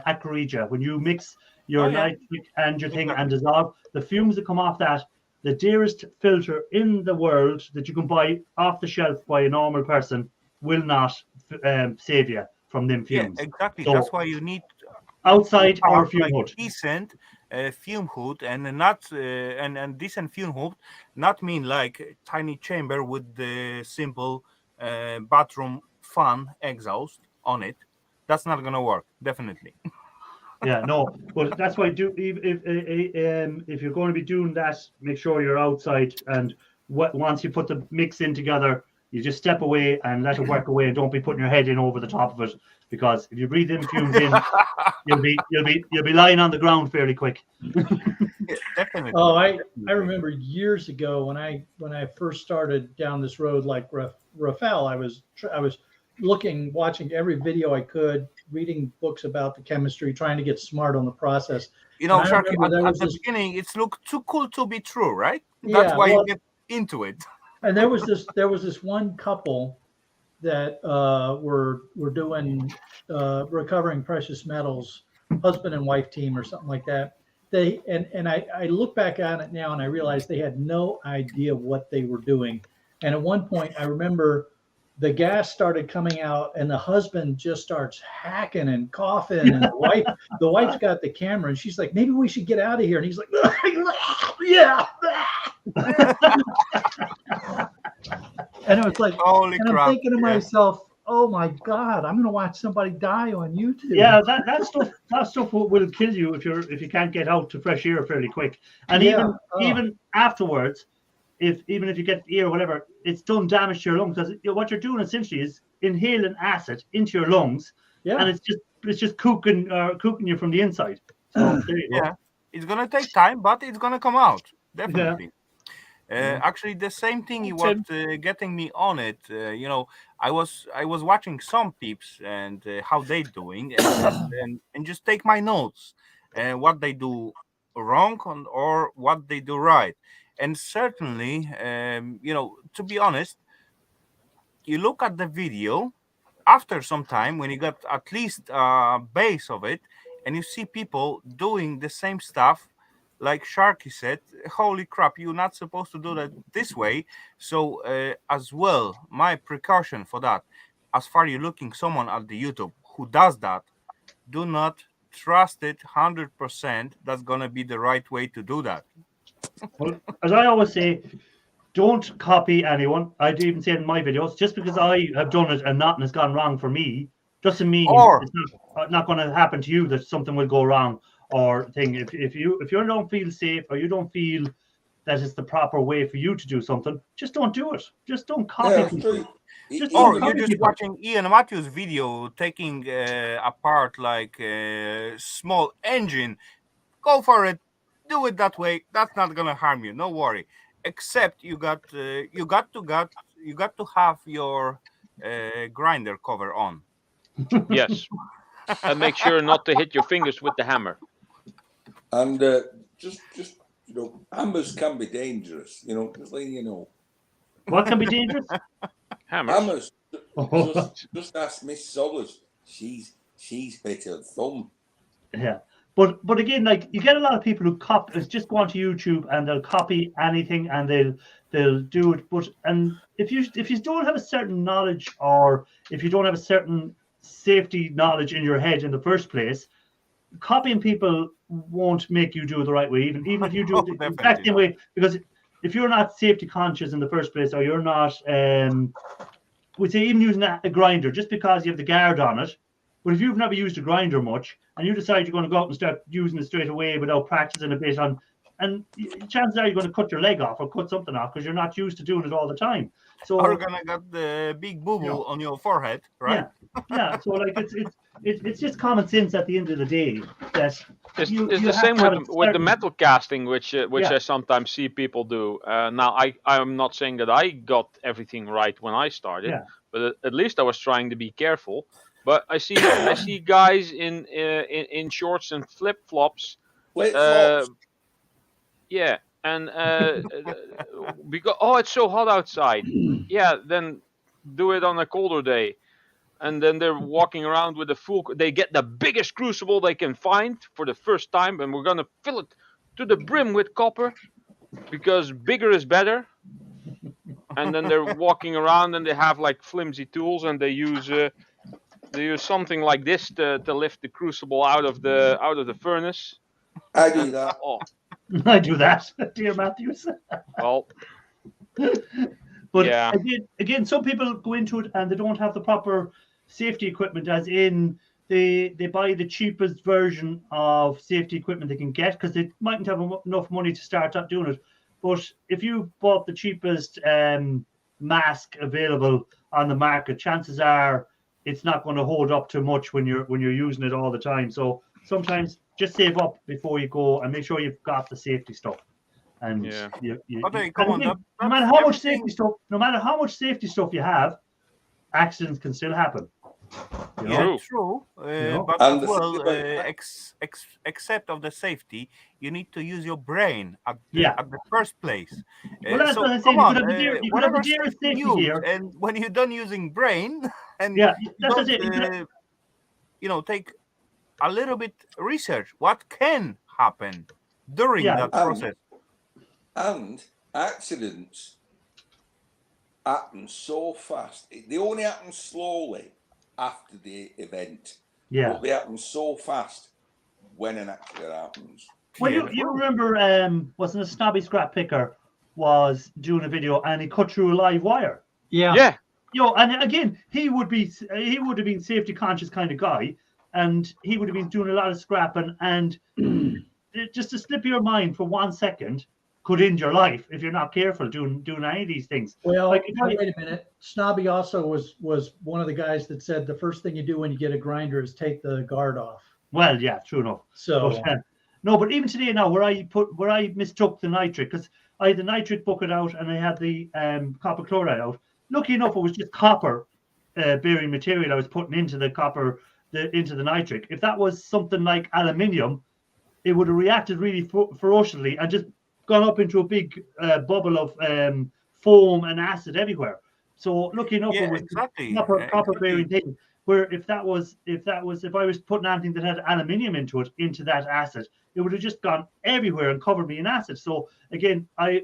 aqua regia. When you mix your Oh, yeah. nitric and your thing and Exactly. dissolve, the fumes that come off that, the dearest filter in the world that you can buy off the shelf by a normal person will not save you from them Yeah, fumes. exactly. So That's why you need outside or have fume like hood. decent fume hood and not and decent fume hood, not mean like tiny chamber with the simple bathroom fan exhaust on it. That's not gonna work, definitely. Yeah, no, but that's why if you're going to be doing that, make sure you're outside. And once you put the mix in together, you just step away and let it work away, and don't be putting your head in over the top of it, because if you breathe in fumes in, you'll be lying on the ground fairly quick. Yeah, definitely. Oh, I remember years ago when I first started down this road like Rafael, I was watching every video I could, reading books about the chemistry, trying to get smart on the process. You know, And I Sharky, remember there at was the this, beginning, it's looked too cool to be true, right? That's yeah, why you well, get into it. and there was this one couple that were doing recovering precious metals, husband and wife team or something like that. They and I look back on it now and I realize they had no idea what they were doing. And at one point, I remember the gas started coming out, and the husband just starts hacking and coughing, and the wife's got the camera, and she's like, "Maybe we should get out of here." And he's like, "Yeah." And it was like, Holy and I'm crap! thinking to yeah. myself, "Oh my God, I'm going to watch somebody die on YouTube." Yeah, that stuff will kill you if you can't get out to fresh air fairly quick. And Yeah, even afterwards, even if you get the air or whatever, it's done damage to your lungs, because what you're doing essentially is inhaling acid into your lungs, yeah. and it's just cooking you from the inside. So there you go. Yeah, it's gonna take time, but it's gonna come out Yeah. definitely. Yeah. Actually, the same thing you Tim. were getting me on it. I was watching some tips and how they doing, and just take my notes and what they do wrong or what they do right. And certainly, to be honest, you look at the video after some time when you got at least a base of it, and you see people doing the same stuff like Sharky said, holy crap, you're not supposed to do that this way. So as well, my precaution for that, as far you're looking someone at the YouTube who does that, do not trust it 100%. That's gonna be the right way to do that. Well, as I always say, don't copy anyone. I do even say it in my videos. Just because I have done it and nothing has gone wrong for me, doesn't mean Or it's not going to happen to you, that something will go wrong or thing. If you don't feel safe, or you don't feel that it's the proper way for you to do something, just don't do it. Just don't copy Yeah, people. true. Just or don't you're copy just people. watching Ian Matthews' video taking apart like a small engine. Go for it. Do it that way. That's not gonna harm you. No worry. Except you got to have your grinder cover on. Yes, and make sure not to hit your fingers with the hammer. And just hammers can be dangerous. Just letting you know. What can be dangerous? Hammers. Hammers. Just ask Miss Sollers. She's hit her thumb. Yeah. But again, like, you get a lot of people who just go onto YouTube and they'll copy anything and they'll do it. And if you don't have a certain knowledge, or if you don't have a certain safety knowledge in your head in the first place, copying people won't make you do it the right way. Even if you do it the exact same way, because if you're not safety conscious in the first place, or you're not, we say even using a grinder, just because you have the guard on it. But if you've never used a grinder much, and you decide you're going to go out and start using it straight away without practicing a bit and chances are you're going to cut your leg off or cut something off because you're not used to doing it all the time. So Or you're gonna get the big boo-boo on your forehead, right? Yeah. Yeah, so like it's just common sense at the end of the day that It's you the have same to have with a with the certain- metal casting, which Yeah. I sometimes see people do. Now I'm not saying that I got everything right when I started, Yeah. but at least I was trying to be careful. But I see guys in shorts and flip flops. Flip Uh, flops. yeah, and because it's so hot outside. Yeah, then do it on a colder day. And then they're walking around with a full. They get the biggest crucible they can find for the first time, and we're gonna fill it to the brim with copper because bigger is better. And then they're walking around and they have like flimsy tools, and they use something like this to lift the crucible out of the furnace. I do that. Oh I do that, dear Matthews. well, But yeah, again, some people go into it and they don't have the proper safety equipment, as in they buy the cheapest version of safety equipment they can get because they mightn't have enough money to start up doing it. But if you bought the cheapest mask available on the market, chances are it's not going to hold up too much when you're using it all the time. So sometimes just save up before you go and make sure you've got the safety stuff. And Yeah. Okay, and come on. again, That, no matter that's how much everything. safety stuff, no matter how much safety stuff you have, accidents can still happen. You Yeah, know? true. know? But And as the well, thing about- except of the safety, you need to use your brain at Yeah. the first place. Well, that's So what I'm come saying. You on, could have the deer- you could have the whatever dearest safety safety use, gear. and when you're done using brain, and Yeah, you that's what I'm don't, saying. You could- take a little bit research what can happen during Yeah. that process. And accidents happen so fast. They only happen slowly after the event. Yeah. But they happen so fast when an accident happens. Well, Yeah, you true. remember, wasn't a snobby scrap picker was doing a video and he cut through a live wire. Yeah. yeah. And again, he would have been safety conscious kind of guy, and he would have been doing a lot of scrapping, and just to slip your mind for 1 second could end your life if you're not careful doing any of these things. Well, Like, wait a minute. Snobby also was one of the guys that said the first thing you do when you get a grinder is take the guard off. Well, yeah, true enough. So But, no, but even today now, where I mistook the nitric, because I had the nitric bucket out and I had the copper chloride out. Lucky enough, it was just copper bearing material I was putting into the copper, into the nitric. If that was something like aluminium, it would have reacted really ferociously and just gone up into a big bubble of foam and acid everywhere. So lucky enough, Yeah, it was exactly. copper bearing thing. Where if I was putting anything that had aluminium into that acid, it would have just gone everywhere and covered me in acid. So again, I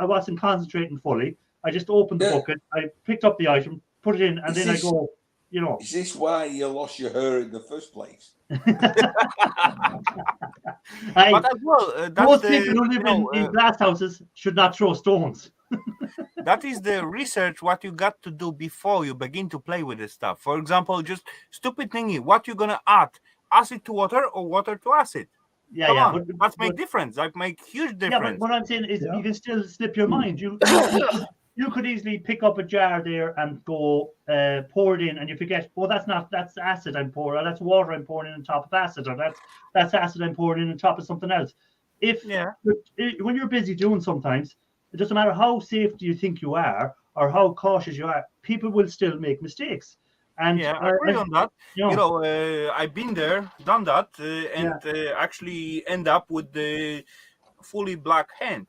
wasn't concentrating fully. I just opened the Yeah. bucket, I picked up the item, put it in, and Is then this- I go, you know. Is this why you lost your hair in the first place? But as well, that's Most the, people who live in glass houses should not throw stones. that is the research what you got to do before you begin to play with this stuff. For example, just stupid thingy, what you're gonna add, acid to water or water to acid? Yeah, Come yeah. on, that make difference. That make huge Yeah, difference. but what I'm saying is Yeah. you can still slip your mind. You could easily pick up a jar there and go pour it in, and you forget, oh, that's acid I'm pouring, or that's water I'm pouring in on top of acid, or that's acid I'm pouring in on top of something else. When you're busy doing sometimes, it doesn't matter how safe you think you are or how cautious you are, people will still make mistakes. And Yeah, I agree on that. you know, I've been there, done that, and actually end up with the fully black hand.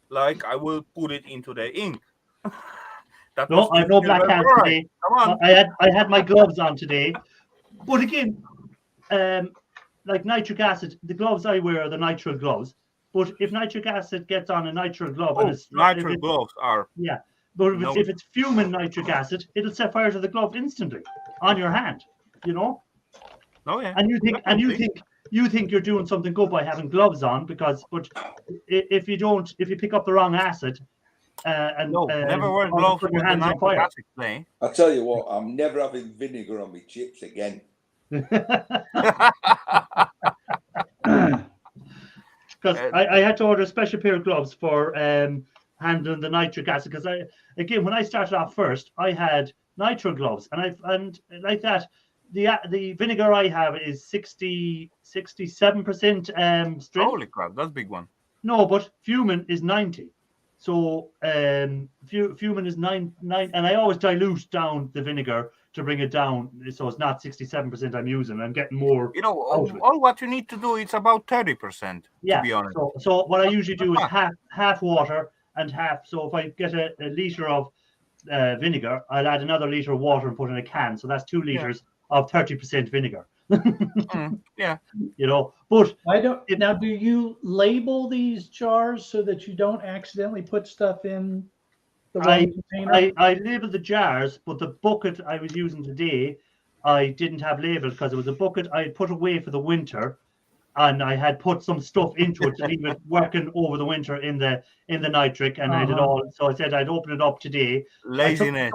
Like I will put it into the ink. That no, was I have no still black very hands alright. today. Come on. I had my gloves on today, but again, like nitric acid, the gloves I wear are the nitrile gloves. But if nitric acid gets on a nitrile glove, and it's Nitrile gloves are. yeah, but No. if it's fuming nitric acid, it'll set fire to the glove instantly on your hand. You know, Oh yeah. and you definitely. think you're doing something good by having gloves on, but if you pick up the wrong acid, and No, never wear all of a gloves sudden with your the hands on nitric fire. acid play. I'll tell you what, I'm never having vinegar on my chips again. Because I had to order a special pair of gloves for handling the nitric acid. Because when I started off first, I had nitrile gloves, and like that. The vinegar I have is 67% strength. Holy crap, that's a big one. No, but Fumin is 90. So Fumin is 9, and I always dilute down the vinegar to bring it down, so it's not 67% I'm using. I'm getting more. You know, out of it. all what you need to do is about 30%. Yeah. To be honest. So what I usually do is half water and half. So if I get a liter of vinegar, I'll add another liter of water and put in a can. So that's 2 liters of 30% vinegar. Yeah. You know, but now, do you label these jars so that you don't accidentally put stuff in the wrong container? I labeled the jars, but the bucket I was using today, I didn't have labels because it was a bucket I had put away for the winter, and I had put some stuff into it to leave it working over the winter in the nitric, and I did all. So I said I'd open it up today. Laziness.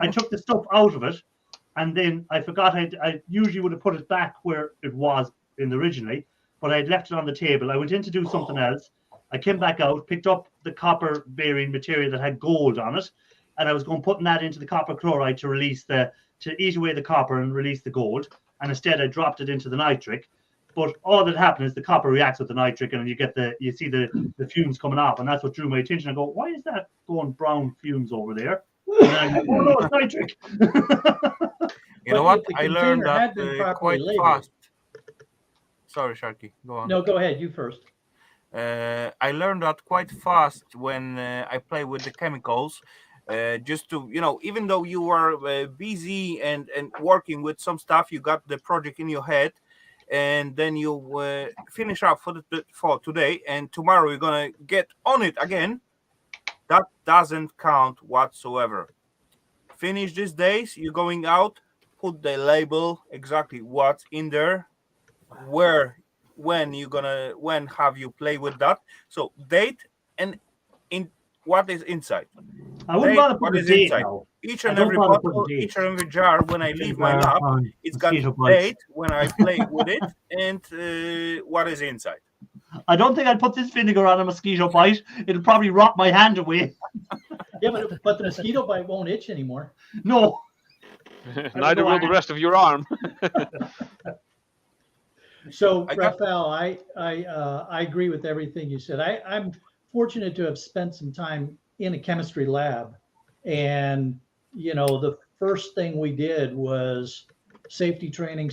I took the stuff out of it, and then I forgot I usually would have put it back where it was in originally, but I'd left it on the table. I went in to do something else. I came back out, picked up the copper bearing material that had gold on it, and I was going putting that into the copper chloride to eat away the copper and release the gold. And instead, I dropped it into the nitric. But all that happened is the copper reacts with the nitric, and you see the fumes coming off, and that's what drew my attention. I go, why is that going brown fumes over there? And I go, oh no, it's nitric. You know what? I learned that quite fast. Sorry, Sharky, go on. No, go ahead. You first. I learned that quite fast when I play with the chemicals. Just to, even though you are busy and working with some stuff, you got the project in your head, and then you finish up for today, and tomorrow you're gonna get on it again. That doesn't count whatsoever. Finish these days, you're going out, put the label exactly what's in there, when have you played with that. So date and in what is inside. I wouldn't bother putting the date now. Each and every bottle, each and every jar, when I leave my lab, it's got date when I play with it and what is inside. I don't think I'd put this vinegar on a mosquito bite. It'll probably rot my hand away. Yeah, but the mosquito bite won't itch anymore. No. Neither will the rest of your arm. So, Raphael, I agree with everything you said. I'm fortunate to have spent some time in a chemistry lab, and the first thing we did was safety training,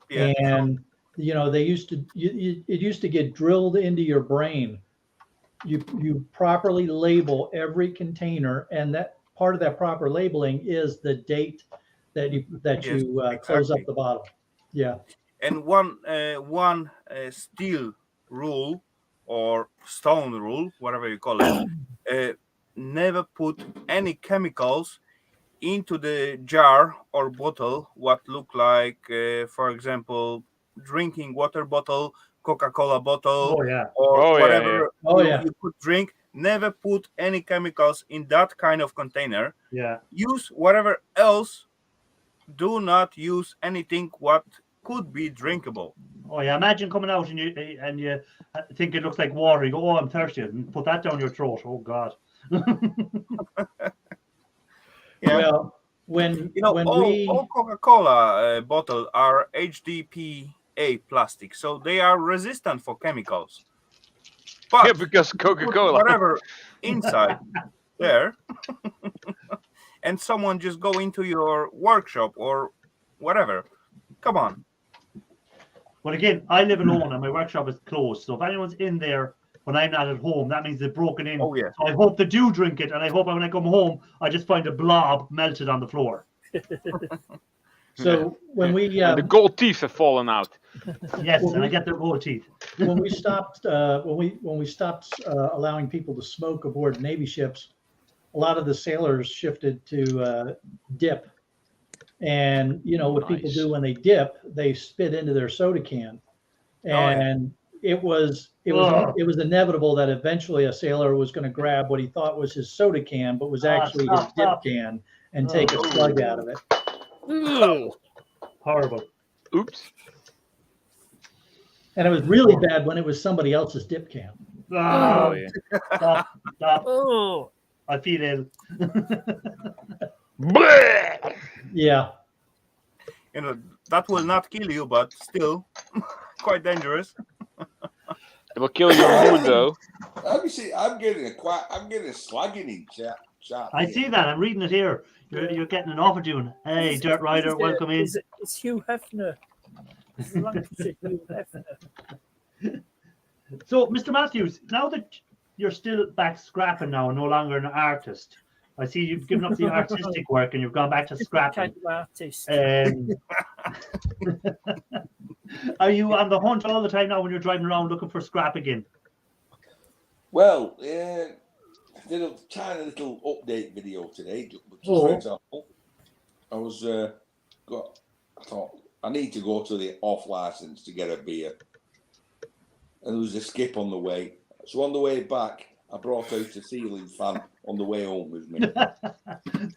yeah. And it used to get drilled into your brain. You properly label every container, and that part of that proper labeling is the date that you close up the bottle. Yeah. And one steel rule or stone rule, whatever you call it, never put any chemicals into the jar or bottle what look like, for example, drinking water bottle, Coca-Cola bottle, or whatever you could drink. Never put any chemicals in that kind of container. Yeah. Use whatever else. Do not use anything what could be drinkable. Oh yeah, imagine coming out and you think it looks like water. You go, oh, I'm thirsty, and put that down your throat. Oh God. Yeah. Well, when all Coca-Cola bottles are HDPE plastic, so they are resistant for chemicals. But yeah, because Coca-Cola. Whatever inside there, and someone just go into your workshop or whatever. Come on. But again, I live alone and my workshop is closed. So if anyone's in there when I'm not at home, that means they've broken in. Oh yeah. So I hope they do drink it, and I hope when I come home, I just find a blob melted on the floor. So when we the gold teeth have fallen out. Yes, and I get their gold teeth. when we stopped allowing people to smoke aboard Navy ships, a lot of the sailors shifted to dip. And what people do when they dip, they spit into their soda can, and it was inevitable that eventually a sailor was going to grab what he thought was his soda can, but was actually his dip can, and take a slug out of it. Horrible. Oops. And it was really bad when it was somebody else's dip can. Oh yeah. Stop. Oh. I feel ill. Yeah. You know, that will not kill you, but still quite dangerous. It will kill your mood, though. Obviously, I'm getting a slagging in chat. I see that. I'm reading it here. You're getting an offer, June. Hey, Dirt Rider, welcome in. It's Hugh Hefner. It's the Lancashire Hugh Hefner. So, Mr. Matthews, now that you're still back scrapping now, no longer an artist, I see you've given up the artistic work and you've gone back to scrapping. Kind of artist. Are you on the hunt all the time now when you're driving around looking for scrap again? Well, I did a tiny little update video today. For example, I thought I need to go to the off license to get a beer, and there was a skip on the way. So on the way back, I brought out a ceiling fan on the way home with me.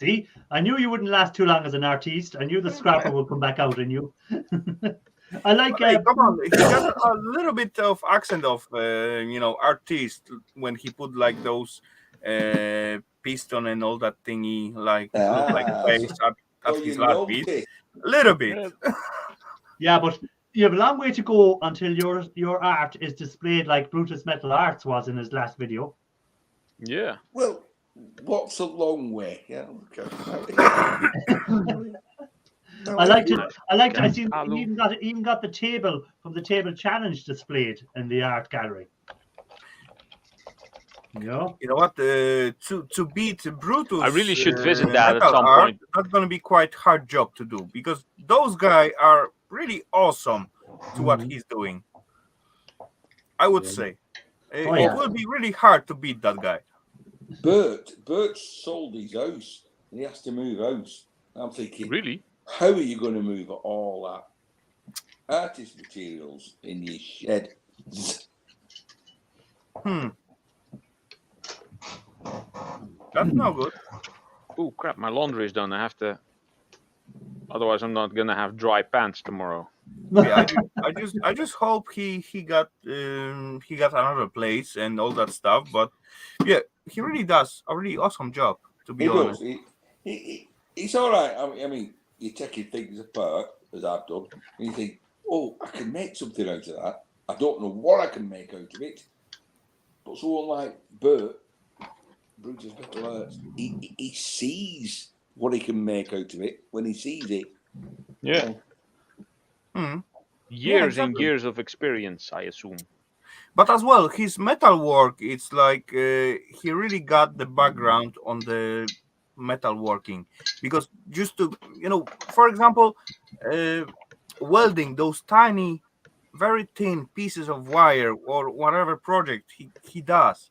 See, I knew you wouldn't last too long as an artiste. I knew the scrapper would come back out in you. I like. Hey, come on, he got a little bit of accent of artist when he put like those piston and all that thingy, like look like face at his last piece. A little bit. Yeah, but you have a long way to go until your art is displayed like Brutus Metal Arts was in his last video. Yeah. Well, what's a long way? Yeah. Okay. I liked it. I see you even got the table from the table challenge displayed in the art gallery. You know what? To beat Brutus, I really should visit that at some art, point. That's going to be quite hard job to do because those guys are really awesome to what he's doing. I would say it will be really hard to beat that guy. Bert sold his house and he has to move house. I'm thinking, really? How are you going to move all that artist materials in your shed? That's no good. Oh crap! My laundry is done. I have to. Otherwise, I'm not gonna have dry pants tomorrow. Yeah, I just hope he got another place and all that stuff. But yeah, he really does a really awesome job. To be honest, he's all right. I mean, you're taking things apart as I've done, and you think, oh, I can make something out of that. I don't know what I can make out of it, but someone like Bert, Brutus Metal Arts, he sees what he can make out of it when he sees it. Yeah. Years and years of experience, I assume. But as well, his metal work, it's like he really got the background on the metal working. Because just to, for example, welding those tiny, very thin pieces of wire or whatever project he does,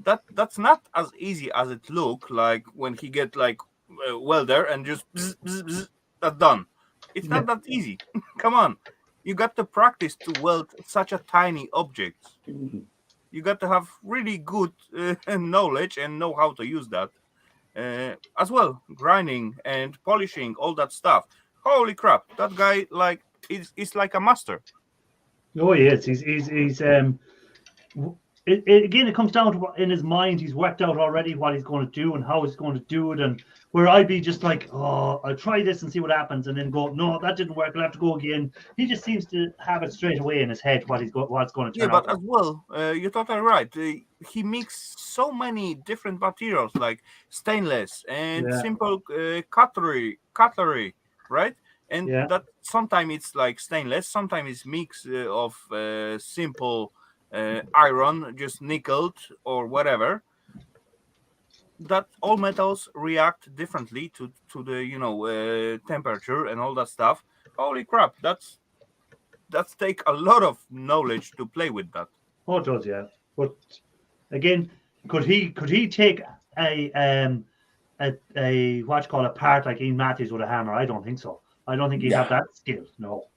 that's not as easy as it look like when he get like a welder and just bzz, bzz, bzz, that's done. It's not that easy. Come on. You got to practice to weld such a tiny object. You got to have really good knowledge and know how to use that. As well, grinding and polishing, all that stuff. Holy crap. That guy is like a master. Oh, yes. He's again, it comes down to what in his mind he's worked out already what he's going to do and how he's going to do it. And where I'd be just like, oh, I'll try this and see what happens, and then go, no, that didn't work. I'll have to go again. He just seems to have it straight away in his head what's going to turn out. Yeah, but as well, you're totally right. He mixed so many different materials like stainless and simple cutlery, right? And that sometimes it's like stainless, sometimes it's mix of simple iron, just nickeled or whatever. That all metals react differently to the temperature and all that stuff. Holy crap, that's take a lot of knowledge to play with that. Oh, it does, yeah. But again, could he take a what you call a part like Ian Matthews with a hammer? I don't think so. I don't think he'd have that skill. No.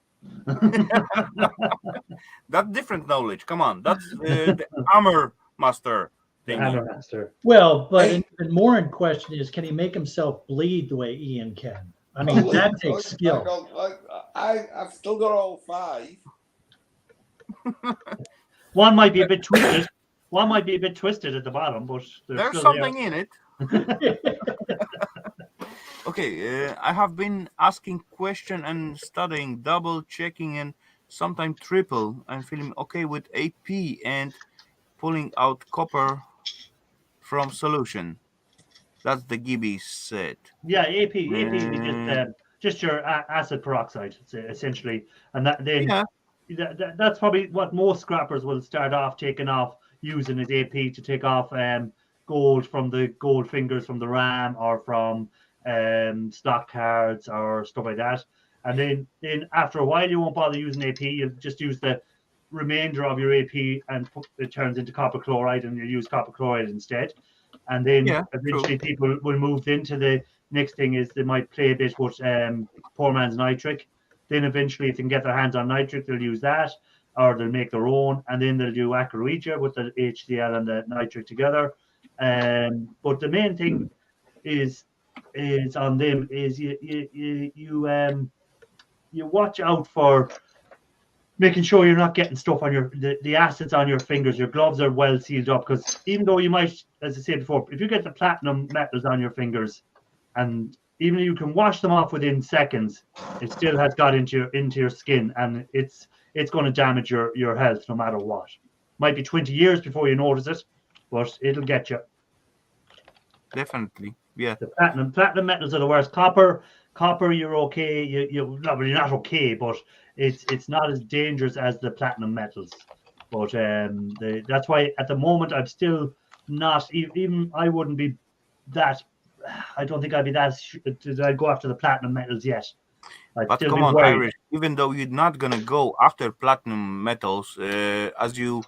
That's different knowledge. Come on, that's the armor master thing. Hammer master. Well, but even more in question is, can he make himself bleed the way Ian can? I mean, that takes skill. I've still got all 5. One might be a bit twisted. One might be a bit twisted at the bottom, but There's still something in it. Okay, I have been asking question and studying, double checking and sometimes triple and feeling okay with AP and pulling out copper from solution. That's the Gibby said. Yeah, AP is Uh, just your acid peroxide, essentially, and yeah, that's probably what most scrappers will start off taking off using is AP to take off gold from the gold fingers from the RAM or from stock cards or stuff like that. And then after a while, you won't bother using AP. You'll just use the remainder of your AP and it turns into copper chloride, and you use copper chloride instead. And then yeah, eventually true. people will move into the next thing is they might play a bit with poor man's nitric. Then eventually, if they can get their hands on nitric, they'll use that, or they'll make their own, and then they'll do aqua with the HCl and the nitric together. But the main thing is on them is you watch out for making sure you're not getting stuff on the acids on your fingers. Your gloves are well sealed up, because even though you might, as I said before, if you get the platinum metals on your fingers, and even you can wash them off within seconds, it still has got into your skin, and it's going to damage your health no matter what. Might be 20 years before you notice it, but it'll get you. Definitely. Yeah. The platinum metals are the worst. Copper, you're okay. You're not okay, but it's not as dangerous as the platinum metals. But that's why at the moment I'm still not even I wouldn't be that. I don't think I'd be that. I'd go after the platinum metals yet. But come on, Irish. Even though you're not gonna go after platinum metals, as you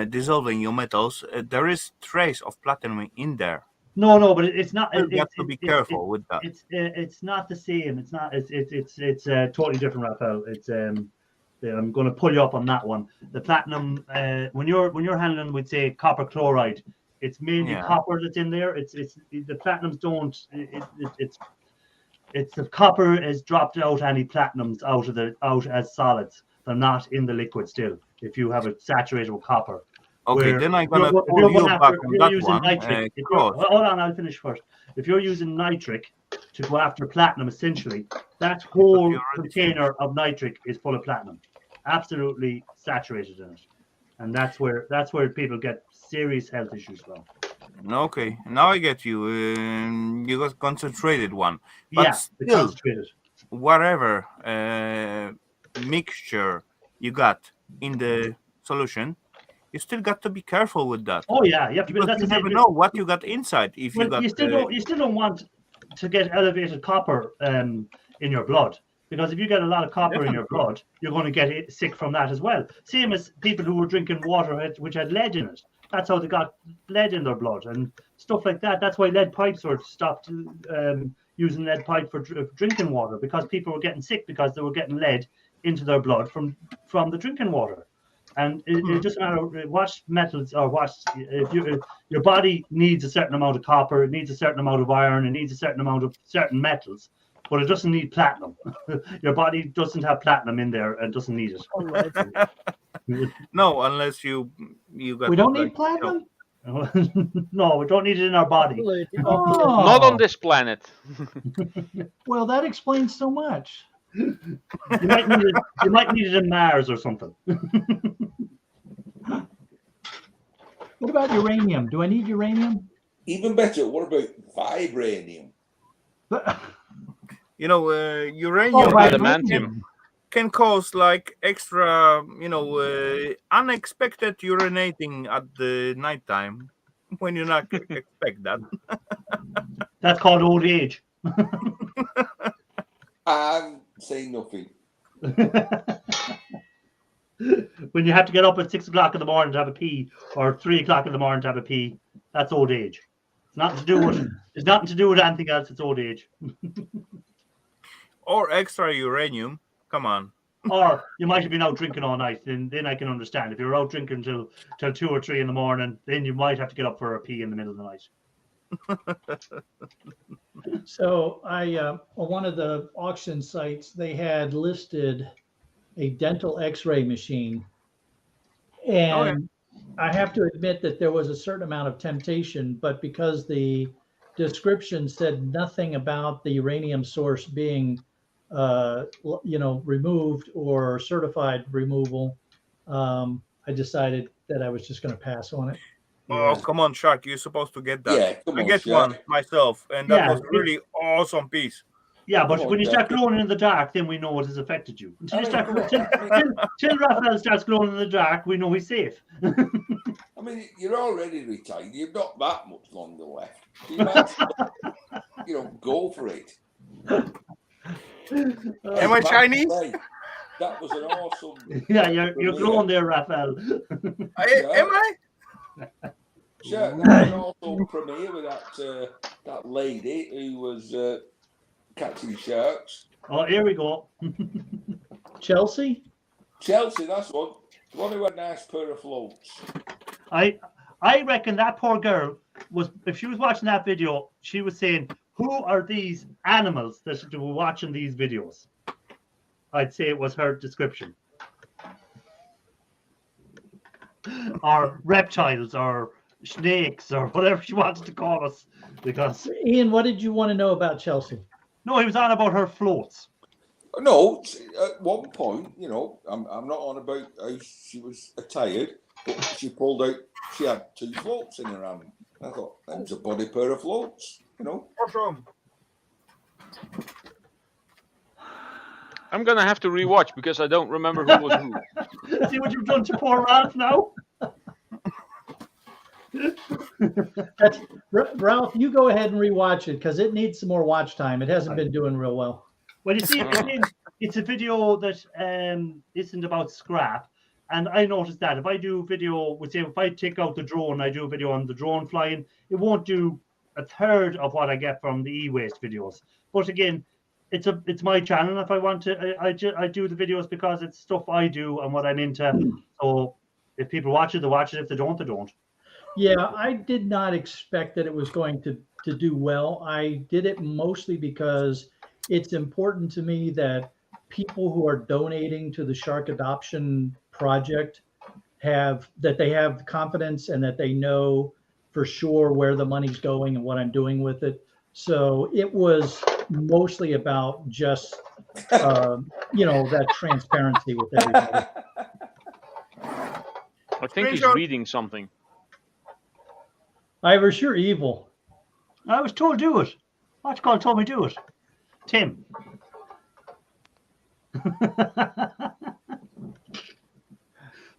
dissolving your metals, there is trace of platinum in there. No, but it's not. You have to be careful with that. It's not the same. It's not. It's totally different, Raphael. It's I'm going to pull you up on that one. The platinum, when you're handling with say copper chloride, it's mainly copper that's in there. It's the platinums don't. It's the copper has dropped out any platinums out as solids. They're not in the liquid still. If you have it saturated with copper. Okay, then I'm gonna pull you back on that one. Nitric, hold on, I'll finish first. If you're using nitric to go after platinum, essentially, that whole container of nitric is full of platinum, absolutely saturated in it, and that's where people get serious health issues from. Okay, now I get you. You got concentrated one, but yeah, still, concentrated. Whatever mixture you got in the solution, you still got to be careful with that. Oh yeah, because you never know what you got inside. If you got, you still don't want to get elevated copper in your blood, because if you get a lot of copper in your blood, you're going to get sick from that as well. Same as people who were drinking water which had lead in it. That's how they got lead in their blood and stuff like that. That's why lead pipes were stopped using lead pipe for drinking water, because people were getting sick because they were getting lead into their blood from the drinking water. And it doesn't matter what metals or what, if your body needs a certain amount of copper, it needs a certain amount of iron, it needs a certain amount of certain metals, but it doesn't need platinum. Your body doesn't have platinum in there and doesn't need it. No, unless you got. We don't need platinum? No, we don't need it in our body. Oh. Not on this planet. Well, that explains so much. You might need it in Mars or something. What about uranium? Do I need uranium? Even better, what about vibranium? You know, uranium Adamantium can cause like extra, unexpected urinating at the nighttime when you not expect that. That's called old age. I'm saying nothing. When you have to get up at 6 o'clock in the morning to have a pee, or 3 o'clock in the morning to have a pee, that's old age. It's nothing to do with anything else. It's old age. Or extra uranium. Come on. Or you might have been out drinking all night. Then I can understand. If you're out drinking till 2 or 3 in the morning, then you might have to get up for a pee in the middle of the night. So on one of the auction sites, they had listed a dental x-ray machine. And I have to admit that there was a certain amount of temptation, but because the description said nothing about the uranium source being, removed or certified removal, I decided that I was just going to pass on it. Oh, come on, Shark. You're supposed to get that. Yeah, come I on, get Shark. one myself, and that Yeah, was really awesome piece. Yeah, but Come on, when you Jack. start glowing in the dark, then we know it has affected you. Until I you mean, start, come on. till Raphael starts glowing in the dark, we know he's safe. I mean, you're already retired. You've not that much longer left. So you might, go for it. Am I Chinese? That was an awesome. Yeah, you're glowing there, Raphael. Am I? Sure, that was an awesome premiere with that lady who was catching sharks. Oh, here we go. Chelsea? Chelsea, that's one. The one who had a nice pair of floats. I reckon that poor girl was, if she was watching that video, she was saying, "Who are these animals that were watching these videos?" I'd say it was her description. Or reptiles, or snakes, or whatever she wanted to call us. Because Ian, what did you want to know about Chelsea? no, he was on about her floats. No, at one point, I'm not on about how she was tired, but she pulled out, she had 2 floats in her hand. I thought, that was a bloody pair of floats, Awesome. I'm gonna have to rewatch because I don't remember who was who. See what you've done to poor Ralph now? Ralph, you go ahead and rewatch it because it needs some more watch time. It hasn't been doing real well. Well, you see, it's a video that isn't about scrap. And I noticed that if I do video, if I take out the drone, I do a video on the drone flying, it won't do a third of what I get from the e-waste videos. But again, it's my channel. If I want to, I do the videos because it's stuff I do and what I'm into. So if people watch it, they watch it. If they don't, they don't. Yeah, I did not expect that it was going to do well. I did it mostly because it's important to me that people who are donating to the shark adoption project have confidence and that they know for sure where the money's going and what I'm doing with it. So it was mostly about just that transparency with everybody. I think he's reading something. Ivers, you're evil. I was told do it. Watchcall told me do it. Tim.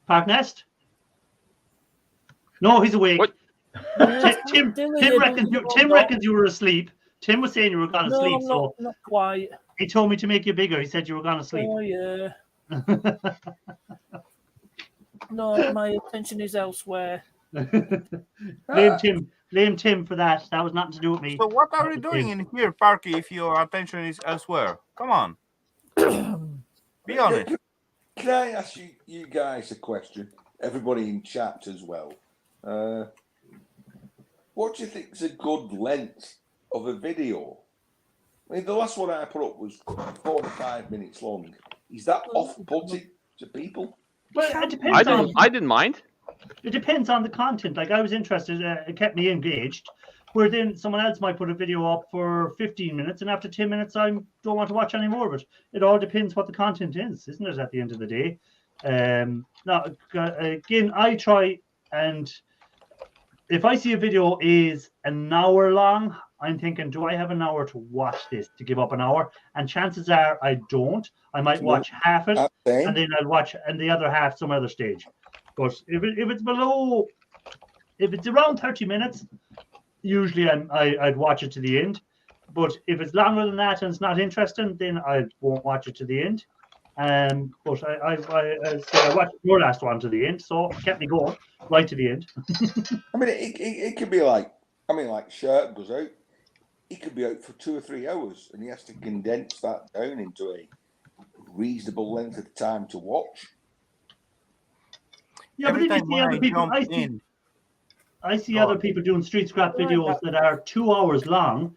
Park Nest? No, he's awake. What? Tim reckons you were asleep. Tim was saying you were gone to sleep, so not quite. he told me to make you bigger. He said you were gone to sleep. Oh yeah. No, my attention is elsewhere. Blame Tim for that. That was nothing to do with me. So what are you doing in here, Parky, if your attention is elsewhere? Come on. Be honest. Can I ask you guys a question? Everybody in chat as well. What do you think is a good length of a video? I mean, the last one I put up was 4 to 5 minutes long. Is that off-putting to people? Well, it depends. I didn't mind. It depends on the content. Like, I was interested, it kept me engaged. Where then someone else might put a video up for 15 minutes, and after 10 minutes, I don't want to watch any more of it. It all depends what the content is, isn't it? At the end of the day. Now, again, I try, and if I see a video is an hour long, I'm thinking, do I have an hour to watch this, to give up an hour? And chances are I don't. I might watch half it, and then I'll watch and the other half some other stage. But if it's around 30 minutes, usually I'd watch it to the end. But if it's longer than that and it's not interesting, then I won't watch it to the end. But I watched your last one to the end, so it kept me going right to the end. I mean, it could be like Shirt goes out. He could be out for 2 or 3 hours, and he has to condense that down into a reasonable length of time to watch. Yeah, but then you see other people. I see other people doing street scrap videos that are 2 hours long,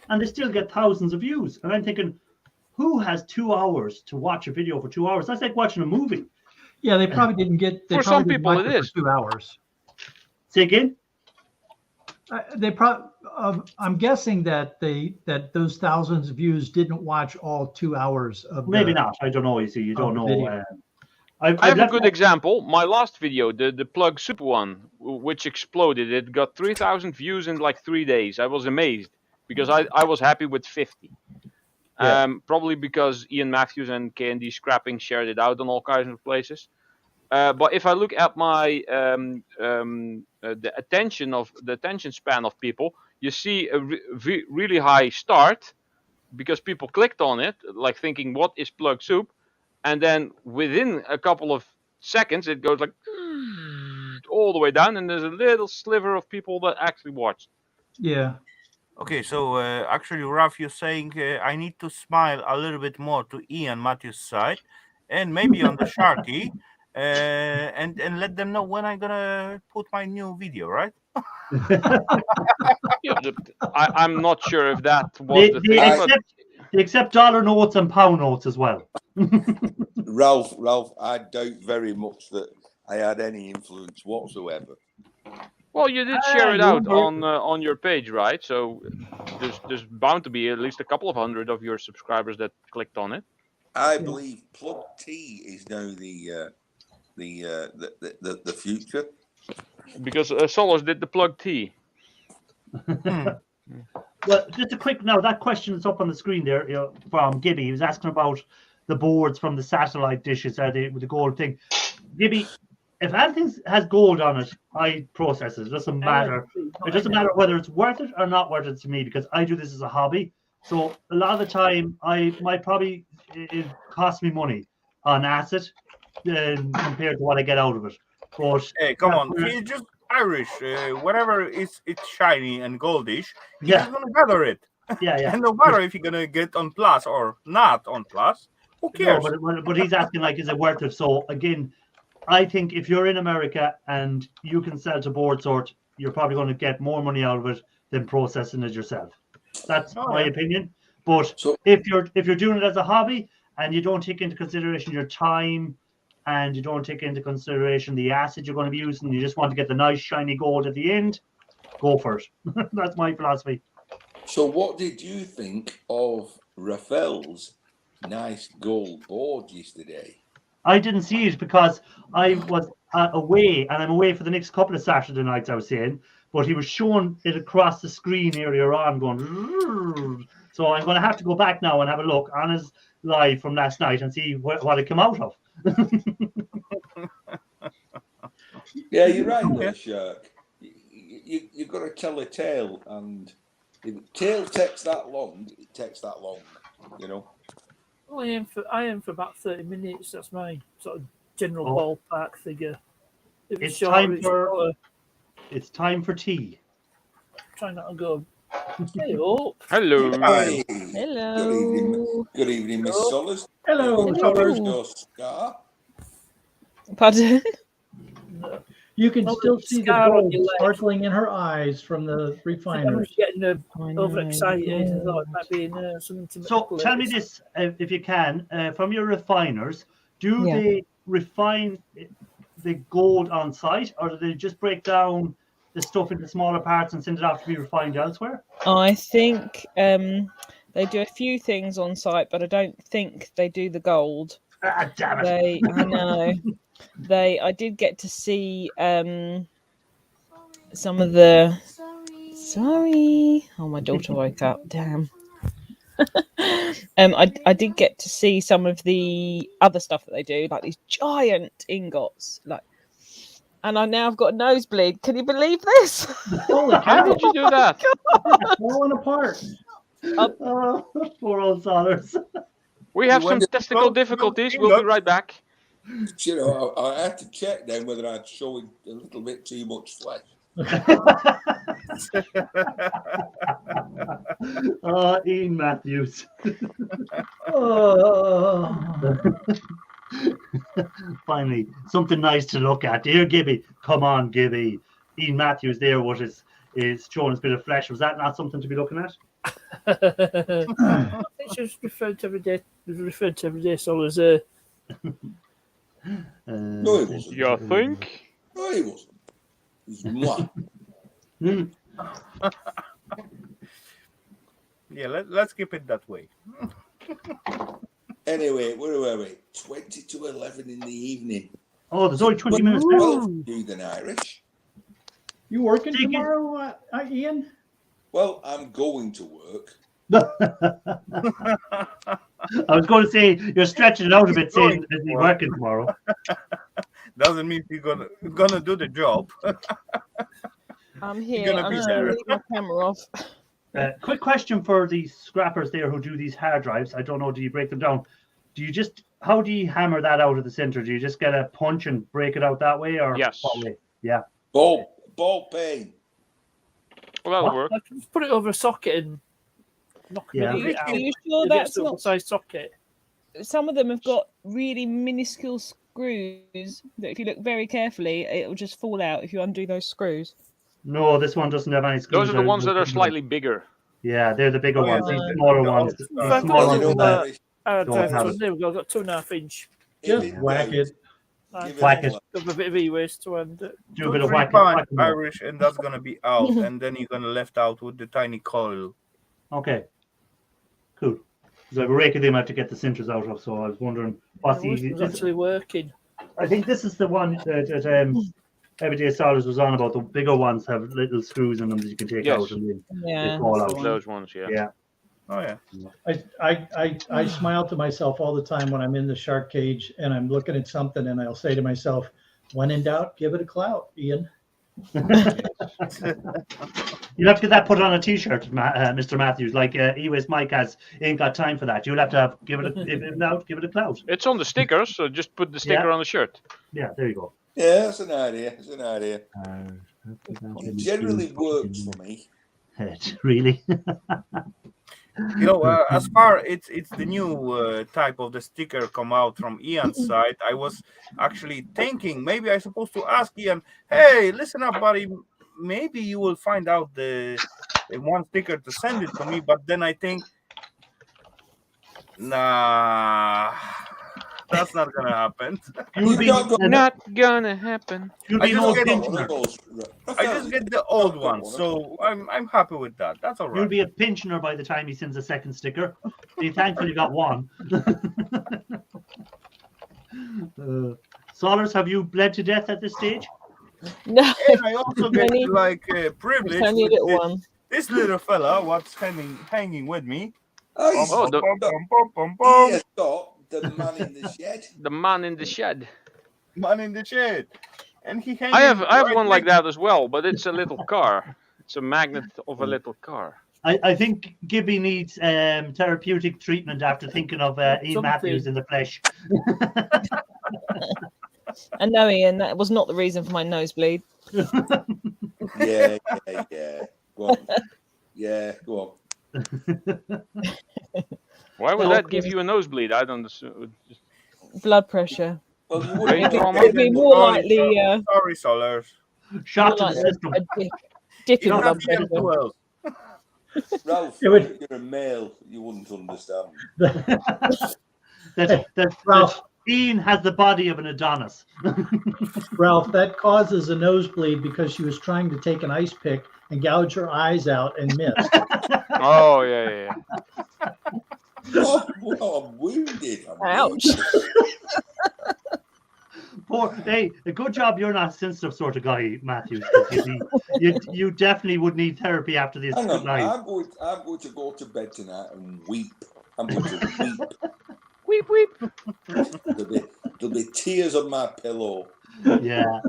and they still get thousands of views. And I'm thinking, who has 2 hours to watch a video for 2 hours? That's like watching a movie. Yeah, they probably didn't get. They For probably some didn't people watch it for is. 2 hours. Say again? They probably. I'm guessing that those thousands of views didn't watch all 2 hours of. Maybe not. I don't know. You see, you don't know. video. I I've have a left good my- example. My last video, the plug soup one, which exploded, it got 3,000 views in like 3 days. I was amazed because I was happy with 50. Yeah. Probably because Ian Matthews and K&D Scrapping shared it out on all kinds of places. But if I look at my the attention span of people, you see a really high start because people clicked on it, like thinking, "What is plug soup?" And then within a couple of seconds, it goes like all the way down, and there's a little sliver of people that actually watched. Yeah. Okay, so actually, Ralph, you're saying I need to smile a little bit more to Ian Matthews' side, and maybe on the Sharky, and let them know when I'm gonna put my new video, right? Yeah, I'm not sure if that was the thing, but They accept dollar notes and pound notes as well. Ralph, I doubt very much that I had any influence whatsoever. well, you did share it you out were- on your page, right? So there's bound to be at least a couple of hundred of your subscribers that clicked on it. I believe Plug T is now the future. Because Solos did the plug T. Well, just a quick now. That question is up on the screen there, from Gibby. He was asking about the boards from the satellite dishes, with the gold thing. Gibby, if anything has gold on it, I process it. It doesn't matter. It doesn't matter whether it's worth it or not worth it to me, because I do this as a hobby. So a lot of the time, it costs me money on acid compared to what I get out of it. But Hey, come on, he's just Irish. Whatever it's shiny and goldish, he's just gonna gather it. yeah. And no matter if you're gonna get on plus or not on plus, who cares? No, but he's asking, like, is it worth it? So again, I think if you're in America and you can sell to board sort, you're probably going to get more money out of it than processing it yourself. That's my opinion. But if you're doing it as a hobby and you don't take into consideration your time and you don't take into consideration the acid you're going to be using, you just want to get the nice shiny gold at the end, go for it. That's my philosophy. So what did you think of Raphael's nice gold board yesterday? I didn't see it because I was away, and I'm away for the next couple of Saturday nights, I was saying, but he was showing it across the screen earlier on, going, so I'm going to have to go back now and have a look on his live from last night and see what it came out of. Yeah, you're right there, Shark. You've got to tell a tale, and if a tale takes that long, it takes that long, you know. Well, I aim for about 30 minutes. That's my sort of general ballpark figure. If It's short, time it's for- shorter. It's time for tea. Try not to go. Stay up. Hello. Hi. Hello. Good evening, Miss Sullers. Hello, Hello. Sullers. No scar. Pardon? You can Oh, still see the scar on gold your leg. sparkling in her eyes from the I was refiners. getting I know. overexcited. I thought it might be something to So tell me this, if you can, from your refiners, do Yeah. they refine the gold on site, or do they just break down the stuff into smaller parts and send it off to be refined elsewhere? I think they do a few things on site, but I don't think they do the gold. Ah, damn it. I know. I did get to see some of the. Sorry. Oh, my daughter woke up. Damn. I did get to see some of the other stuff that they do, like these giant ingots, and I now have got a nosebleed. Can you believe this? Holy How cow! did you do that? Falling apart. Oh, poor old Sollers. We have You some went- technical difficulties. We'll be right back. You know, I had to check then whether I'd shown a little bit too much flesh. Oh, Ian Matthews. Oh. Finally, something nice to look at. Dear Gibby, come on, Gibby. Ian Matthews there, what is showing us a bit of flesh. Was that not something to be looking at? I think she was referred to every day. Solar as No, he wasn't. You think? No, he wasn't. It was moi. Yeah, let's keep it that way. Anyway, where were we? 20 to 11 in the evening. Oh, there's only 20 minutes left. Well, you than Irish. You working Take it. tomorrow, Ian? Well, I'm going to work. I was going to say, you're stretching it out a bit, saying that you're working tomorrow. Doesn't mean you're gonna do the job. I'm You're here. gonna I'm be just there. going to leave my camera off. Quick question for the scrappers there who do these hard drives. I don't know, do you break them down? How do you hammer that out of the center? Do you just get a punch and break it out that way? Or Yes. what way? Yeah. Ball peen. Well, that'll What? work. I can just put it over a socket and knock Yeah. it out. Are you sure It gets that's to a not? size socket. Some of them have got really minuscule screws that, if you look very carefully, it will just fall out if you undo those screws. No, this one doesn't have any screws. Those are the ones that are slightly bigger. Yeah, they're the bigger Oh, yeah, ones. These the- smaller the ones. old These stuff. Well, smaller Well, ones. you know, that- Irish, Don't have it. There we go. I've got 2.5 inch. Just if whack it. give Whack a it. lot. Give a bit of e-waste to end it. Do a bit of 2-3 whack pound them up. Irish, and that's gonna be out, and then you're gonna left out with the tiny coil. Okay. Cool. So I've raked them out to get the cinters out of, so I was wondering what's It easy. was actually working. I think this is the one that Everyday Solars was on about. The bigger ones have little screws in them that you can take Yes. out and then Yeah. fall that's out. the one. Those ones, yeah. yeah. Oh yeah. I smile to myself all the time when I'm in the shark cage and I'm looking at something and I'll say to myself, when in doubt, give it a clout, Ian. You'll have to get that put on a t-shirt, Mr. Matthews, like Ewa's Mike has. Ain't got time for that. You'll have to give it a clout. It's on the stickers, so just put the sticker Yeah. on the shirt. Yeah, there you go. Yeah, that's an idea. It's an idea. It generally works for me. Really? You know, as far it's the new type of the sticker come out from Ian's side. I was actually thinking maybe I supposed to ask Ian, hey, listen up, buddy. Maybe you will find out the one sticker to send it to me. But then I think, nah, that's not gonna happen. You'll be, You've got- Not gonna happen. you'll I be just no get it. pensioner. I just get the old one, so I'm happy with that. That's all You'll right. be a pensioner by the time he sends a second sticker. Be thankful you got one. Solars, have you bled to death at this stage? No, And I also get Only- like privilege. it's only a with little this- one. This little fella, what's hanging with me. Oh, he's Oh, the- he has got the man in the shed. The man in the shed. Man in the shed, and he I have right one like next- that as well, but it's a little car. It's a magnet of a little car. I think Gibby needs therapeutic treatment after thinking of Ian Something. Matthews in the flesh. And no, Ian, that was not the reason for my nosebleed. Yeah. Go on. Yeah, go on. Why would No, that give you a nosebleed? I don't understand. Blood pressure. Well, you Brain wouldn't trauma. It'd be more Sorry, likely Sorry, Solars. Shot to more the like system. a dip You in don't have blood to get pressure. who else. Ralph, It would- you're a male. You wouldn't understand. that Ralph, Ian has the body of an Adonis. Ralph, that causes a nosebleed because she was trying to take an ice pick and gouge her eyes out and missed. Oh yeah. Oh, well, I'm wounded. Ouch. Poor, hey, a good job you're not a sensitive sort of guy, Matthews. 'Cause you definitely would need therapy after this Hang on, night. I'm going to go to bed tonight and weep. I'm going to weep. Weep weep. There'll be tears on my pillow. Yeah.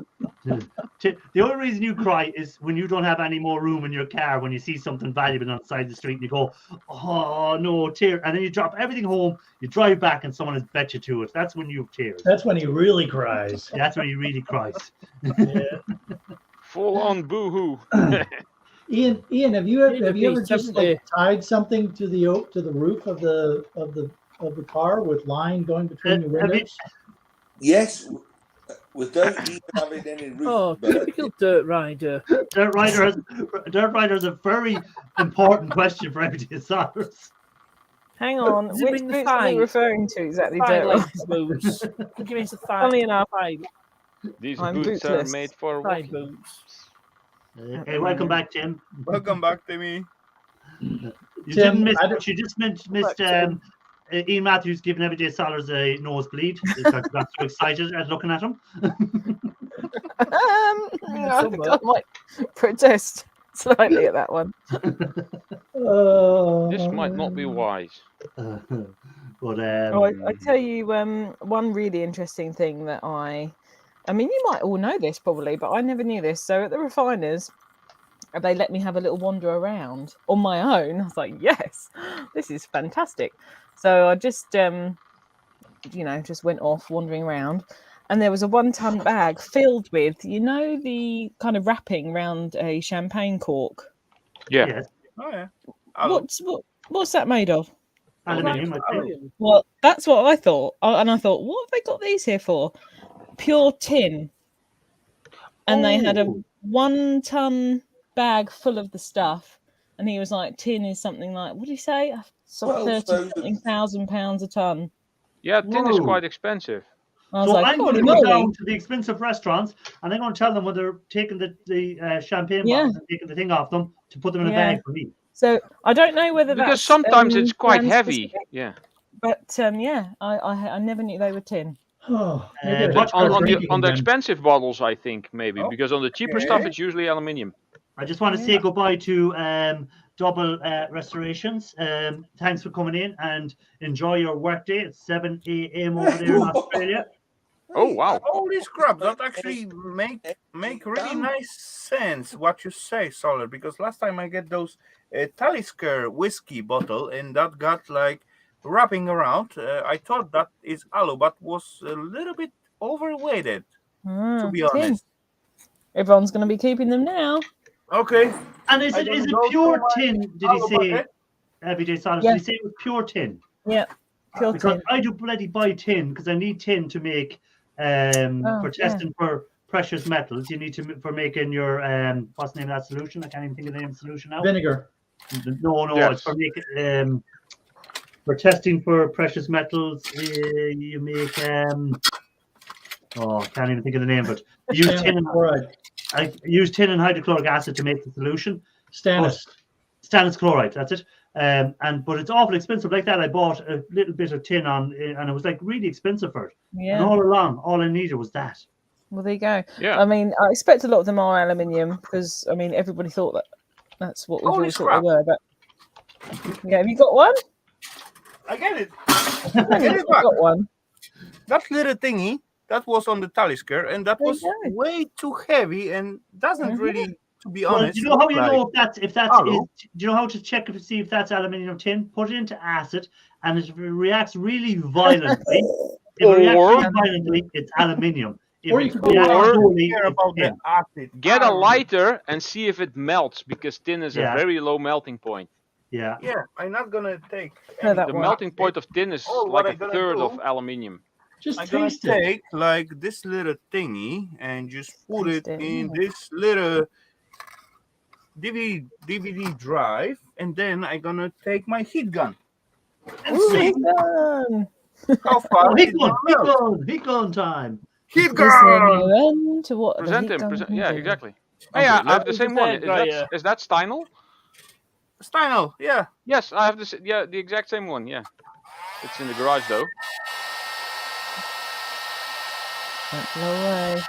The only reason you cry is when you don't have any more room in your car when you see something valuable on the side of the street and you go, oh no, tear. And then you drop everything home, you drive back and someone has bet you to it. That's when you have tears. That's when he really cries. That's when he really cries. Yeah. Full on boohoo. Ian, have you ever just Definitely. like tied something to the roof of the car with line going between your Have you- windows? Yes, without even having any roof. Oh, typical dirt rider. Dirt Rider has a very important question for everyday Solars. Hang on. Does it Which mean the boots are we thigh? referring to exactly? Thigh Dirt length Rise? boots. I think it means the thigh. Funnily enough, thigh, These I'm boots are bootless. made for thigh walking. boots. Hey, welcome back, Tim. Welcome back, Timmy. You Tim, didn't miss I much. You just missed Back, Tim. Ian Matthews giving Everyday Scholars a nosebleed because I got so excited at looking at him. I think I might protest slightly at that one. This might not be wise. But I tell you, one really interesting thing that I mean, you might all know this probably, but I never knew this. So at the refiners, they let me have a little wander around on my own. I was like, yes, this is fantastic. So I just, just went off wandering around, and there was a 1 ton bag filled with, the kind of wrapping around a champagne cork. Yeah. yes, Oh yeah. What's that made of? aluminium. I think. Well, that's what I thought. And I thought, what have they got these here for? Pure tin. And they had a 1 ton bag full of the stuff. And he was like, tin is something like, what did he say? 30,000 pounds a ton. Yeah, tin is Whoa. quite expensive. I was So like, I'm going holy to go moly. down to the expensive restaurants and I'm going to tell them when they're taking the champagne bottles and taking the thing off them to put them in a bag for me. So I don't know whether Because that's sometimes it's quite brand heavy. specific, Yeah. but I never knew they were tin. Oh, maybe I But should But start on drinking the then. expensive bottles, I think maybe, Oh, because on the cheaper stuff, it's usually aluminium. I just want to say goodbye to Double Restorations. Thanks for coming in and enjoy your work day. It's 7 a.m. over there in Australia. Oh wow! Holy crap! That actually make really nice sense what you say, Solid. Because last time I get those Talisker whiskey bottle and that got like wrapping around. I thought that is alu, but was a little bit overweighted. To be tin. honest. Everyone's going to be keeping them now. Okay. And is it pure tin? Did he say? Everyday Solace. Yeah. Did he say it was pure tin? Yeah, pure Because tin. I do bloody buy tin because I need tin to make for testing for precious metals. You need to for making your what's the name of that solution? I can't even think of the name of the solution now. Vinegar. No, Yes. it's for making for testing for precious metals. You make I can't even think of the name, but you use tin and Chloride. I use tin and hydrochloric acid to make the solution. Stannous. Stannous chloride, that's it. But it's awful expensive. Like that, I bought a little bit of tin on, and it was like really expensive for it. Yeah. And all along, all I needed was that. Well, there you go. Yeah. I mean, I expect a lot of them are aluminium because I mean everybody thought that's what we've Holy always thought crap. they were. But yeah, have you got one? I get it. I get it back. got one. That little thingy that was on the Talisker, and that There was you go. way too heavy and doesn't really, to be Well, honest. do you know how you look know if that's alu. do you know how to check to see if that's aluminium tin? Put it into acid, and if it reacts really violently, it's aluminium. If Or you it could go reacts I don't slowly, care it's about the tin. acid. Get a I don't- lighter and see if it melts, because tin is Yeah. a very low melting point. Yeah. Yeah, I'm not gonna take. No, that The one. melting point of tin is Oh, what like I a gonna third do? of aluminium. Just I'm gonna taste it. take like this little thingy and just put it Taste it, in yeah. this little DVD drive, and then I'm gonna take my heat gun and Ooh, see done. how fast Oh, it's gonna melt. heat gun time. Heat Is there no gun. end to what the Present heat him. gun Present. can Yeah, do? exactly. Okay, Hey, I have let's the same one. Is that Steinel? Steinel, yeah. Yes, I have this. Yeah, the exact same one. Yeah, it's in the garage though. Don't blow away.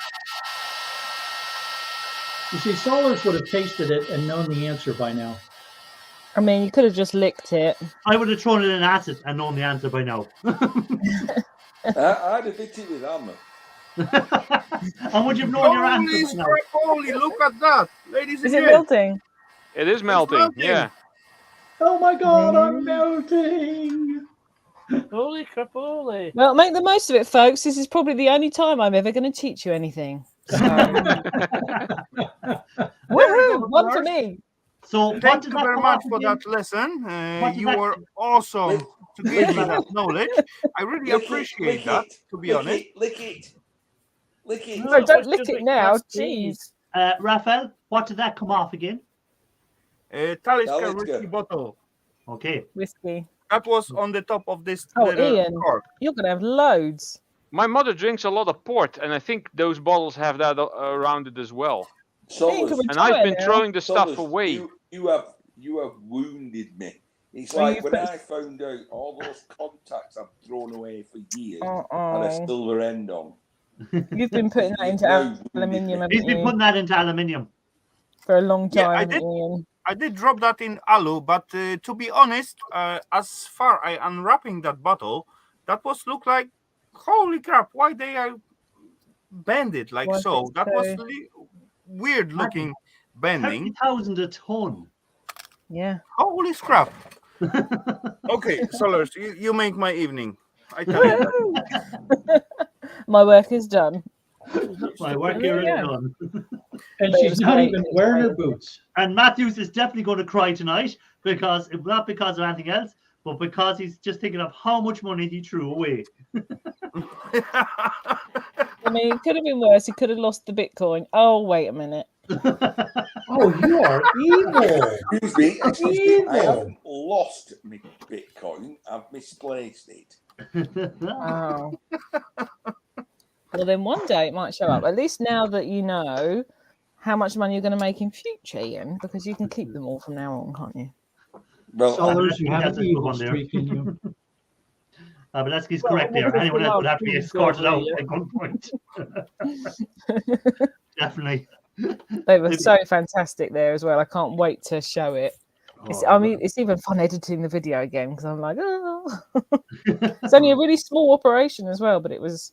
You see, Solars would have tasted it and known the answer by now. I mean, you could have just licked it. I would have thrown it in acid and known the answer by now. I'd have hit it with hammer. And would you have known your Holy answer by now? crap, holy, look at that. Ladies Is and it gentlemen. melting? It is melting. melting. Yeah. Oh my God, I'm melting. Holy crap, holy. Well, make the most of it, folks. This is probably the only time I'm ever going to teach you anything. So, woohoo! One for me. So what Thank did you that very come much off for again? that lesson. What did You that- were awesome to give me that knowledge. I really appreciate that, to be honest. Lick it. Lick it. No, don't lick it now. Jeez. Raphael, what did that come off again? Talisker Talisker. whiskey bottle. Okay. Whiskey. That was on the top of this Oh, little Ian. cork. You're going to have loads. My mother drinks a lot of port, and I think those bottles have that around it as well. Solus, And I've been now. throwing the stuff Solus, away. You have wounded me. It's Well, like when I found out all those contacts I've thrown away for years had a Uh-oh. silver end on. You've been putting that into aluminium, He's haven't been you? putting that into aluminium. For a long Yeah, time, I haven't did. you, Ian? I did drop that in alu, but to be honest, as far I unwrapping that bottle, that was look like, holy crap! Why they are bend it like Was so? it That so? was weird looking bending. 30,000 a ton. Yeah. Holy crap! Okay, Solars, you make my evening. I tell you. My work is done. My work There here you is go. done. And But it she's was not great. even It was wearing her great. boots. And Matthews is definitely going to cry tonight because not because of anything else, but because he's just thinking of how much money he threw away. I mean, it could have been worse. He could have lost the Bitcoin. Oh, wait a minute. Oh, you are evil. Excuse me, I Evil. haven't lost my Bitcoin. I've misplaced it. Oh. Well, then one day it might show up. At least now that you know how much money you're going to make in future, Ian, because you can keep them all from now on, can't you? Well, Solars, you have That's an a good evil one there. streak in you. Belaski's Well, correct what there. was Anyone the else would last have to be one escorted out over at gunpoint. Definitely. They were so fantastic there as well. I can't wait to show it. I mean, it's even fun editing the video again because I'm like, oh. It's only a really small operation as well, but it was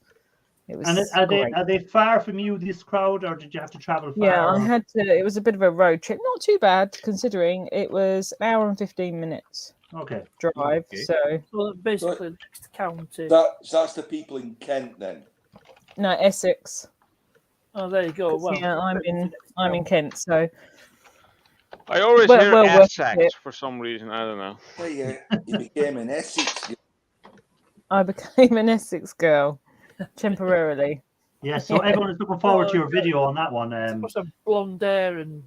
And great. are they far from you, this crowd, or did you have to travel far? Yeah, I or- had to. It was a bit of a road trip. Not too bad considering it was an hour and 15 minutes Okay. drive. Okay. So So basically, next county. that's the people in Kent then. no, Essex. Oh, there you go. Well, Yeah, I'm in Kent, so I always Well- hear well worth Essex it. for some reason. I don't know. Hey, you became an Essex. I became an Essex girl temporarily. Yeah, so everyone is looking forward to your video on that one. got some blonde hair and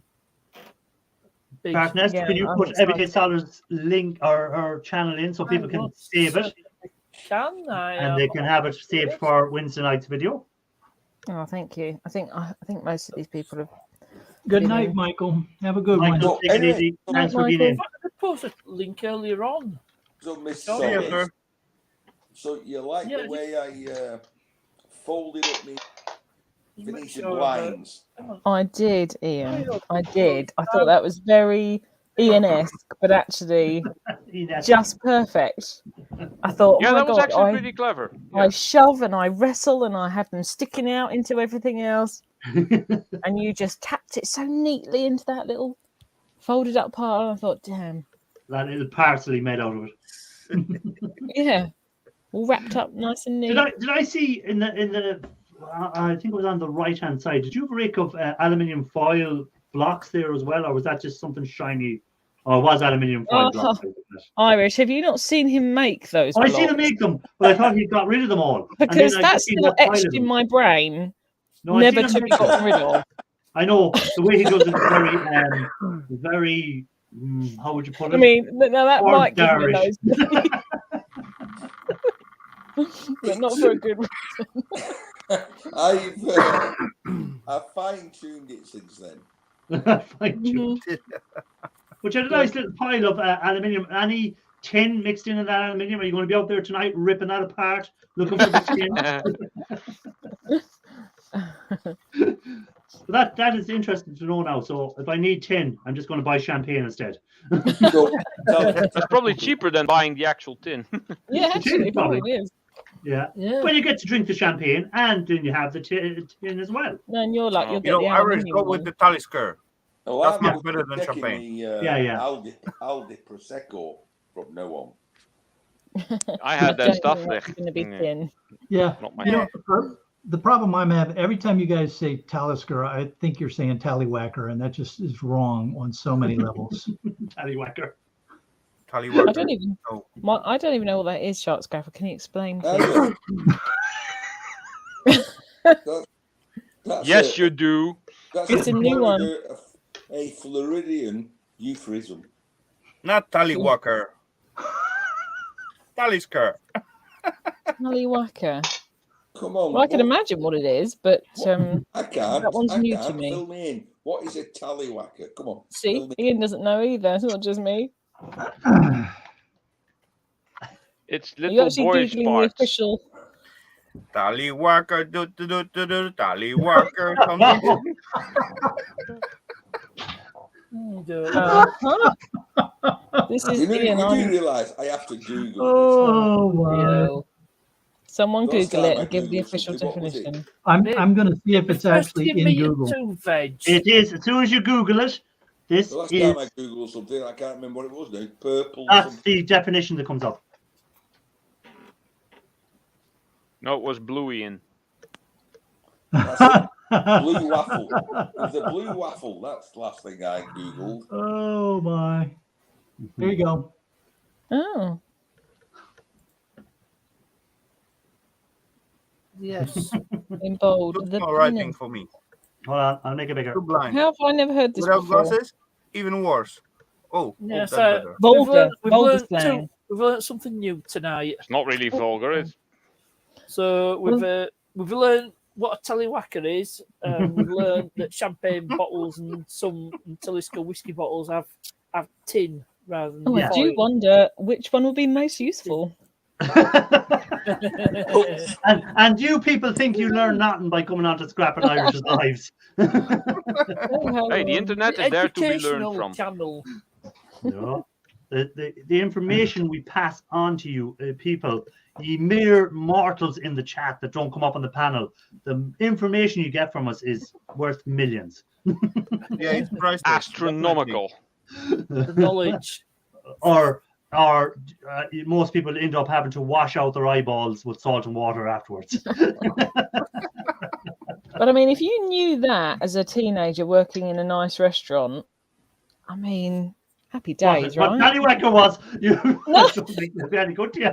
big. Darkness, Yeah, can you I'm put Everyday excited. Solar's link or her channel in so people can save it Can I? and they can have it saved for Wednesday night's video? Oh, thank you. I think most of these people have. Good Yeah. night, Michael. Have a good one. Michael, one. take it Anyway, easy. Thanks for Michael. being in. I posted a link earlier on. So, Miss Oh, See you, Solus, sir. so you like Yeah, the way I folded up my Make Venetian sure, blinds? I did, Ian. I did. I thought that was very Ian-esque, but actually Ines. just perfect. I thought, Yeah, oh my that was God, actually pretty clever. I Yeah. shove and I wrestle and I have them sticking out into everything else. And you just tapped it so neatly into that little folded up part. And I thought, damn, That little parcel he made out of it. yeah, all wrapped up nice and neat. Did I see in the I think it was on the right hand side. Did you have a rake of aluminium foil blocks there as well, or was that just something shiny? Or was aluminium foil blocks? Irish, have you not seen him make those? I seen him blocks? make them, but I thought he got rid of them all. And Because then I that's seen still that pile of etched in them. my brain, No, I never seen to him be make them. gotten rid of. I know the way he does it is very, how would you put it? I mean, now that Or might give me garish. those, but not for a good reason. I've fine-tuned it since then. Thank you. But you had a nice little pile of aluminium. Any tin mixed in that aluminium? Are you going to be out there tonight ripping that apart, looking for the tin? That is interesting to know now. So if I need tin, I'm just going to buy champagne instead. So, That's probably cheaper than buying the actual tin. Yeah, It actually, is, it probably is. Yeah. Yeah. Well, you get to drink the champagne and then you have the tin as well. No, and you're like, you'll You get know, the Irish aluminium go one. with the Talisker. oh, That's I'm much better than taking champagne. the, Yeah. Aldi Prosecco from now on. I had that stuff there. Going to be Yeah. tin. Yeah. Not my You know, the problem I'm having, every time you guys say Talisker, I think you're saying Tallywhacker, and that just is wrong on so many levels. Tallywhacker. I Tallywhacker. don't even. Oh. I don't even know what that is, Shark Scrapper. Can you explain, Oh, please? yeah. That's Yes, you do. That's It's a new one. A Floridian euphemism. Not Tallywhacker. Talisker. Tallywhacker. Come on. Well, I can imagine what it is, but I can't. that one's I new can't. to me. Fill me in. What is a tallywhacker? Come on. See, fill me Ian doesn't know either. It's not just me. It's Are you little actually boys' googling the parts. official? Tallywhacker, Tallywhacker. Something. Uh-huh. This is You know, Ian you on do realise I have to Google Oh my! video. Someone Last Google time it I and give the Googled official something, what was it? definition. I'm going to see if it's actually Give in me Google. two veg. It is. As soon as you Google it, this The last is time I Googled something, I can't remember what it was now. Purple. that's something. the definition that comes up. No, it was blue, Ian. That's it. Blue waffle. It was a blue waffle. That's the last thing I Googled. Oh my! There you go. Oh, Yes. in bold. Good The small writing pen. for me. Hold on, I'll make it bigger. Too blind. How have I never heard this Without before? glasses, even worse. Oh, Yeah, that's so better. Vulgar, vulgar learned slang. we've learned something new tonight. It's not really vulgar. It's So we've learned what a tallywhacker is. We've learned that champagne bottles and some Talisker whiskey bottles have tin rather than Oh, I do foil. wonder which one will be most useful. and you people think you learn nothing by coming on to Scrapping Irish's Lives. hey, the internet is there to be learned Educational from. channel. No. The information we pass on to you, people, ye mere mortals in the chat that don't come up on the panel, the information you get from us is worth millions. Yeah, it's priceless. Astronomical. The knowledge. or most people end up having to wash out their eyeballs with salt and water afterwards. But I mean, if you knew that as a teenager working in a nice restaurant, I mean, happy days, What right? Tallywhacker was, you No. don't think that'd be any good to you.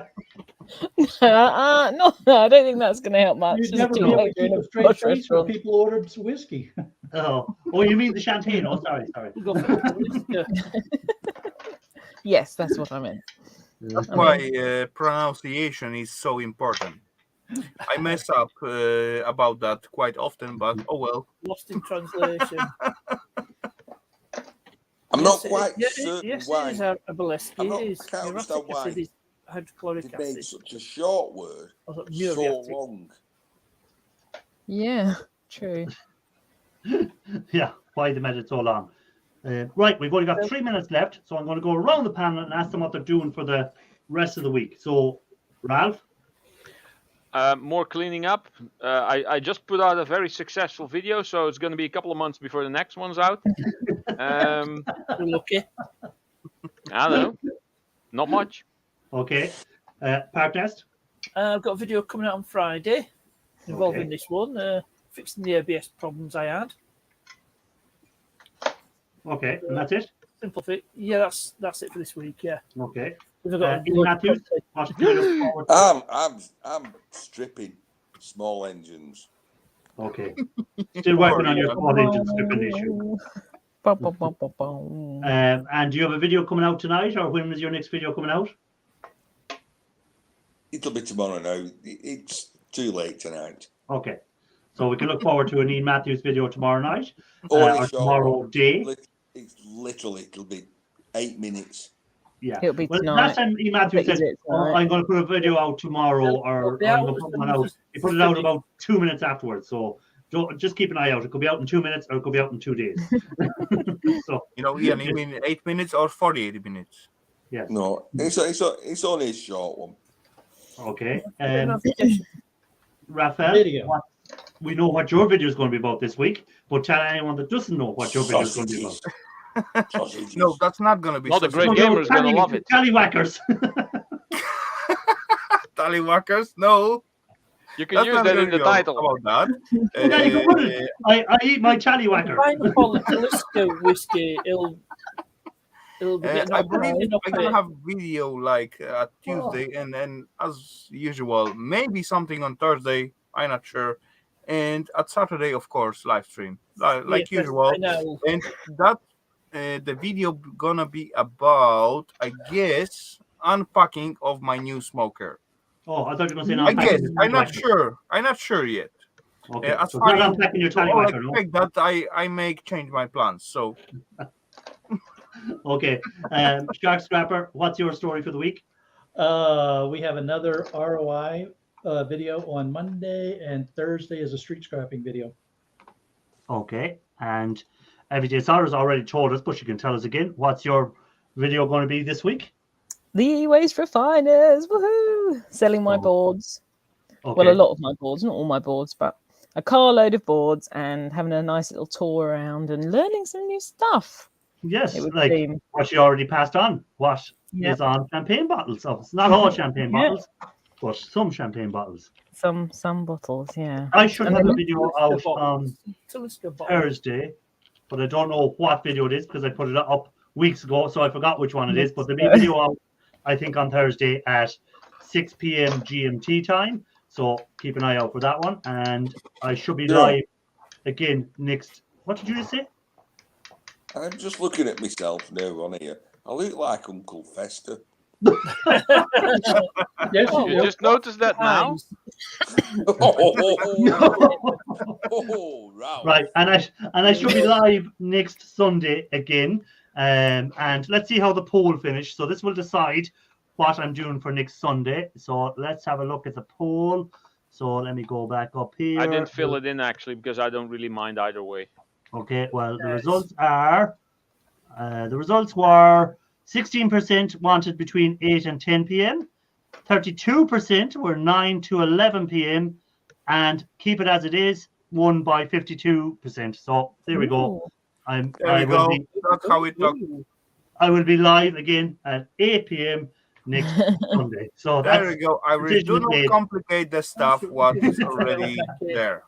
No, I don't think that's going to help much. You'd As a never be able to teenager in keep a a straight posh face when restaurant. people ordered some whiskey. Oh, you mean the champagne? Oh, sorry. We'll go for it. Yes, that's what I meant. That's I why pronunciation is so important. I mess up about that quite often, but oh well. Lost in translation. I'm not quite Yes, certain yes, why it is a Baleski. I'm not- It is. I can't Uric understand why acid is hydrochloric they made acid. such a short word Or so muriatic. long. Yeah, true. Yeah, why they made it so long. Right, we've only got 3 minutes left, so I'm going to go around the panel and ask them what they're doing for the rest of the week. So, Ralph? More cleaning up. I just put out a very successful video, so it's going to be a couple of months before the next one's out. We're lucky. I don't know. Not much. Okay. Park Nest? I've got a video coming out on Friday involving Okay. this one, fixing the ABS problems I had. Okay, and that's it? Simple fix. Yeah, that's it for this week. Yeah. Okay. We've got Ian Matthews? What can you look forward to? I'm stripping small engines. Okay. Still working on your small engine stripping issue. And do you have a video coming out tonight, or when is your next video coming out? It'll be tomorrow now. It's too late tonight. Okay. So we can look forward to an Ian Matthews video tomorrow night, Or or tomorrow day. It'll be 8 minutes. Yeah. It'll be Well, tonight. last time Ian Matthews said, tonight. I'm going to put a video out tomorrow, or I'm going to put one out. He put it out about 2 minutes afterwards. So just keep an eye out. It could be out in 2 minutes, or it could be out in 2 days. So Ian, you mean 8 minutes or 48 minutes? yes. No, it's only a short one. Okay. Raphael, Video. we know what your video is going to be about this week, but tell anyone that doesn't know what your video is going to be about. Sausages. No, that's not going to be Not a great No, gamer is going to love it. Tallywhackers. Tallywhackers. No, You can that's use not that gonna in the be title. about that. Yeah, you can put it. I eat my tallywhacker. Find upon the Talisker whiskey. It'll be getting I up believe enough I'm gonna have video like Tuesday, and then as usual, maybe something on Thursday. I'm not sure, and at Saturday, of course, live stream like Yes, usual. I know. And that the video gonna be about, I guess, unpacking of my new smoker. Oh, I thought you were going to say I unpacking. guess. I'm not sure. I'm not sure yet. Okay, As so far not as unpacking your you all tallywhacker, no? expect that I may change my plans. So Okay, Shark Scrapper, what's your story for the week? We have another ROI video on Monday, and Thursday is a street scrapping video. Okay, and FJ has already told us, but you can tell us again. What's your video going to be this week? The Waste Refiners, woohoo! Selling my Oh. boards. Okay. Well, a lot of my boards, not all my boards, but a carload of boards, and having a nice little tour around and learning some new stuff. Yes, It would like seem. what you already passed on. What is Yep. on champagne bottles? So it's not all champagne Yeah. bottles, but some champagne bottles. Some bottles, yeah. I should And have a then- video out on Thursday, but I don't know what video it is because I put it up weeks ago, so I forgot which one it is. But there'll be a video out, I think, on Thursday at 6 p.m. GMT time. So keep an eye out for that one. And I should be live again next. What did you just say? I'm just looking at myself now on here. I look like Uncle Fester. Yes, Oh, You just noticed that now? Oh, Ralph. Right, and I should be live next Sunday again. And let's see how the poll finished. So this will decide what I'm doing for next Sunday. So let's have a look at the poll. So let me go back up here. I didn't fill it in actually because I don't really mind either way. Okay, well the results are were 16% wanted between 8 and 10 p.m. 32% were 9 to 11 p.m. and keep it as it is won by 52%. So there we go. Ooh. there we go. That's how it looks. I will be live again at 8 p.m. next Sunday. So There that's we go. I really do not made. complicate the stuff what is already there.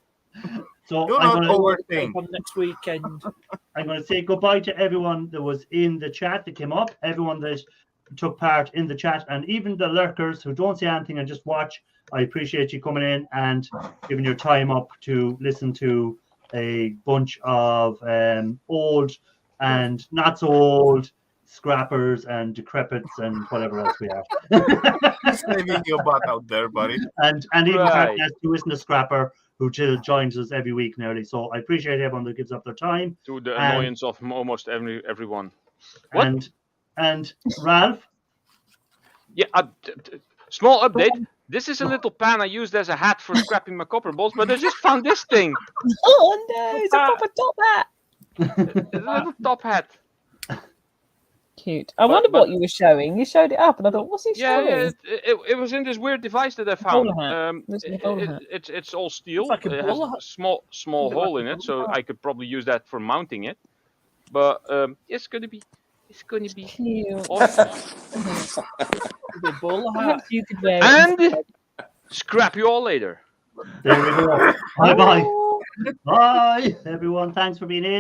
So Do I'm not gonna, overthink. On next weekend. I'm going to say goodbye to everyone that was in the chat that came up, everyone that took part in the chat, and even the lurkers who don't say anything and just watch. I appreciate you coming in and giving your time up to listen to a bunch of old and not so old scrappers and decrepits and whatever else we are. Saving your butt out there, buddy. and even Right. Cartness, who isn't a scrapper, who joins us every week nearly. So I appreciate everyone that gives up their time. To the And- annoyance of almost everyone. What? And Ralph, Yeah, small update. This is a little pan I used as a hat for scrapping my copper balls, but I just found this thing. Oh no, it's a proper top hat. It's a little top hat. Cute. I wondered what you were showing. You showed it up, and I thought, what's he Yeah, showing? it was in this weird device that I found. Bowler hat. Looks like a bowler hat. It's all steel. It's like a It has bowler a hat. small Is it hole like in a it, so bowler hat? I could probably use that for mounting it. But it's gonna be Cute. awesome. The bowler hat. Perhaps you could wear it. And scrap you all later. there we go. Bye bye. Oh. Bye, everyone. Thanks for being in.